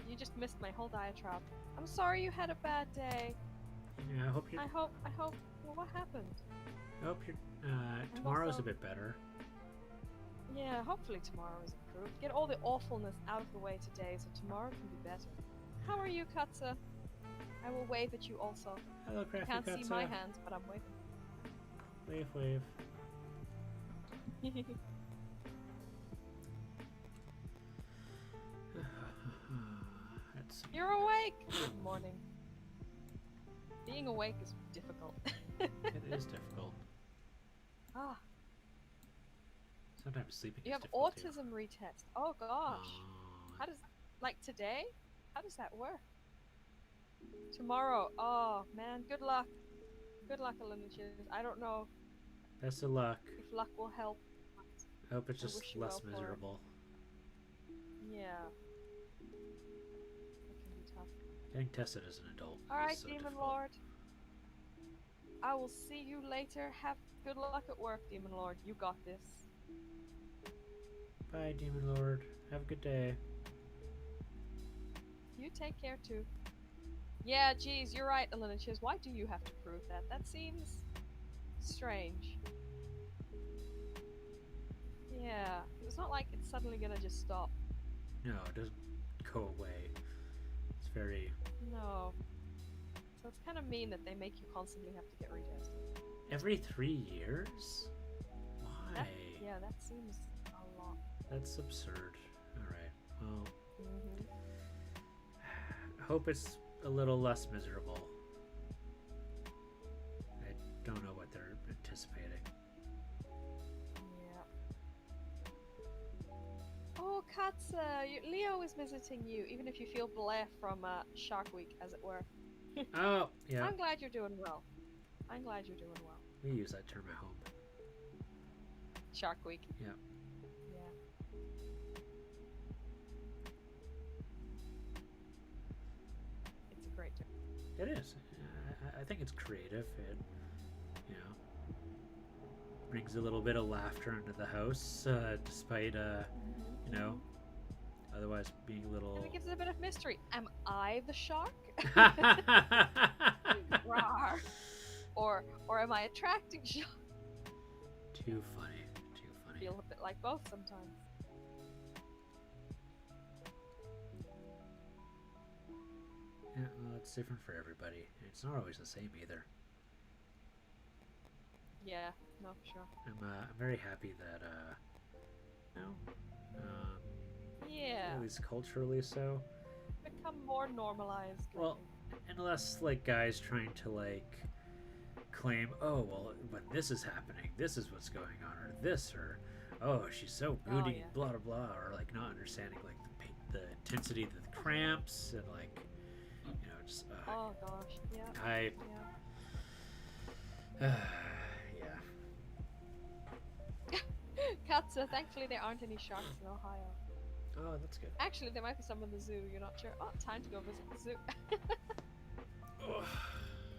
you just missed my whole diatribe. I'm sorry you had a bad day. Yeah, I hope you're. I hope. Well, what happened? I hope you're. Tomorrow's also- a bit better. Yeah, hopefully tomorrow is improved. Get all the awfulness out of the way today so tomorrow can be better. How are you, Katsa? I will wave at you also. Hello, You Crafty can't see Katsa. my hands, but I'm waving. Wave, wave. Let's see. You're awake! Good morning. Being awake is difficult. It is difficult. Ah, Sometimes sleeping you is have difficult too. autism retest. Oh gosh. Oh, How does, like today? How does that work? Tomorrow. Oh man, good luck. Good luck, Aliniches. I don't know best of luck. if luck will help. I hope it's I just wish you less well for it. miserable. Yeah. It can be tough. Getting tested as an adult Alright, is so Demon difficult. Lord. I will see you later. Have good luck at work, Demon Lord. You got this. Bye, Demon Lord. Have a good day. You take care too. Yeah, geez, you're right, Aliniches. Why do you have to prove that? That seems strange. Yeah, it's not like it's suddenly gonna just stop. No, it doesn't go away. It's very... No. So it's kind of mean that they make you constantly have to get retested. Every 3 years? Why? Yeah, that seems a lot. That's absurd. Alright, well... Mm-hmm. I hope it's a little less miserable. I don't know what they're anticipating. Yeah. Oh, Katsa, Leo is visiting you, even if you feel bleh from Shark Week, as it were. Oh, yeah. I'm glad you're doing well. I'm glad you're doing well. We use that term at home. Shark Week. Yeah. Yeah. It's a great term. It is. I think it's creative. It, you know, brings a little bit of laughter into the house, despite, you know, otherwise being a little... And it gives it a bit of mystery. Am I the shark? Rawr. Or am I attracting sharks? Too funny. Too funny. Feel a bit like both sometimes. Yeah, well, it's different for everybody. It's not always the same either. Yeah, no, sure. I'm very happy that, you know, Yeah. at least culturally so. Become more normalized. Well, unless, like, guys trying to, like, claim, oh, well, when this is happening, this is what's going on, or this, or, oh, she's so moody, yeah. blah, blah, blah, or, like, not understanding, like, the intensity of the cramps, and, like, you know, just, oh, gosh, yeah. Yeah. Katsa, thankfully there aren't any sharks in Ohio. Oh, that's good. Actually, there might be some in the zoo, you're not sure. Oh, time to go visit the zoo.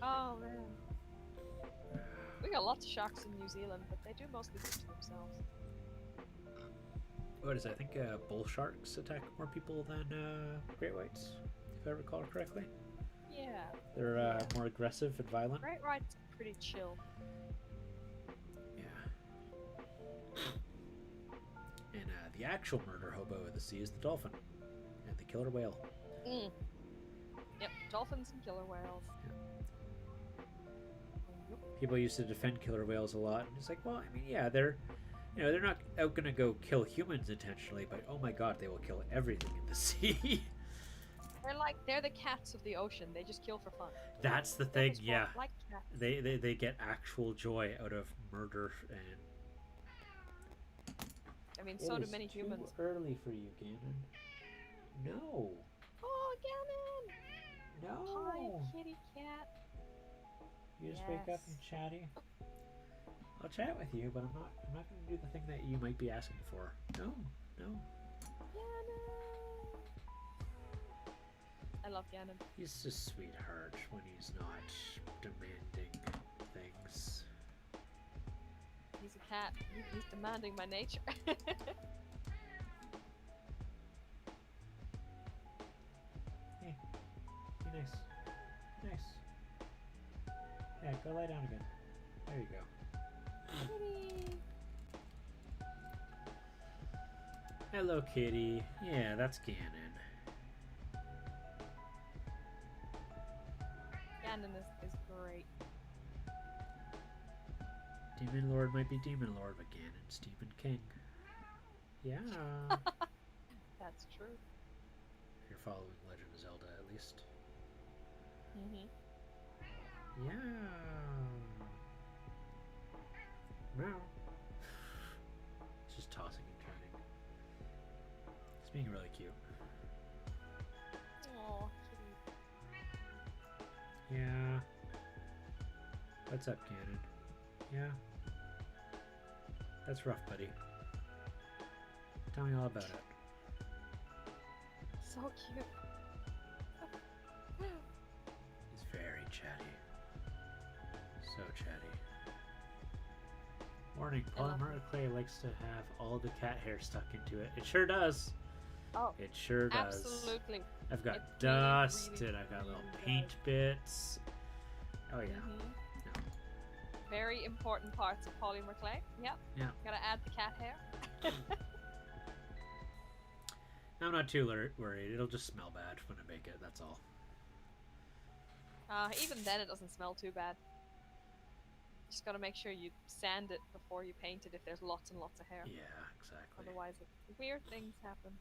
Oh, man. We got lots of sharks in New Zealand, but they do mostly keep to themselves. What is it? I think bull sharks attack more people than great whites, if I recall correctly. Yeah. They're more aggressive and violent. Great whites are pretty chill. Yeah. And the actual murder hobo of the sea is the dolphin and the killer whale. Mm. Yep, dolphins and killer whales. Yeah. People used to defend killer whales a lot, and it's like, well, I mean, yeah, they're not out gonna go kill humans intentionally, but oh my god, they will kill everything in the sea. They're the cats of the ocean. They just kill for fun. That's the thing, yeah. Like cats. They get actual joy out of murder, and I mean, so do many humans. Too early for you, Ganon. No. Oh, Ganon! No. Hi, kitty cat. You just wake up and chatty. I'll chat with you, but I'm not going to do the thing that you might be asking for. No. Ganon. I love Ganon. He's a sweetheart when he's not demanding things. He's a cat. He's demanding my nature. Hey, be nice. Nice. Yeah, go lie down again. There you go. Kitty. Hello, kitty. Yeah, that's Ganon. canon is great. Demon Lord might be Demon Lord, but Ganon's Demon King. Yeah. That's true. If you're following Legend of Zelda, at least. Mhm. Yeah. Meow. It's just tossing and turning. It's being really cute. Oh, kitty. Yeah. What's up, Ganon? Yeah. That's rough, buddy. Tell me all about it. So cute. He's very chatty. So chatty. Warning, polymer clay likes to have all the cat hair stuck into it. It sure does. Oh, It sure does. absolutely. I've got It dust really, and I've got little really paint does. bits. Oh yeah. Mhm. Very important parts of polymer clay. Yep. Yeah. Gotta add the cat hair. I'm not too worried. It'll just smell bad when I bake it, that's all. Even then, it doesn't smell too bad. Just gotta make sure you sand it before you paint it if there's lots and lots of hair. Yeah, exactly. Otherwise, weird things happen.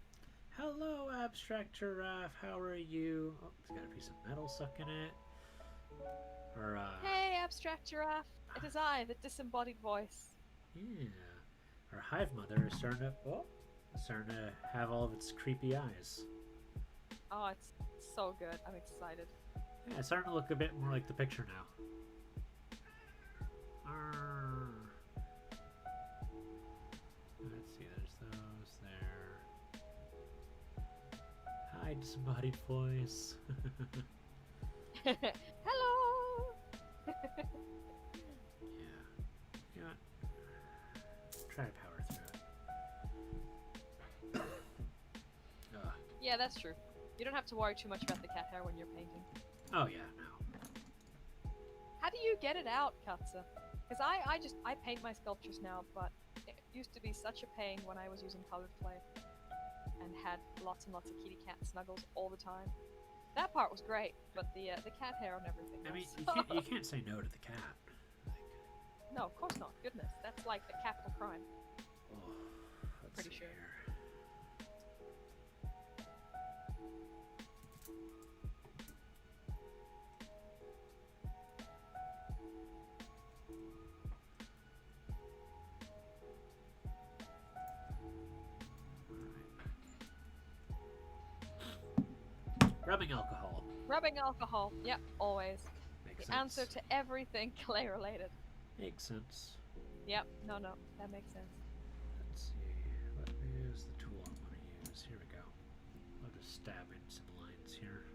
Hello, Abstract Giraffe. How are you? Oh, it's got a piece of metal stuck in it. Or, Hey, Abstract Giraffe. It is I, the disembodied voice. Yeah. Our Hive mother is starting to have all of its creepy eyes. Oh, it's so good. I'm excited. Yeah, it's starting to look a bit more like the picture now. Arr. Let's see, there's those there. Hi, disembodied voice. Hello! Yeah. You know what? Try to power through it. Yeah, that's true. You don't have to worry too much about the cat hair when you're painting. Oh yeah, no. How do you get it out, Katsa? Because I paint my sculptures now, but it used to be such a pain when I was using colored clay and had lots and lots of kitty cat snuggles all the time. That part was great, but the cat hair and everything. I mean, was- you can't say no to the cat. Like, No, of course not. Goodness, that's like a capital crime. oh, let's Pretty see sure. here. Rubbing alcohol. Rubbing alcohol. Yep, always. Makes The sense. answer to everything clay related. Makes sense. Yep, no, that makes sense. Let's see. What is the tool I want to use? Here we go. I'll just stab in some lines here.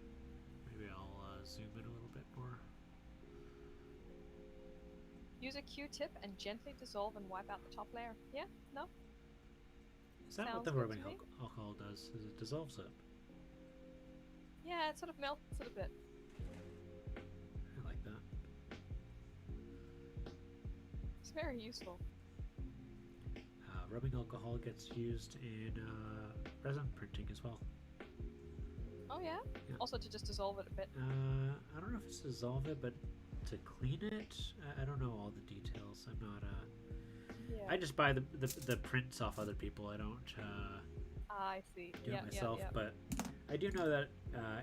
Maybe I'll zoom in a little bit more. Use a Q-tip and gently dissolve and wipe out the top layer. Yeah? No? Is that what Sounds the good rubbing to me. alcohol does? Is it dissolves it? Yeah, it sort of melts it a bit. I like that. It's very useful. Rubbing alcohol gets used in resin printing as well. Oh yeah? Yeah. Also to just dissolve it a bit. I don't know if it's to dissolve it, but to clean it, I don't know all the details. I'm not. Yeah. I just buy the prints off other people. I don't I see. do Yeah, it myself. yeah. But I do know that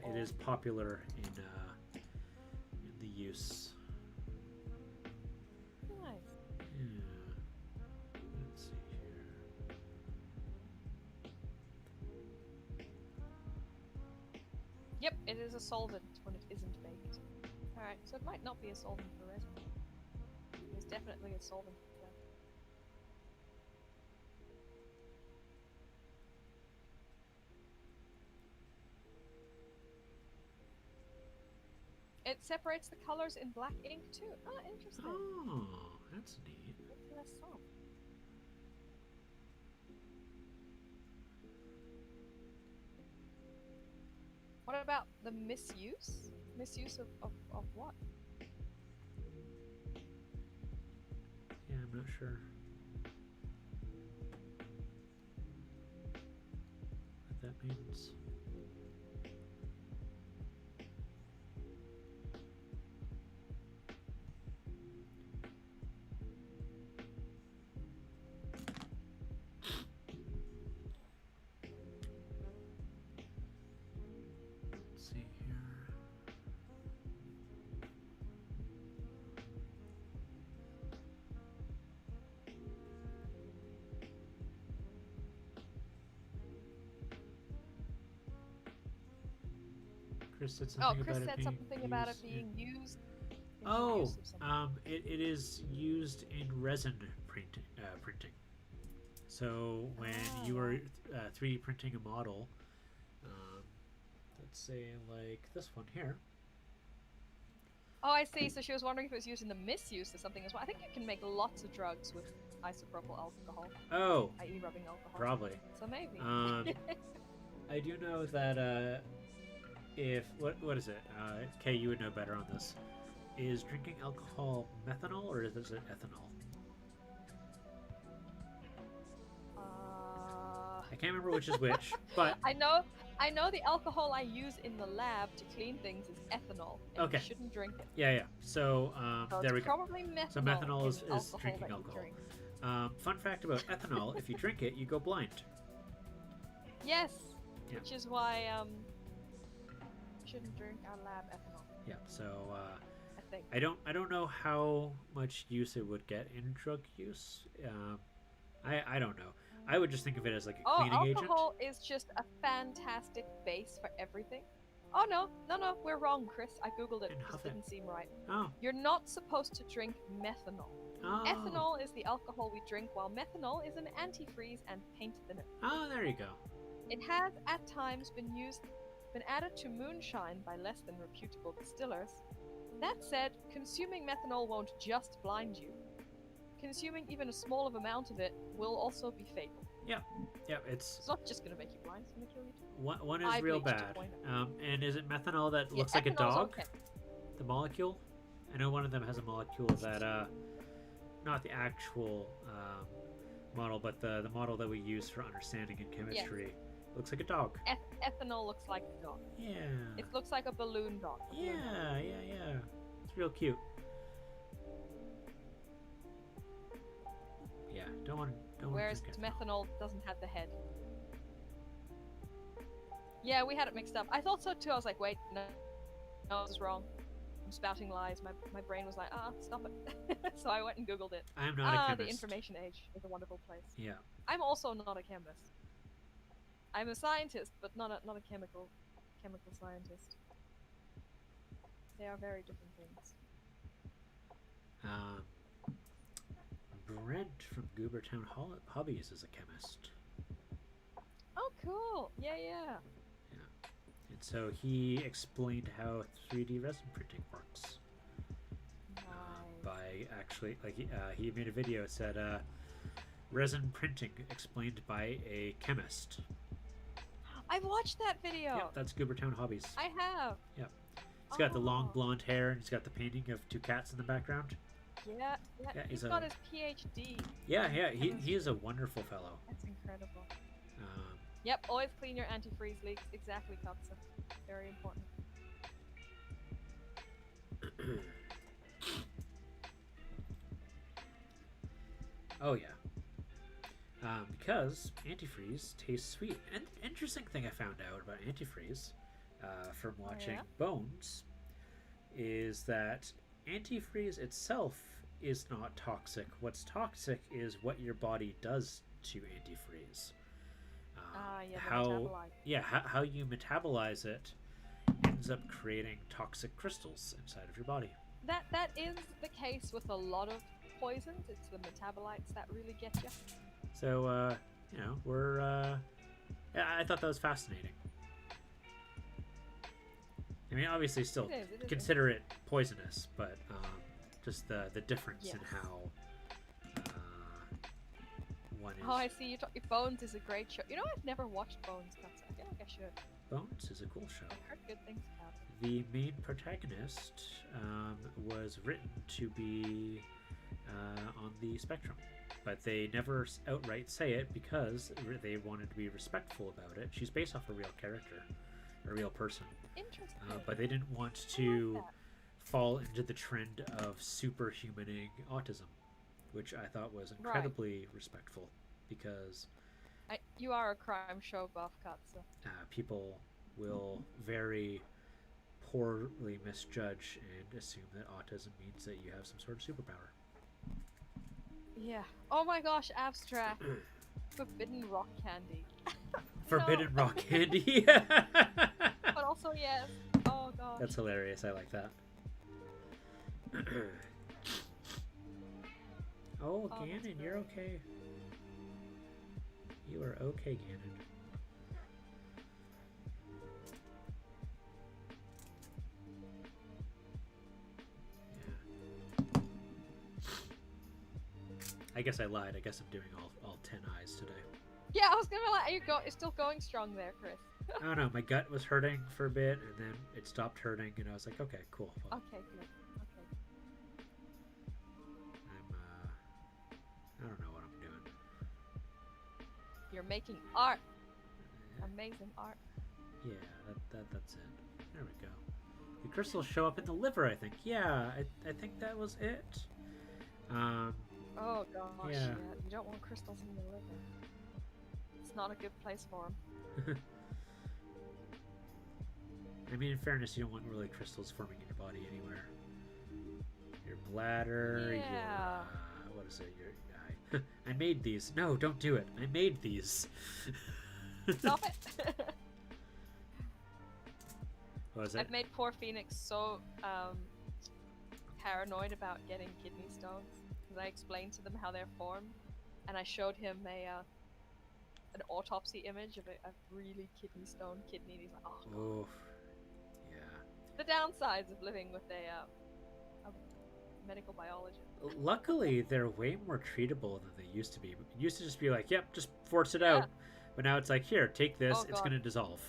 it is popular in the use. Nice. Yeah. Let's see here. Yep, it is a solvent when it isn't baked. Alright, so it might not be a solvent for resin. It's definitely a solvent for that. It separates the colors in black ink too. Ah, interesting. Oh, that's neat. Less salt. What about the misuse? Misuse of what? Yeah, I'm not sure what that means. Chris said Oh, something Chris about said it something about it being used. in the Oh, use of something. it is used in resin printing. So when you are 3D printing a model, um, let's say like this one here. Oh, I see. So she was wondering if it was used in the misuse of something as well. I think you can make lots of drugs with isopropyl alcohol, Oh, i.e., rubbing alcohol. probably. So maybe. I do know that if what is it? Kay, you would know better on this. Is drinking alcohol methanol or is it ethanol? I can't remember which is which, but I know the alcohol I use in the lab to clean things is ethanol, and okay. you shouldn't drink it. Yeah. So So there we it's go. probably methanol. So methanol is alcohol drinking that you alcohol. drink. Fun fact about ethanol: if you drink it, you go blind. Yes, Yeah. which is why you shouldn't drink our lab ethanol. Yeah. So I think. I don't know how much use it would get in drug use. I don't know. I would just think of it as like a cleaning agent. Alcohol is just a fantastic base for everything. Oh no, we're wrong, Chris. I googled it. It just didn't seem right. Oh. You're not supposed to drink methanol. Oh. Ethanol is the alcohol we drink, while methanol is an antifreeze and paint thinner. Oh, there you go. It has at times been added to moonshine by less than reputable distillers. That said, consuming methanol won't just blind you. Consuming even a small amount of it will also be fatal. Yeah, it's not just going to make you blind, it's going to kill you too. One is real bad. And is it methanol that looks like a dog? Okay. The molecule? I know one of them has a molecule that, not the actual model, but the model that we use for understanding in chemistry looks like a dog. Ethanol looks like a dog. Yeah. It looks like a balloon dog. Yeah. It's real cute. Yeah, don't want to. Whereas methanol doesn't have the head. Yeah, we had it mixed up. I thought so too. I was like, wait, no, this is wrong. I'm spouting lies. My brain was like, stop it. So I went and googled it. I'm not a chemist. The information age is a wonderful place. Yeah. I'm also not a chemist. I'm a scientist, but not a chemical scientist. They are very different things. Brent from Goobertown Hobbies is a chemist. Oh, cool! Yeah. And so he explained how 3D resin printing works. Nice. By actually, he made a video that said, resin printing explained by a chemist. I've watched that video! Yep, that's Goobertown Hobbies. I have! Yep. He's got the long blonde hair and he's got the painting of two cats in the background. Yeah, he's got his PhD. Yeah, he is a wonderful fellow. That's incredible. Yep, always clean your antifreeze leaks. Exactly, Katsa. Very important. Oh yeah. Because antifreeze tastes sweet. And interesting thing I found out about antifreeze from watching Bones is that antifreeze itself is not toxic. What's toxic is what your body does to antifreeze. How you metabolize it ends up creating toxic crystals inside of your body. That is the case with a lot of poisons. It's the metabolites that really get you. So we're I thought that was fascinating. I mean, obviously, still consider it poisonous, but just the difference in how one is. Oh, I see. Bones is a great show. You know, I've never watched Bones, Katsa. I feel like I should. Bones is a cool show. I've heard good things about it. The main protagonist was written to be on the spectrum, but they never outright say it because they wanted to be respectful about it. She's based off a real character, a real person. Interesting. But they didn't want to fall into the trend of superhumaning autism, which I thought was incredibly respectful because you are a crime show buff, Katsa. People will very poorly misjudge and assume that autism means that you have some sort of superpower. Yeah. Oh my gosh, abstract. Forbidden rock candy. Forbidden rock candy. But also, yes. Oh. Oh gosh. That's hilarious. I like that. Oh, Ganon, you're okay. You are okay, Ganon. Yeah. I guess I lied. I guess I'm doing all 10 eyes today. Yeah, I was gonna be like, you're still going strong there, Chris. I don't know. My gut was hurting for a bit, and then it stopped hurting, and I was like, okay, cool. Well, Okay, good. Okay. I don't know what I'm doing. You're making art. Amazing art. Yeah, that's it. There we go. The crystals show up in the liver, I think. Yeah, I think that was it. Oh gosh, Yeah. yeah. You don't want crystals in your liver. It's not a good place for them. I mean, in fairness, you don't want really crystals forming in your body anywhere. Your bladder, Yeah. your what is it? Your I made these. No, don't do it. I made these. Stop it. What was it? I've made poor Phoenix so paranoid about getting kidney stones because I explained to them how they're formed, and I showed him an autopsy image of a really kidney stone kidney, and he's like, oh. Oof. Yeah. The downsides of living with a medical biologist. Luckily, they're way more treatable than they used to be. It used to just be like, yep, just force it out. But now it's like, here, take this. Oh, it's God. going to dissolve.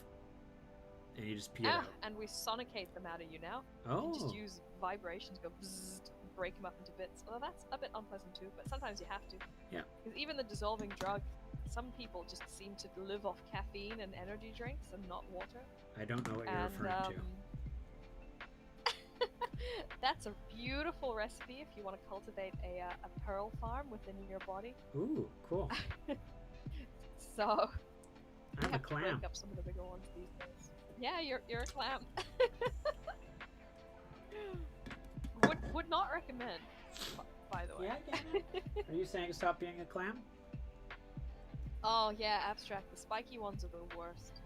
And you just pee it Yeah, out. and we sonicate them out of you now. Oh. You just use vibrations, go bzzzt, break them up into bits. Well, that's a bit unpleasant too, but sometimes you have to. Yeah. Because even the dissolving drug, some people just seem to live off caffeine and energy drinks and not water. I don't know what you're referring to. That's a beautiful recipe if you want to cultivate a pearl farm within your body. Ooh, cool. So you I'm a have to clam. break up some of the bigger ones these days. Yeah, you're a clam. would not recommend, by the way. Yeah. Are you saying stop being a clam? Oh yeah, abstract. The spiky ones are the worst.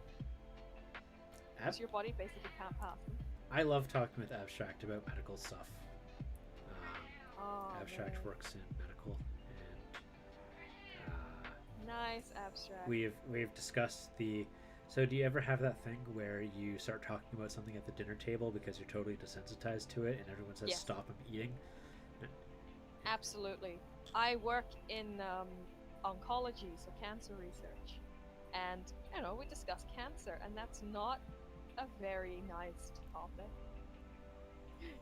Because your body basically can't pass them. I love talking with Abstract about medical stuff. Abstract man. works in medical, and Nice, Abstract. we've discussed the. So, do you ever have that thing where you start talking about something at the dinner table because you're totally desensitized to it, and everyone says Yes. stop, I'm eating? Absolutely. I work in oncology, so cancer research, and we discuss cancer, and that's not a very nice topic.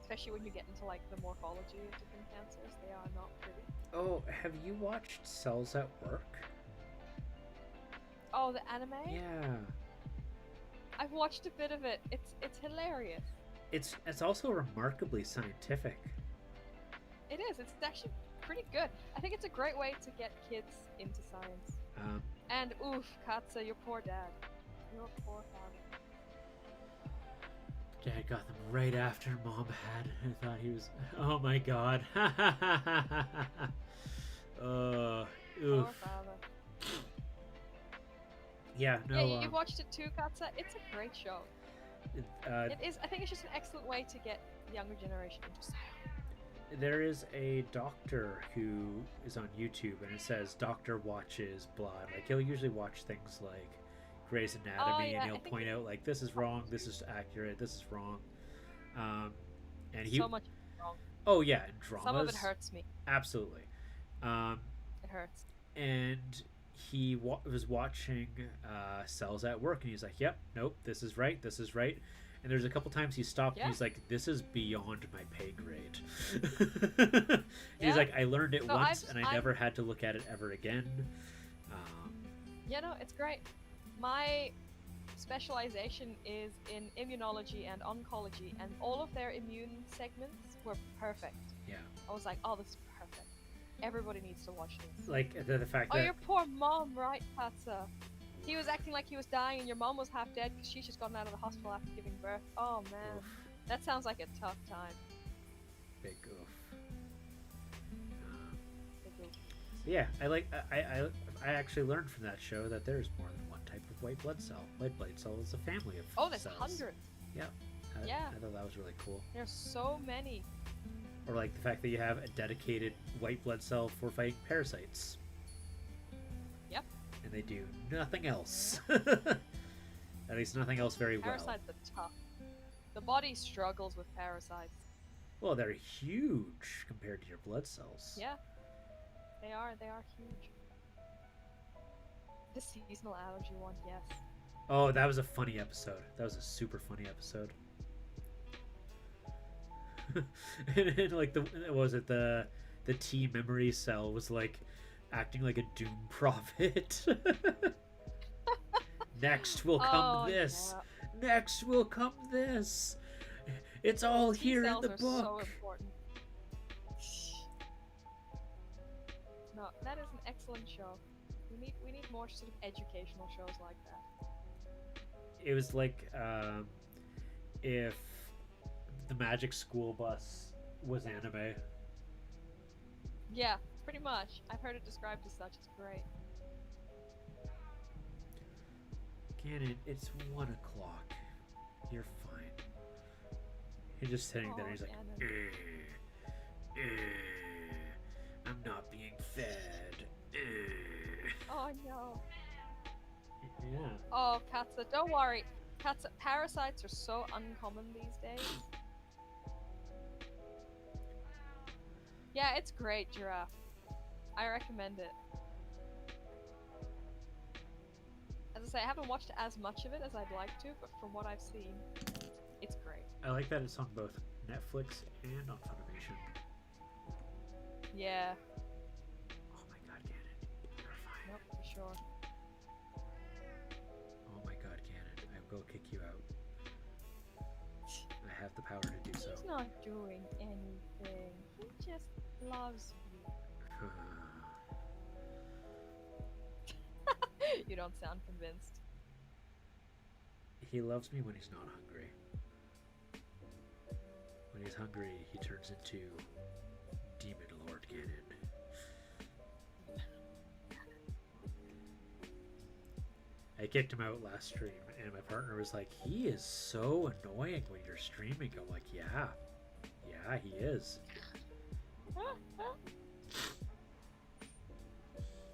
Especially when you get into like the morphology of different cancers, they are not pretty. Oh, have you watched Cells at Work? Oh, the anime? Yeah. I've watched a bit of it. It's hilarious. It's also remarkably scientific. It is. It's actually pretty good. I think it's a great way to get kids into science. And oof, Katsa, your poor dad. Your poor father. Dad got them right after Mom had. I thought he was. Oh my God. Oof. Poor father. Yeah, no. Yeah, you've watched it too, Katsa. It's a great show. It is. I think it's just an excellent way to get the younger generation into science. There is a doctor who is on YouTube, and it says Doctor Watches blah. Like he'll usually watch things like Grey's Anatomy, and he'll point out like this is wrong, this is accurate, this is wrong. And he. So much wrong. Oh yeah, and dramas. Some of it hurts me. Absolutely. It hurts. And he was watching Cells at Work, and he's like, "Yep, nope, this is right, this is right." And there's a couple times he stopped, and he's like, "This is beyond my pay grade." He's like, "I learned it once, and I never had to look at it ever again." Yeah, no, it's great. My specialization is in immunology and oncology, and all of their immune segments were perfect. Yeah. I was like, oh, this is perfect. Everybody needs to watch this. Like the fact Oh, that. your poor mom, right, Katsa? He was acting like he was dying, and your mom was half dead because she's just gotten out of the hospital after giving birth. Oh man, Oof. that sounds like a tough time. Big oof. Big oof. Yeah, I actually learned from that show that there's more than one type of white blood cell. White blood cell is a family of Oh, there's cells. hundreds. Yeah, Yeah. I thought that was really cool. There's so many. Or like the fact that you have a dedicated white blood cell for fighting parasites. Yep. And they do nothing else. At least nothing else very well. Parasites are tough. The body struggles with parasites. Well, they're huge compared to your blood cells. Yeah. They are huge. The seasonal allergy one, yes. Oh, that was a funny episode. That was a super funny episode. and like the T memory cell was like acting like a doom prophet. Next will come this. Yeah. Next will come this. It's all here in the book. So important. No, that is an excellent show. We need more sort of educational shows like that. It was like if the Magic School Bus was anime. Yeah, pretty much. I've heard it described as such. It's great. Ganon, it's 1 o'clock. You're fine. You're just sitting there. He's like, I'm not being fed. Oh no. Yeah. Oh, Katsa, don't worry. Katsa, parasites are so uncommon these days. Yeah, it's great, Giraffe. I recommend it. As I say, I haven't watched as much of it as I'd like to, but from what I've seen, it's great. I like that it's on both Netflix and on Funimation. Yeah. Oh my god, Ganon. You're fine. Nope, for sure. Oh my god, Ganon. I will kick you out. I have the power to do so. He's not doing anything. He just loves you. You don't sound convinced. He loves me when he's not hungry. When he's hungry, he turns into Demon Lord Ganon. I kicked him out last stream, and my partner was like, he is so annoying when you're streaming. I'm like, yeah. Yeah, he is.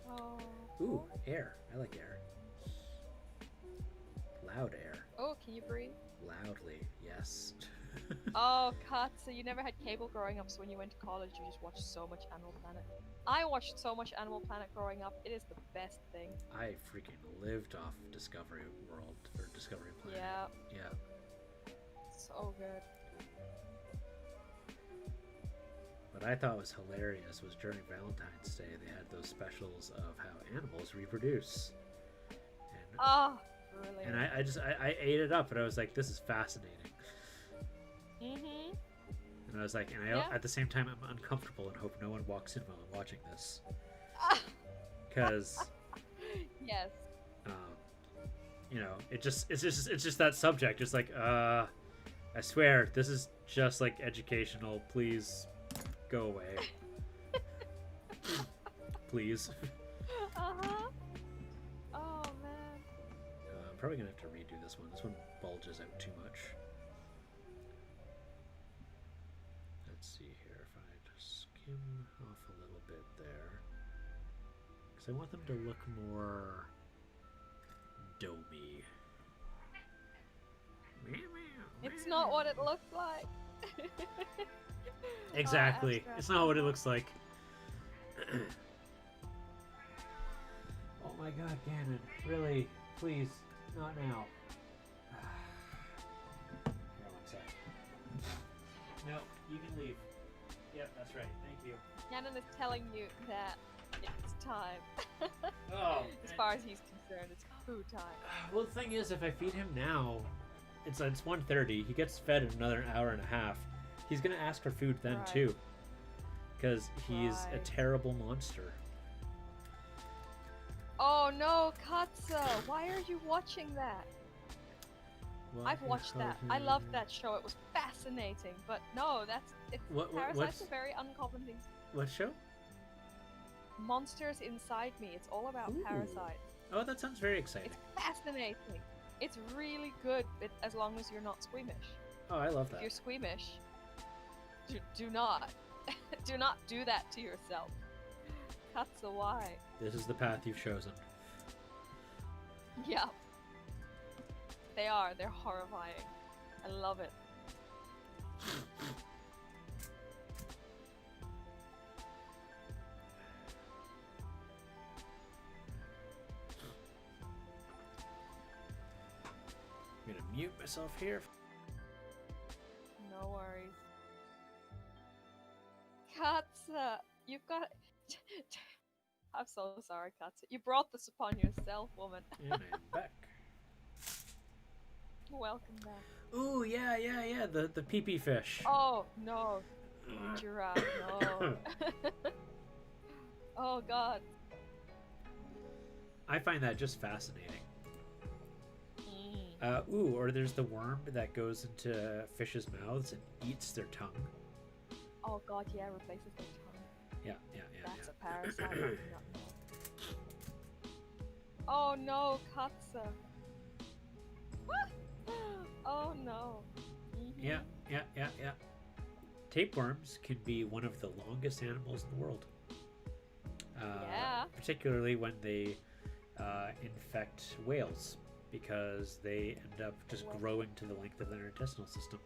Oh. Ooh, air. I like air. Loud air. Oh, can you breathe? Loudly, yes. Oh, Katsa, you never had cable growing up, so when you went to college, you just watched so much Animal Planet. I watched so much Animal Planet growing up. It is the best thing. I freaking lived off Discovery World, or Discovery Planet. Yeah. Yeah. So good. What I thought was hilarious was during Valentine's Day, they had those specials of how animals reproduce. And, oh, brilliant. And I ate it up, and I was like, this is fascinating. Mm-hmm. And I was like, and at the same time, I'm uncomfortable and hope no one walks in while I'm watching this. Because, yes. You know, it's just that subject. It's like, I swear, this is just like educational. Please go away. Please. Uh-huh. Oh, man. I'm probably gonna have to redo this one. This one bulges out too much. Let's see here if I just skim off a little bit there. Because I want them to look more domey. It's not what it looked like. Exactly. It's not what it looks like. Oh my god, Ganon. Really? Please. Not now. Here, one sec. No, you can leave. Yep, that's right. Thank you. Ganon is telling you that it's time. Oh. As far as he's concerned, it's food time. Well, the thing is, if I feed him now, it's 1:30. He gets fed in another hour and a half. He's gonna ask for food then too, because he's a terrible monster. Oh no, Katsa! Why are you watching that? Well, I've watched that. I loved that show. It was fascinating. But no, parasites are very uncommon things. What show? Monsters Inside Me. It's all about parasites. Oh, that sounds very exciting. It's fascinating. It's really good, as long as you're not squeamish. Oh, I love If you're that. squeamish, do not. Do not do that to yourself. That's why. This is the path you've chosen. Yeah. They are. They're horrifying. I love it. I'm gonna mute myself here. No worries. Katsa, you've got. I'm so sorry, Katsa. You brought this upon yourself, woman. And I'm back. Welcome back. Ooh, yeah. The pee-pee fish. Oh no, giraffe, no. Oh god. I find that just fascinating. Mm. Ooh, or there's the worm that goes into fish's mouths and eats their tongue. Oh god, yeah, replaces their tongue. Yeah. That's a parasite. I do not know. Oh no, Katsa. Oh no. Mhm. Yeah. Tapeworms can be one of the longest animals in the world. Yeah. Particularly when they infect whales, because they end up just growing to the length of their intestinal system.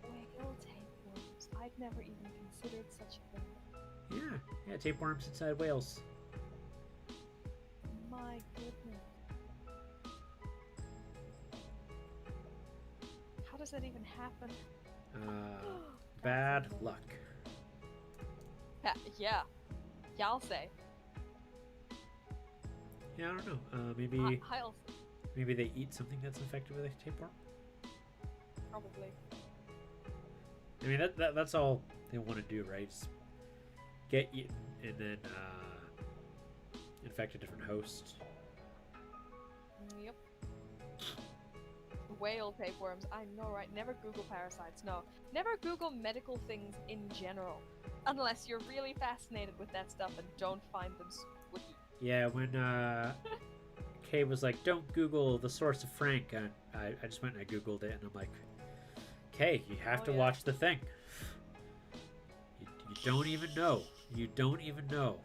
Whale tapeworms. I'd never even considered such a thing. Yeah, tapeworms inside whales. My goodness. How does that even happen? Bad luck. Yeah. Yeah, I'll say. Yeah, I don't know. Maybe I'll maybe they eat something that's infected with a tapeworm. probably. I mean, that's all they want to do, right? Is get eaten and then infect a different host. Yep. Whale tapeworms. I know, right? Never Google parasites. No. Never Google medical things in general. Unless you're really fascinated with that stuff and don't find them squishy. Yeah, when Kay was like, "Don't Google the source of Frank," and I just went and I Googled it, and I'm like, "Kay, you have to watch The Thing. You don't even know. You don't even know.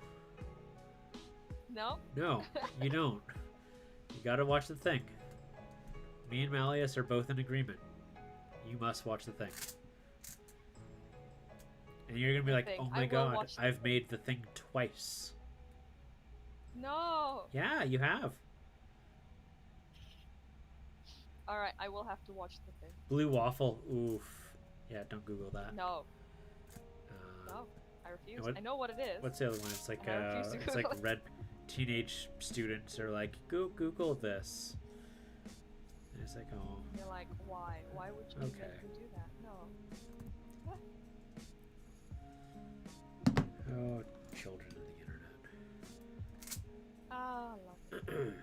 No? No, you don't. You gotta watch The Thing. Me and Malleus are both in agreement. You must watch The Thing." And you're gonna be like, "Oh my god, I've made The Thing twice." No! Yeah, you have. Alright, I will have to watch The Thing. Blue waffle. Oof. Yeah, don't Google that. No. No. I refuse. What, I know what it is. What's the other one? It's like it's like red teenage students are like, Google this. And it's like, oh. And you're like, why? Why would you make them do that? No. What? Oh, children of the internet. Ah, lovely.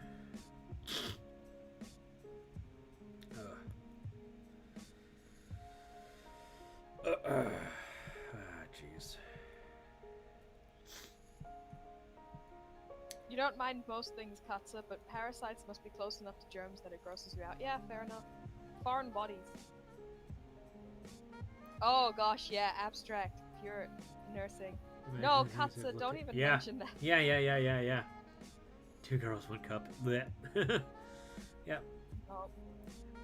Jeez. You don't mind most things, Katsa, but parasites must be close enough to germs that it grosses you out. Yeah, fair enough. Foreign bodies. Oh gosh, yeah, abstract. Pure nursing. No, Katsa, don't even mention that. Yeah. 2 girls, 1 cup. Blech. Yep. Oh.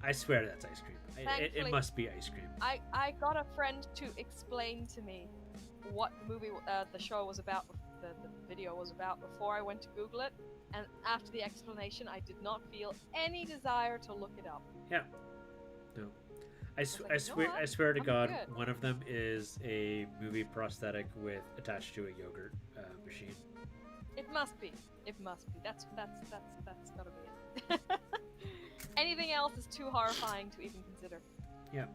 I swear that's ice cream. It must be ice cream. I got a friend to explain to me what the movie, the show was about, the video was about before I went to Google it, and after the explanation, I did not feel any desire to look it up. Yeah. No. I swear to God, one of them is a movie prosthetic with attached to a yogurt machine. It must be. It must be. That's gotta be it. Anything else is too horrifying to even consider. Yeah.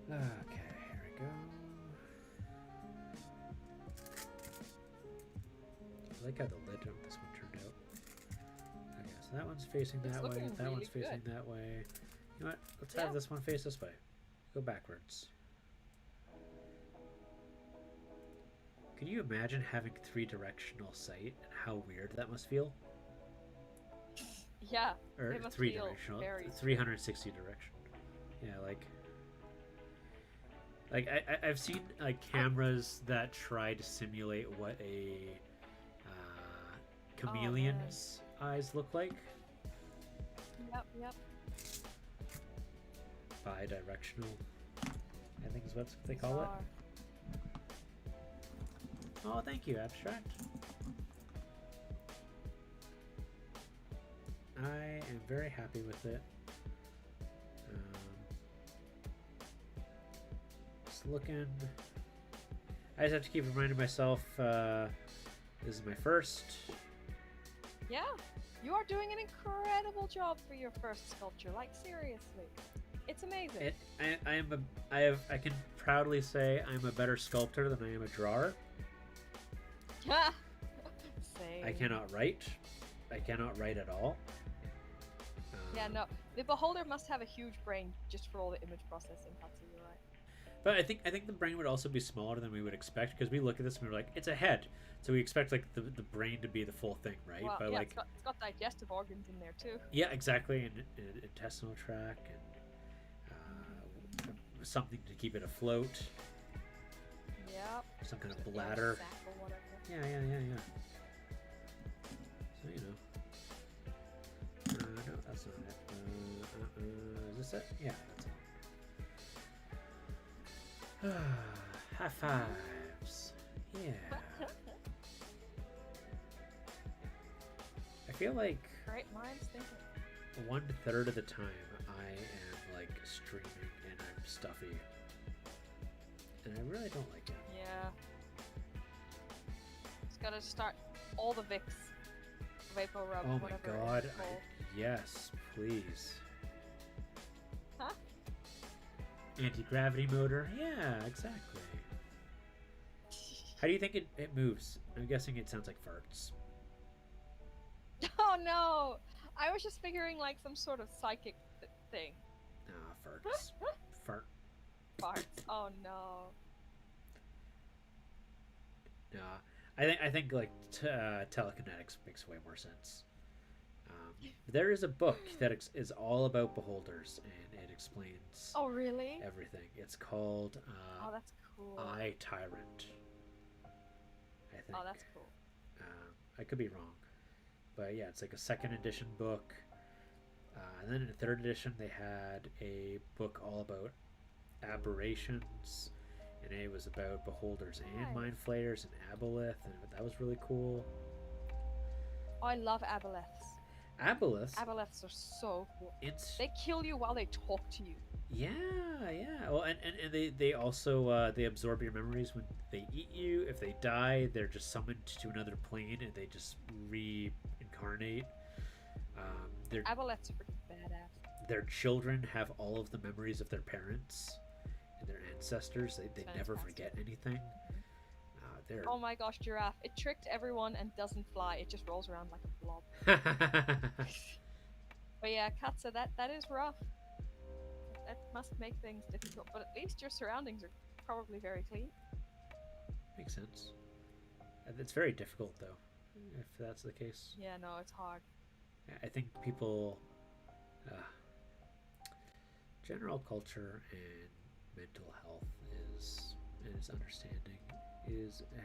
Okay, here we go. I like how the lid on this one turned out. Okay, so that one's facing that way, that one's facing that way. You know what? Let's have this one face this way. Go backwards. Could you imagine having 3-directional sight and how weird that must feel? Yeah, Or they must three feel directional, very 360 direction. Yeah, like I've seen like cameras that try to simulate what a Oh man. chameleon's eyes look like. Yep, yep. Bi-directional, I think is what they call Bizarre. it. Oh, thank you, Abstract. I am very happy with it. Just looking. I just have to keep reminding myself this is my first. Yeah, you are doing an incredible job for your first sculpture. Like seriously, it's amazing. I can proudly say I'm a better sculptor than I am a drawer. Same. I cannot write. I cannot write at all. Yeah, no. The beholder must have a huge brain just for all the image processing. That's you're right. But I think the brain would also be smaller than we would expect because we look at this and we're like, it's a head, so we expect like the brain to be the full thing, right? Well, but yeah, like, it's got digestive organs in there too. yeah, exactly, and intestinal tract and something to keep it afloat. Yep. Some kind of Air bladder. sac or whatever. Yeah. So you know. No, that's not it. Is this it? Yeah, that's it. High fives. Yeah. I feel like Great minds thinking. 1/3 of the time I am like streaming and I'm stuffy. And I really don't like it. Yeah. Just gotta start all the Vicks. Vapor rub, Oh my whatever god. it's called. Yes, please. Huh? Anti-gravity motor. Yeah, exactly. How do you think it moves? I'm guessing it sounds like farts. Oh no! I was just figuring like some sort of psychic thing. Farts. Fart. Farts. Oh no. I think like telekinetics makes way more sense. There is a book that is all about beholders and it explains Oh really? everything. It's called Oh, that's cool. I Tyrant. I think. Oh, that's cool. I could be wrong, but yeah, it's like a second edition book. And then in the third edition, they had a book all about aberrations, and it was about beholders and Nice. mind flayers and aboleth, and that was really cool. Oh, I love aboleths. Aboleths, Aboleths are so cool. it's They kill you while they talk to you. yeah. Well, and they also they absorb your memories when they eat you. If they die, they're just summoned to another plane and they just reincarnate. Aboleths are freaking badass. Their children have all of the memories of their parents and their ancestors. They never forget anything. They're Oh my gosh, giraffe! It tricked everyone and doesn't fly. It just rolls around like a blob. But yeah, Katsa, that is rough. That must make things difficult. But at least your surroundings are probably very clean. Makes sense. It's very difficult though, if that's the case. Yeah, no, it's hard. I think people, general culture and mental health and its understanding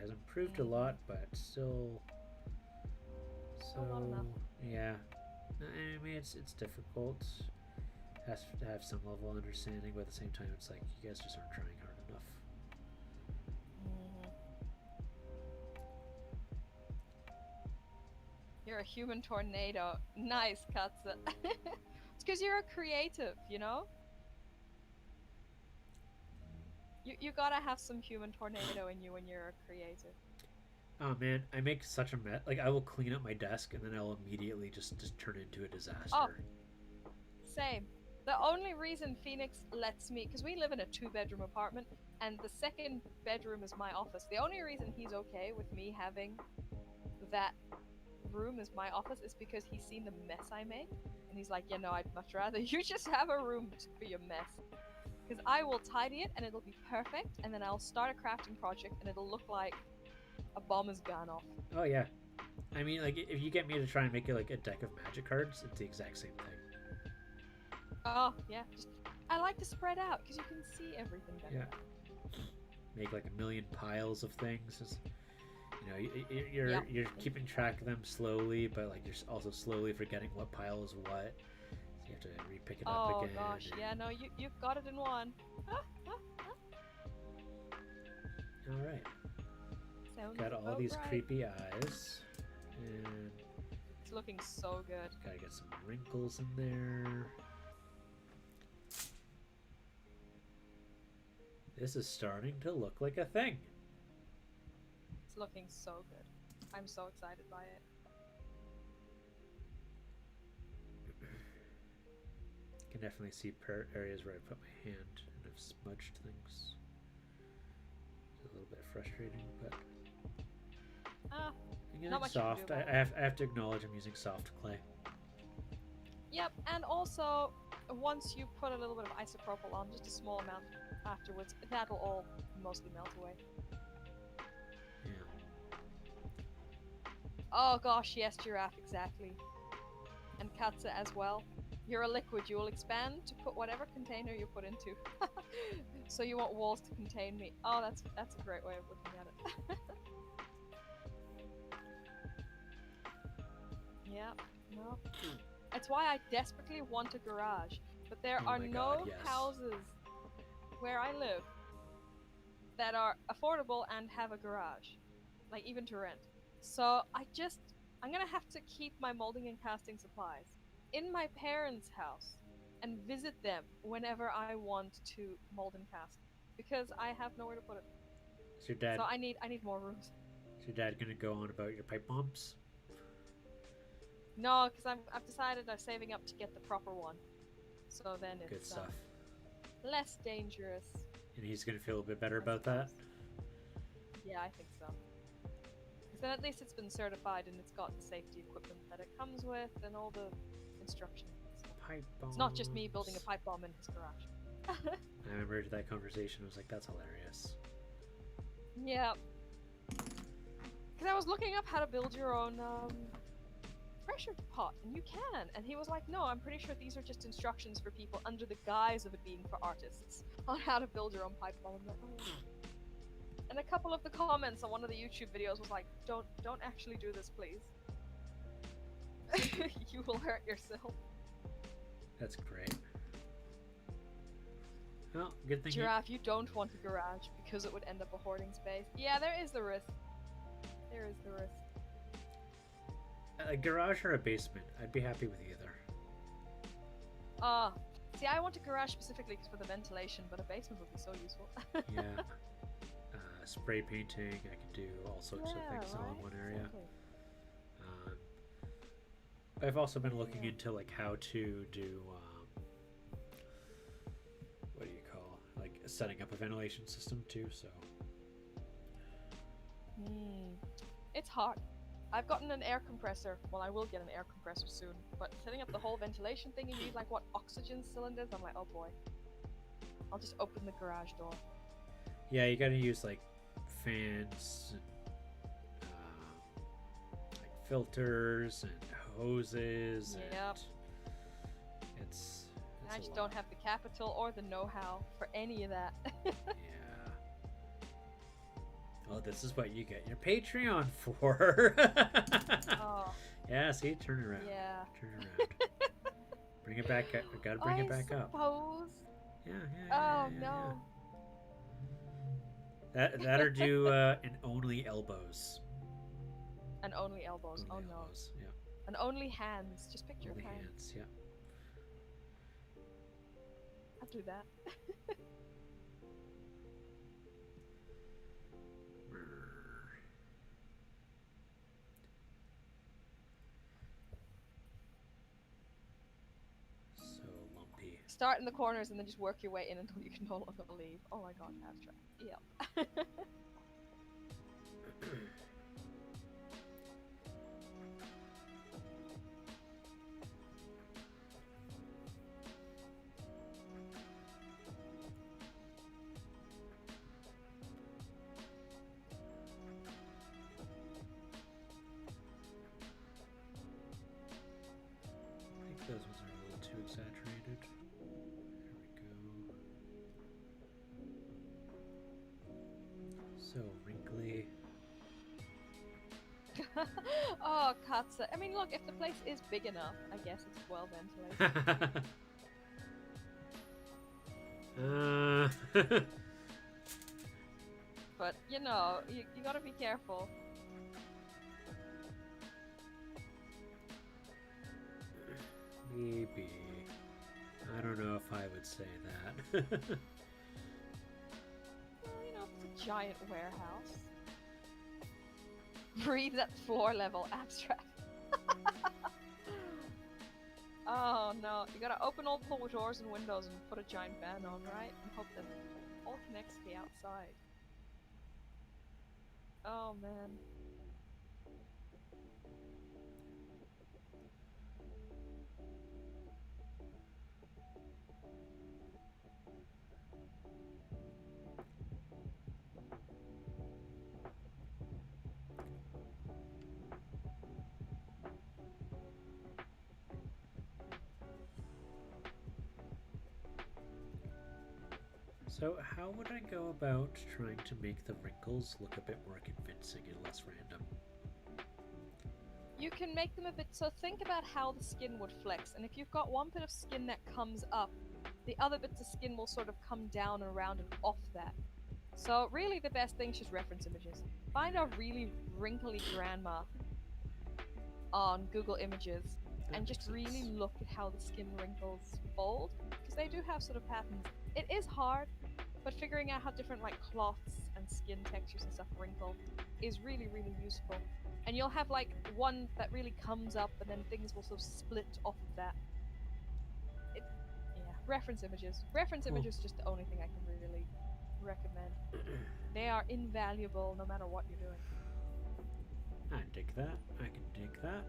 has improved a lot, but still. Not enough. Yeah, I mean it's difficult. Has to have some level of understanding, but at the same time, it's like you guys just aren't trying hard enough. You're a human tornado. Nice, Katsa. It's because you're a creative, you know? You gotta have some human tornado in you when you're a creative. Oh man, I make such a mess. Like I will clean up my desk and then I'll immediately just turn into a disaster. Oh. Same. The only reason Phoenix lets me, because we live in a 2-bedroom apartment, and the second bedroom is my office. The only reason he's okay with me having that room as my office is because he's seen the mess I make, and he's like, yeah, no, I'd much rather you just have a room for your mess. Because I will tidy it and it'll be perfect, and then I'll start a crafting project and it'll look like a bomb has gone off. Oh yeah, I mean, like, if you get me to try and make it like a deck of magic cards, it's the exact same thing. Oh, yeah. I like to spread out because you can see everything better. Yeah. Make like a million piles of things. Just, you know, you're keeping track of them slowly, but like you're also slowly forgetting what pile is what. So you have to re-pick it up again. Oh gosh, yeah, no, you've got it in one. All right. Sounds Got all these creepy eyes, and it's looking so good. Gotta get some wrinkles in there. This is starting to look like a thing. It's looking so good. I'm so excited by it. I can definitely see areas where I put my hand and I've smudged things. It's a little bit frustrating, but I'm using soft. I have to acknowledge I'm using soft clay. Yep, and also once you put a little bit of isopropyl on, just a small amount afterwards, that'll all mostly melt away. Yeah. Oh gosh, yes, Giraffe, exactly. And Katza as well. You're a liquid, you will expand to put whatever container you put into. So you want walls to contain me. Oh, that's a great way of looking at it. Yeah, no. That's why I desperately want a garage. But there are no houses where I live that are affordable and have a garage. Like, even to rent. So I'm gonna have to keep my molding and casting supplies in my parents' house and visit them whenever I want to mold and cast. Because I have nowhere to put it. Is your dad... So I need more rooms. Is your dad gonna go on about your pipe bombs? No, because I've decided I'm saving up to get the proper one. So then it's good stuff. Less dangerous. And he's gonna feel a bit better about that? Yeah, I think so. Because then at least it's been certified and it's got the safety equipment that it comes with and all the instructions. Pipe bombs. It's not just me building a pipe bomb in his garage. I remember that conversation. I was like, that's hilarious. Yeah. Because I was looking up how to build your own pressure pot, and you can. And he was like, no, I'm pretty sure these are just instructions for people under the guise of it being for artists on how to build your own pipe bomb. I'm like, oh. And a couple of the comments on one of the YouTube videos was like, don't actually do this, please. You will hurt yourself. That's great. Well, good thing Giraffe, you don't want a garage because it would end up a hoarding space. Yeah, there is the risk. There is the risk. A garage or a basement, I'd be happy with either. See, I want a garage specifically for the ventilation, but a basement would be so useful. Yeah. Spray painting, I could do all sorts of things all in one area. Exactly. I've also been looking into like how to do what do you call, like setting up a ventilation system too, so it's hard. I've gotten an air compressor. Well, I will get an air compressor soon, but setting up the whole ventilation thing, you need like what, oxygen cylinders? I'm like, oh boy. I'll just open the garage door. Yeah, you gotta use like fans and like filters and hoses. Yep. And it's I just don't have the capital or the know-how for any of that. Yeah. Oh, this is what you get your Patreon for. Oh. Yeah, see, turn it around. Yeah. Turn it around. Bring it back up. We gotta bring it back up. Yeah. Oh no. That or do an only elbows. And only elbows. Only oh no. elbows. Yeah. And only hands. Just picture only hands. hands. Yeah. I'll do that. So lumpy. Start in the corners and then just work your way in until you can no longer leave. Oh my god, abstract. Yep. So wrinkly. Oh, Katsa. I mean, look, if the place is big enough, I guess it's well ventilated. But, you know, you gotta be careful. Maybe. I don't know if I would say that. Well, you know, it's a giant warehouse. Breathe at floor level abstract. Oh no, you gotta open all the doors and windows and put a giant fan on, right? And hope that all connects to the outside. Oh man. So how would I go about trying to make the wrinkles look a bit more convincing and less random? You can make them a bit, so think about how the skin would flex, and if you've got one bit of skin that comes up, the other bits of skin will sort of come down and around and off that. So really the best thing is just reference images. Find a really wrinkly grandma on Google Images and just really look at how the skin wrinkles fold, because they do have sort of patterns. It is hard, but figuring out how different like cloths and skin textures and stuff wrinkle is really, really useful. And you'll have like one that really comes up and then things will sort of split off of that. Yeah, reference images. Reference Cool. images is just the only thing I can really recommend. They are invaluable no matter what you're doing. I dig that. I can dig that.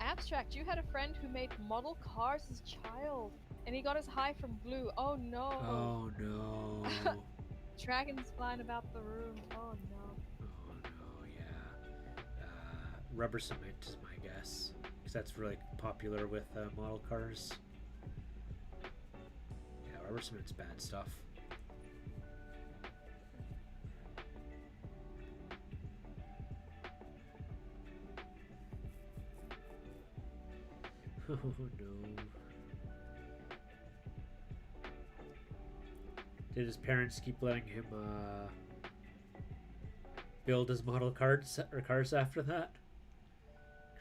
Abstract, you had a friend who made model cars as a child, and he got his high from glue. Oh no! Oh no. Dragons flying about the room. Oh no. Oh no, yeah. Rubber cement is my guess. Because that's really popular with model cars. Yeah, rubber cement's bad stuff. Oh no. Did his parents keep letting him build his model cars after that?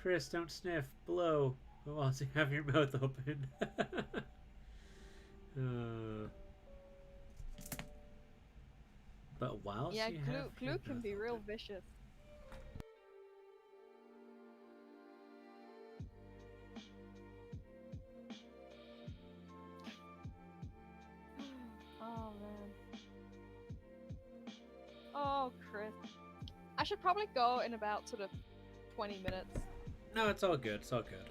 Chris, don't sniff. Blow. While you have your mouth open. But whilst Yeah, you glue have your can mouth be real open. vicious. Oh man. Oh, Chris. I should probably go in about sort of 20 minutes. No, it's all good. It's all good.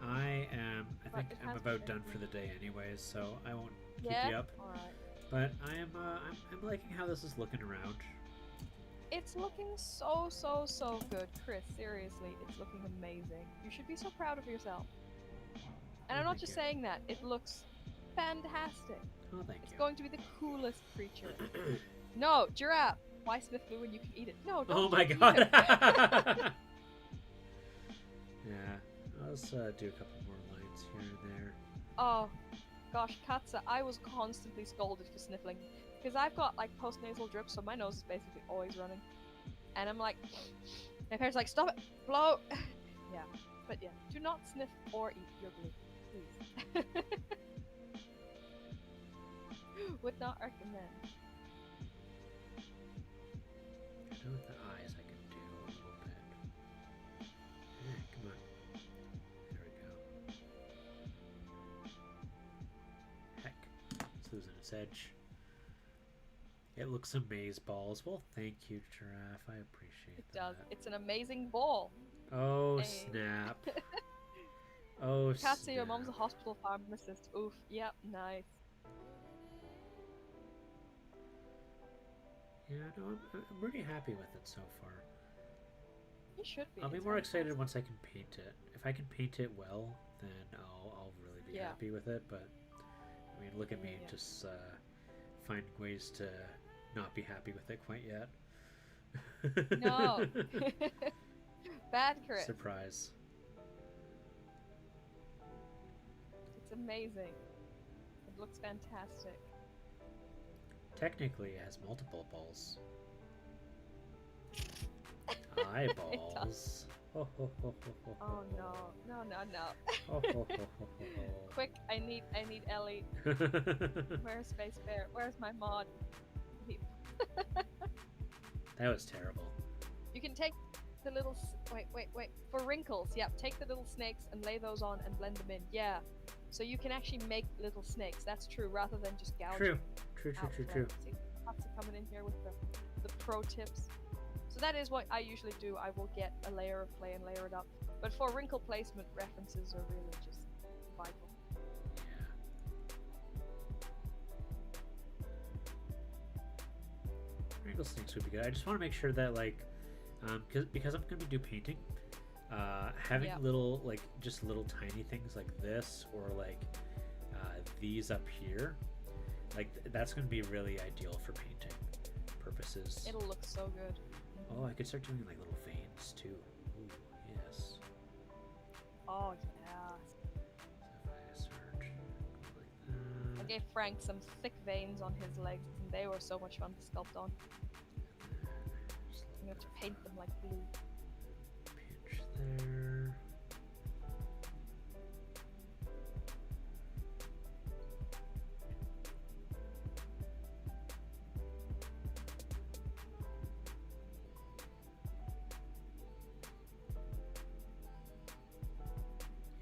I But think it I'm has about been done for the day anyways, so I won't keep Yeah? you up. Alright. But I'm liking how this is looking around. It's looking so, so, so good, Chris. Seriously, it's looking amazing. You should be so proud of yourself. And Oh, I'm not thank just you. saying that. It looks fantastic. Oh, thank It's you. going to be the coolest creature. No, giraffe! Why sniff glue when you can eat it? No, don't Oh my eat god! it. Yeah, let's do a couple more lines here and there. Oh, gosh, Katsa, I was constantly scolded for sniffling. Because I've got, like, postnasal drip, so my nose is basically always running. And I'm like, my parents are like, stop it! Blow! Yeah, but yeah, do not sniff or eat your glue, please. Would not recommend. I know with the eyes I can do a little bit. Come on. There we go. Heck, it's losing its edge. It looks amazeballs. Well, thank you, Giraffe. I appreciate It that. does. It's an amazing ball. Oh, Hey. snap. Oh, Katsa, snap. your mom's a hospital pharmacist. Oof. Yep, nice. Yeah, no, I'm really happy with it so far. You should be. I'll be It's more excited fantastic. once I can paint it. If I can paint it well, then I'll really be Yeah. happy with it. But I mean, look at me Yeah. just finding ways to not be happy with it quite yet. No. Bad Chris. Surprise. It's amazing. It looks fantastic. Technically, it has multiple balls. It Eyeballs. Ho, ho, ho, ho, ho, Oh ho. no. No, no, no. Ho, ho, ho, ho, ho, Quick, I need Ellie. ho. Where's Space Bear? Where's my mod? That was terrible. You can take the little wait. For wrinkles, yeah, take the little snakes and lay those on and blend them in. Yeah. So you can actually make little snakes. That's true, rather than just gouging. True. True, true, out true, them. true. See, lots of coming in here with the pro tips. So that is what I usually do. I will get a layer of clay and layer it up. But for wrinkle placement, references are really just vital. Wrinkle snakes would be good. I just want to make sure that like, because I'm gonna be do painting, having Yeah. little like just little tiny things like this or like these up here, like that's gonna be really ideal for painting purposes. It'll look so good. Oh, I could start doing like little veins too. Ooh, yes. Oh yeah. So if I start going I like gave Frank some thick veins on his legs, and they were so much fun to sculpt on. just You have to paint them like blue. pinch there.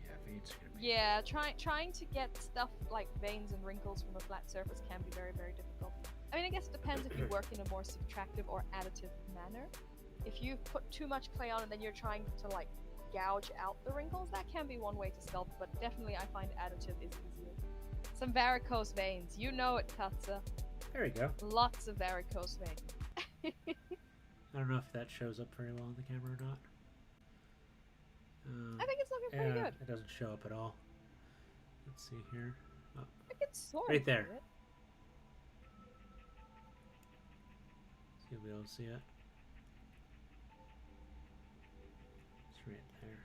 Yeah, veins are gonna be. Yeah, trying to get stuff like veins and wrinkles from a flat surface can be very, very difficult. I mean, I guess it depends if you work in a more subtractive or additive manner. If you put too much clay on and then you're trying to like gouge out the wrinkles, that can be one way to sculpt, but definitely I find additive is easier. Some varicose veins, you know it, Katza. There we go. Lots of varicose veins. I don't know if that shows up very well on the camera or not. I think it's looking pretty good. It doesn't show up at all. Let's see here. Oh, I can sort Right of there. do it. see if we don't see it. It's right there.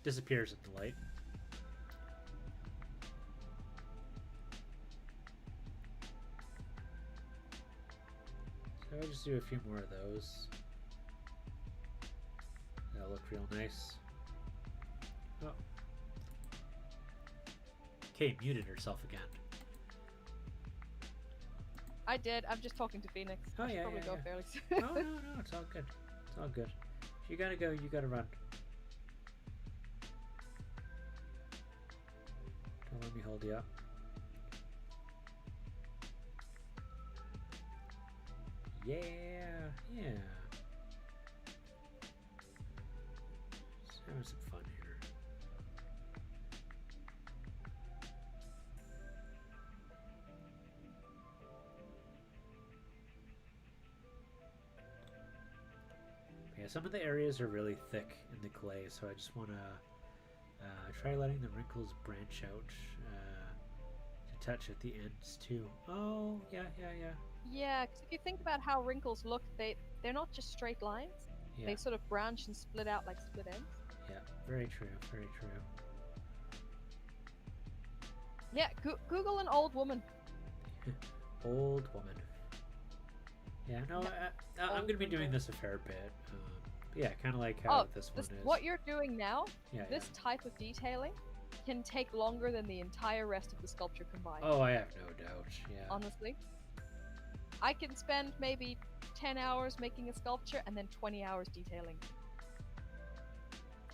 Disappears in the light. So I'll just do a few more of those. That'll look real nice. Oh. Kate muted herself again. I did. I'm just talking to Phoenix. Oh, I should yeah, probably yeah, go yeah. fairly soon. Oh, no, it's all good. It's all good. If you gotta go, you gotta run. Don't let me hold you up. Yeah, yeah. Just having some fun here. Yeah, some of the areas are really thick in the clay, so I just want to try letting the wrinkles branch out to touch at the ends too. Oh, yeah. Yeah, because if you think about how wrinkles look, they're not just straight lines. Yeah, They sort of branch and split out like split ends. yeah, very true, very true. Yeah, Google an old woman. Old woman. Yeah, no, I'm going to be doing this a fair bit. Yeah, kind of like how this one is. What you're doing now, Yeah, this type of detailing, can take longer than the entire rest of the sculpture combined. Oh, I have no doubt. Yeah. Honestly, I can spend maybe 10 hours making a sculpture and then 20 hours detailing.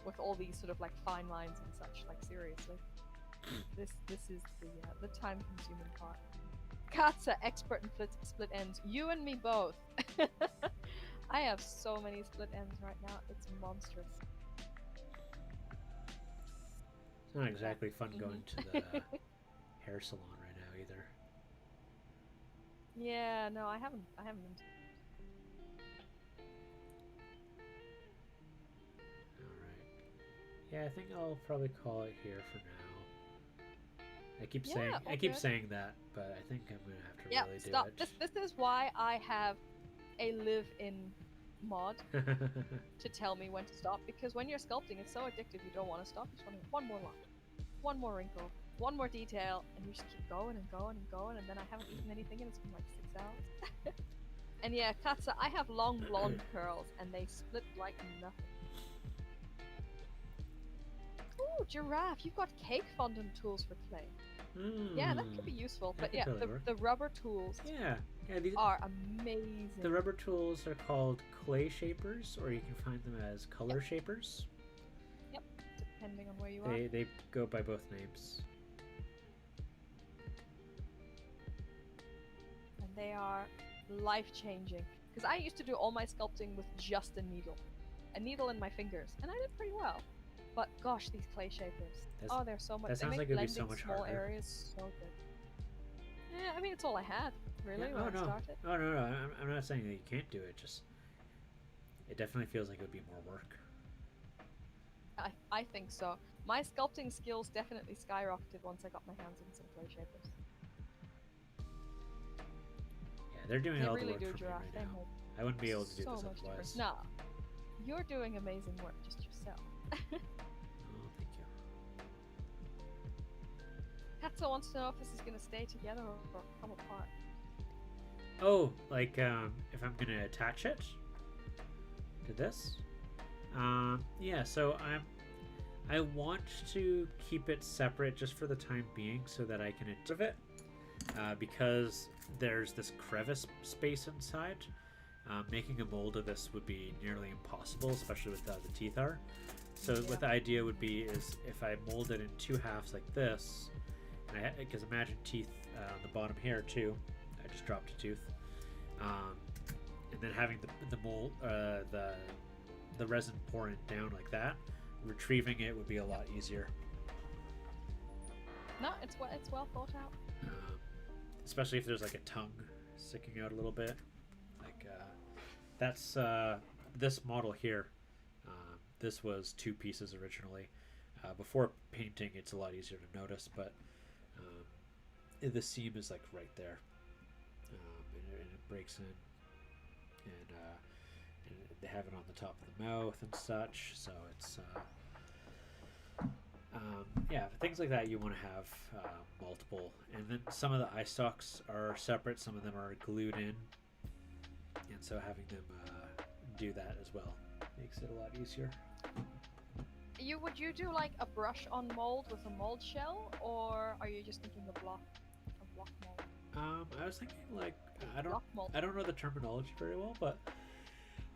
With all these sort of like fine lines and such, like seriously. This is the time consuming part. Katza, expert in split ends. You and me both. I have so many split ends right now. It's monstrous. It's not exactly fun going to the hair salon right now either. Yeah, no, I haven't. Yeah, I think I'll probably call it here for now. I keep saying that, but I think I'm gonna have to really stop. do it. This is why I have a live-in mod to tell me when to stop, because when you're sculpting, it's so addictive you don't want to stop. You just want to one more line, one more wrinkle, one more detail, and you just keep going and going and going, and then I haven't eaten anything and it's been like 6 hours. And yeah, Katsa, I have long blonde curls and they split like nothing. Ooh, Giraffe, you've got cake fondant tools for clay. Yeah, that could be useful. But yeah, the rubber tools these are amazing. The rubber tools are called clay shapers, or you can find them as color shapers. Yep, depending on where you are. They go by both names. And they are life-changing. Because I used to do all my sculpting with just a needle in my fingers, and I did pretty well. But gosh, these clay shapers. They're so much. That sounds like it would be so much small harder. areas so good. Yeah, I mean, it's all I had, really, when I started. Oh, no. I'm not saying that you can't do it. Just, it definitely feels like it would be more work. I think so. My sculpting skills definitely skyrocketed once I got my hands on some clay shapers. Yeah, they're doing all the work do, for Giraffe. me right now. I wouldn't be able to do this otherwise. Nah, you're doing amazing work just yourself. Oh, thank you. Katsa wants to know if this is going to stay together or come apart. Oh, like if I'm going to attach it to this? Yeah, so I want to keep it separate just for the time being so that I can adjust it because there's this crevice space inside. Making a mold of this would be nearly impossible, especially with the teeth are. So what the idea would be is if I mold it in 2 halves like this, because imagine teeth on the bottom here too. I just dropped a tooth, and then having the mold, the resin pour it down like that. Retrieving it would be a lot easier. No, it's well thought out. Especially if there's like a tongue sticking out a little bit. Like that's this model here. This was 2 pieces originally. Before painting, it's a lot easier to notice, but the seam is like right there, and it breaks in, and they have it on the top of the mouth and such. So it's yeah, things like that you want to have multiple, and then some of the eye stalks are separate. Some of them are glued in, and so having them do that as well makes it a lot easier. Would you do like a brush on mold with a mold shell, or are you just thinking a block mold? I was thinking like I don't know the terminology very well, but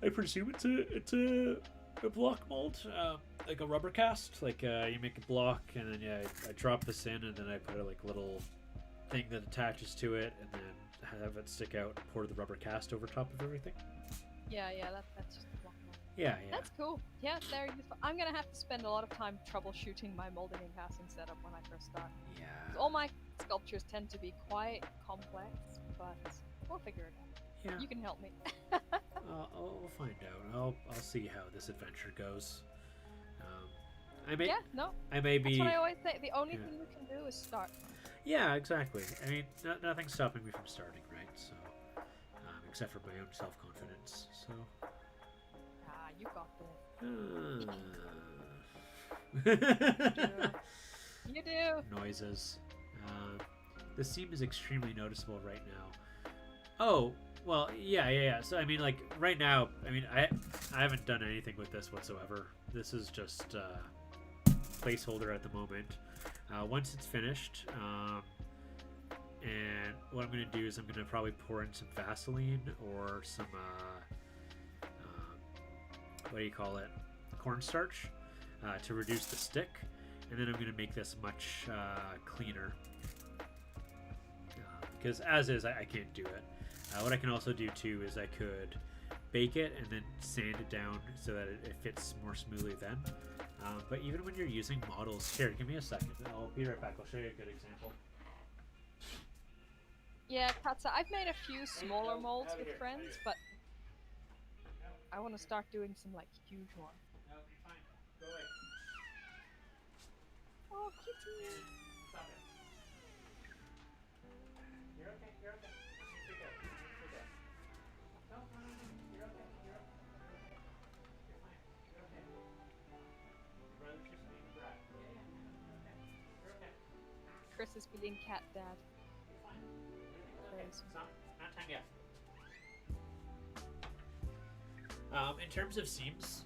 I presume it's a block mold, like a rubber cast. Like you make a block, and then I drop this in, and then I put a like little thing that attaches to it, and then have it stick out, pour the rubber cast over top of everything. Yeah, that's just a block mold. Yeah. That's cool. Yeah, they're useful. I'm gonna have to spend a lot of time troubleshooting my molding and casting setup when I first start. Yeah. All my sculptures tend to be quite complex, but we'll figure it out. Yeah. You can help me. I'll find out. I'll see how this adventure goes. I may be. That's what I always say. The only thing you can do is start. Yeah, exactly. I mean, nothing's stopping me from starting, right? So, except for my own self-confidence. So. You got this. You do. Noises. The seam is extremely noticeable right now. Oh, well, yeah. So, I mean, like, right now, I mean, I haven't done anything with this whatsoever. This is just placeholder at the moment. Once it's finished, and what I'm going to do is I'm going to probably pour in some Vaseline or some, what do you call it? Cornstarch to reduce the stick. And then I'm going to make this much cleaner. Because as is, I can't do it. What I can also do too is I could bake it and then sand it down so that it fits more smoothly then. But even when you're using models, here, give me a second. I'll be right back. I'll show you a good example. Yeah, Katsa, I've made a few smaller molds with friends, but I want to start doing some like huge ones. No, fine. Go away. Oh, kitty. Stop it. You're okay. You're okay. You're good. You're good. No, no, no, no. You're okay. You're okay. You're fine. You're okay. Your brother's just being a brat. Yeah, yeah. You're okay. You're okay. Chris is being cat dad. You're fine. Everything's okay. Very It's sweet. not time yet. In terms of seams,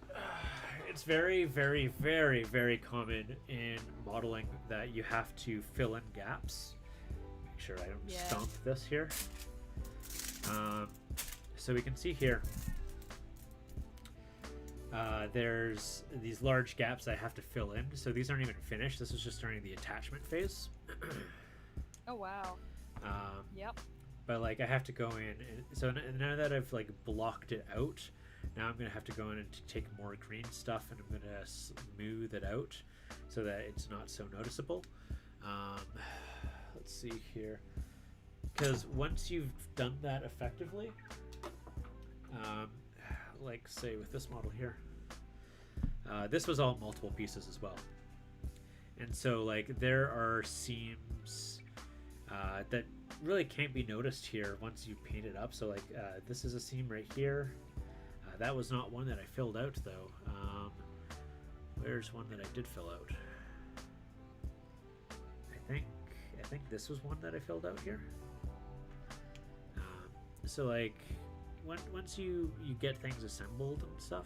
it's very, very, very, very common in modeling that you have to fill in gaps. Make sure I don't Yeah. stomp this here. So we can see here, there's these large gaps I have to fill in. So these aren't even finished. This is just during the attachment phase. Oh wow. Yep. But like I have to go in, and so now that I've like blocked it out, now I'm gonna have to go in and take more green stuff, and I'm gonna smooth it out so that it's not so noticeable. Let's see here, because once you've done that effectively, like say with this model here, this was all multiple pieces as well, and so like there are seams that really can't be noticed here once you paint it up. So like this is a seam right here. That was not one that I filled out though. Where's one that I did fill out? I think this was one that I filled out here. So like once you get things assembled and stuff,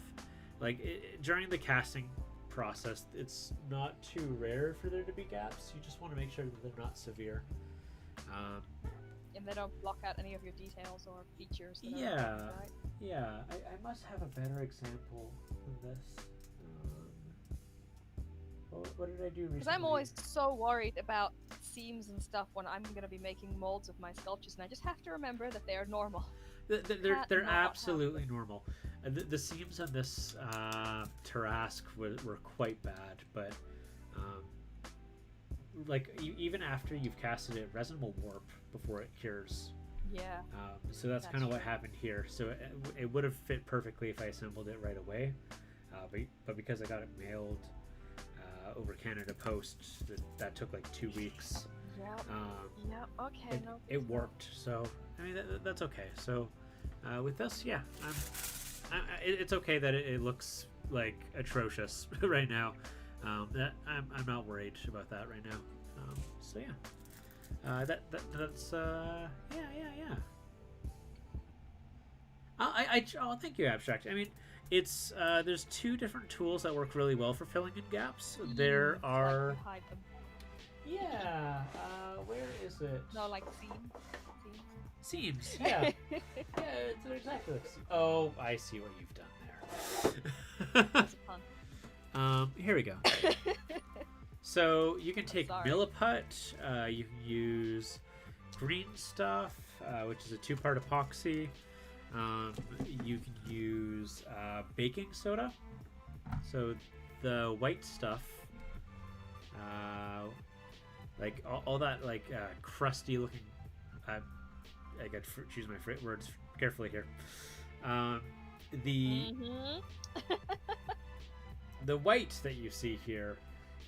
like during the casting process, it's not too rare for there to be gaps. You just want to make sure that they're not severe. And they don't block out any of your details or features. That Yeah. are right? Yeah, I must have a better example than this. What did I do recently? Because I'm always so worried about seams and stuff when I'm going to be making molds of my sculptures, and I just have to remember that they are normal. They're not absolutely normal. The seams on this Tarrasque were quite bad, but like even after you've casted it, resin will warp before it cures. Yeah. So that's kind of what happened here. So it would have fit perfectly if I assembled it right away, but because I got it mailed over Canada Post, that took like 2 weeks. Yep. Yep. Okay. It warped. So I mean that's okay. So with this, yeah, it's okay that it looks like atrocious right now. That I'm not worried about that right now. So yeah, that's yeah. Oh, thank you, Abstract. I mean, it's there's 2 different tools that work really well for filling in gaps. There are Like hide them. yeah. Where is it? No, like seams. Seams. Yeah. Yeah, it's exactly like seams. Oh, I see what you've done there. That's a pun. Here we go. So you can take Sorry. Milliput, you can use green stuff, which is a 2-part epoxy. You can use baking soda. So the white stuff, like all that like crusty looking, I got to choose my words carefully here. The white that you see here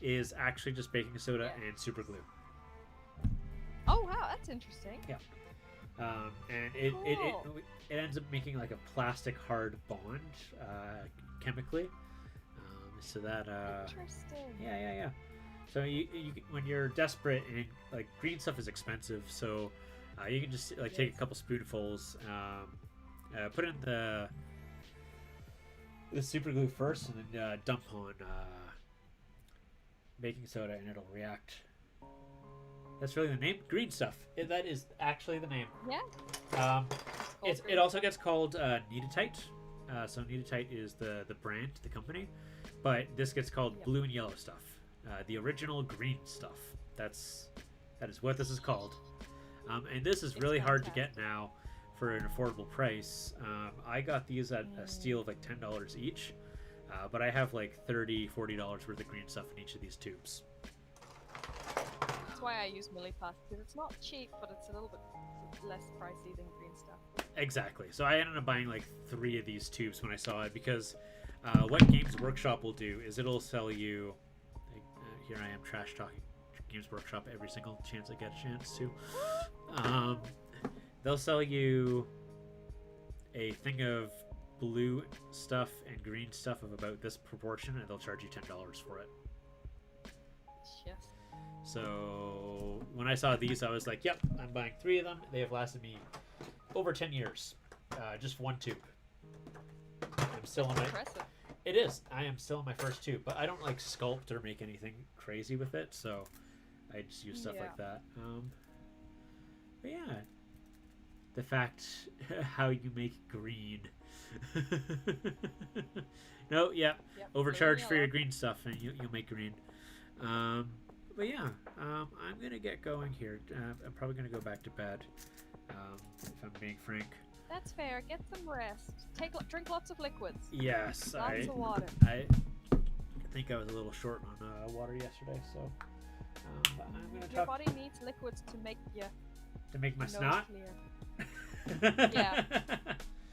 is actually just baking soda and super glue. Oh wow, that's interesting. Yeah. And it ends up making like a plastic hard bond chemically. So that Interesting. yeah. So you when you're desperate and like green stuff is expensive, so you can just like take a couple spoonfuls, put in the super glue first, and then dump on baking soda, and it'll react. That's really the name. Green stuff. That is actually the name. Yeah. It also gets called Needitite. So Needitite is the brand, the company, but this gets called blue and yellow stuff. The original green stuff. That is what this is called. And this is really hard to get now for an affordable price. I got these at a steal of like $10 each, but I have like $30-$40 worth of green stuff in each of these tubes. That's why I use Milliput, because it's not cheap, but it's a little bit less pricey than green stuff. Exactly. So I ended up buying like 3 of these tubes when I saw it, because what Games Workshop will do is it'll sell you. here I am trash talking Games Workshop every single chance I get a chance to. They'll sell you a thing of blue stuff and green stuff of about this proportion, and they'll charge you $10 for it. Yes. So when I saw these, I was like, yep, I'm buying 3 of them. They have lasted me over 10 years. Just one tube. I'm still in my... Impressive. It is. I am still in my first tube, but I don't like sculpt or make anything crazy with it, so I just use stuff like that. But yeah, the fact how you make green. No, yeah, Yep, overcharge for your green stuff, and you'll make green. But yeah, I'm gonna get going here. I'm probably gonna go back to bed. If I'm being frank. That's fair. Get some rest. Drink lots of liquids. Yes, Lots of water. I think I was a little short on water yesterday, so but I'm gonna Your talk body needs liquids to make you to make my nose snot. clear. Yeah.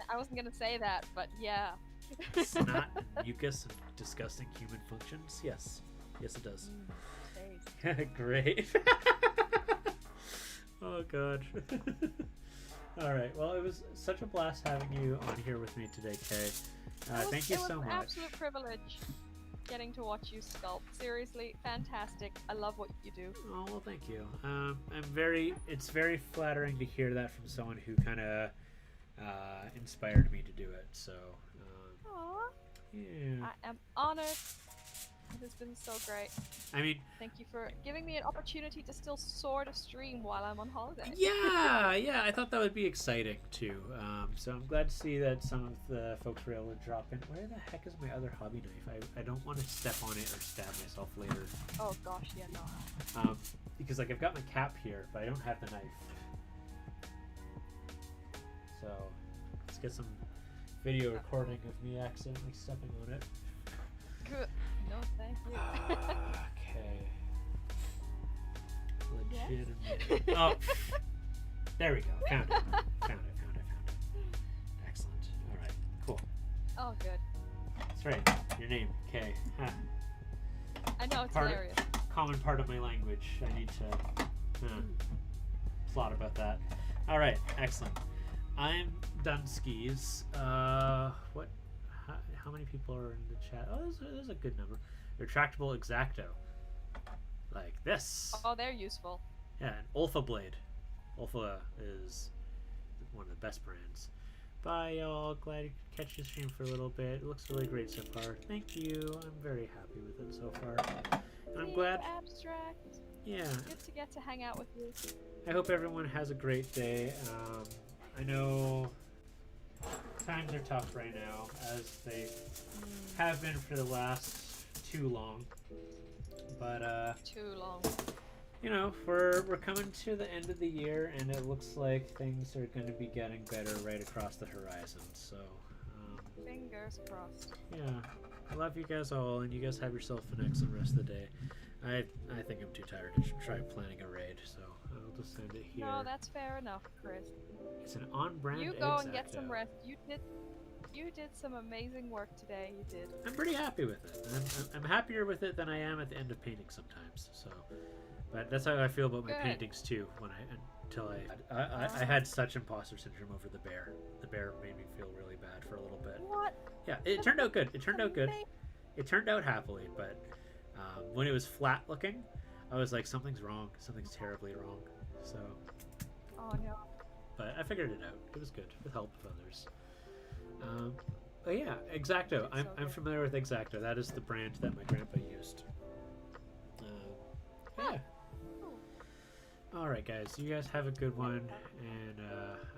I wasn't gonna say that, but yeah. Snot and mucus and disgusting human functions. Yes, it does. Taste. Great. Oh god. All right. Well, it was such a blast having you on here with me today, Kay. Thank you so much. It was an absolute privilege getting to watch you sculpt. Seriously, fantastic. I love what you do. Oh well, thank you. It's very flattering to hear that from someone who kind of inspired me to do it. So. Aww. Yeah. I am honored. It has been so great. I mean, thank you for giving me an opportunity to still sort of stream while I'm on holiday. Yeah, I thought that would be exciting too. So I'm glad to see that some of the folks were able to drop in. Where the heck is my other hobby knife? I don't want to step on it or stab myself later. Oh gosh, yeah, no. Because like I've got my cap here, but I don't have the knife. So let's get some video recording of me accidentally stepping on it. Good. No, thank you. Okay. Yes? Legitimate. Oh, there we go. Found it. Found it. Excellent. All right. Cool. Oh, good. That's right. Your name, Kay. Huh. I know, it's Part of- hilarious. Common part of my language. I need to plot about that. All right. Excellent. I'm done skis. What? How many people are in the chat? Oh, there's a good number. Retractable X-Acto. Like this. Oh, they're useful. Yeah, an Olfa blade. Olfa is one of the best brands. Bye, y'all. Glad you could catch the stream for a little bit. It looks really great so far. Thank you. I'm very happy with it so far. And I'm glad. Abstract. Yeah. Good to get to hang out with you. I hope everyone has a great day. I know times are tough right now, as they have been for the last too long. But too long. you know, we're coming to the end of the year, and it looks like things are going to be getting better right across the horizon. So fingers crossed. yeah, I love you guys all, and you guys have yourself an excellent rest of the day. I think I'm too tired to try planning a raid, so I'll just send it here. No, that's fair enough, Chris. It's an on-brand. You go and X-Acto. get some rest. You did some amazing work today. You did. I'm pretty happy with it. I'm happier with it than I am at the end of painting sometimes. So, but that's how I feel about my paintings too. Until I had such imposter syndrome over the bear. The bear made me feel really bad for a little bit. What? Yeah, it turned out good. It turned out good. It turned out happily, but when it was flat looking, I was like, something's wrong. Something's terribly wrong. So. Oh no. But I figured it out. It was good with help of others. But yeah, X-Acto. I'm familiar with X-Acto. That is the brand that my grandpa used. Yeah. All right, guys. You guys have a good one, and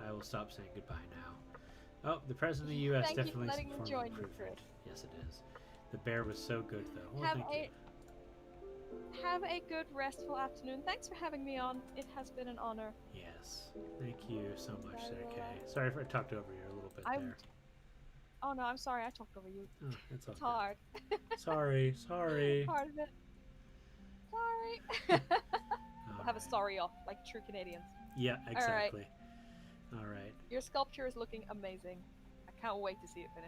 I will stop saying goodbye now. Oh, the president of the U.S. definitely some form of improvement. Yes, it is. The bear was so good, though. Well, thank you. Have a good, restful afternoon. Thanks for having me on. It has been an honor. Yes. Thank you so much, Sir Kay. Sorry if I talked over you a little bit there. Oh no, I'm sorry. I talked over you. Oh, it's It's hard. Sorry. Part of it. Sorry. We'll have a sorry off, like true Canadians. Yeah, exactly. All right. Your sculpture is looking amazing. I can't wait to see it finish.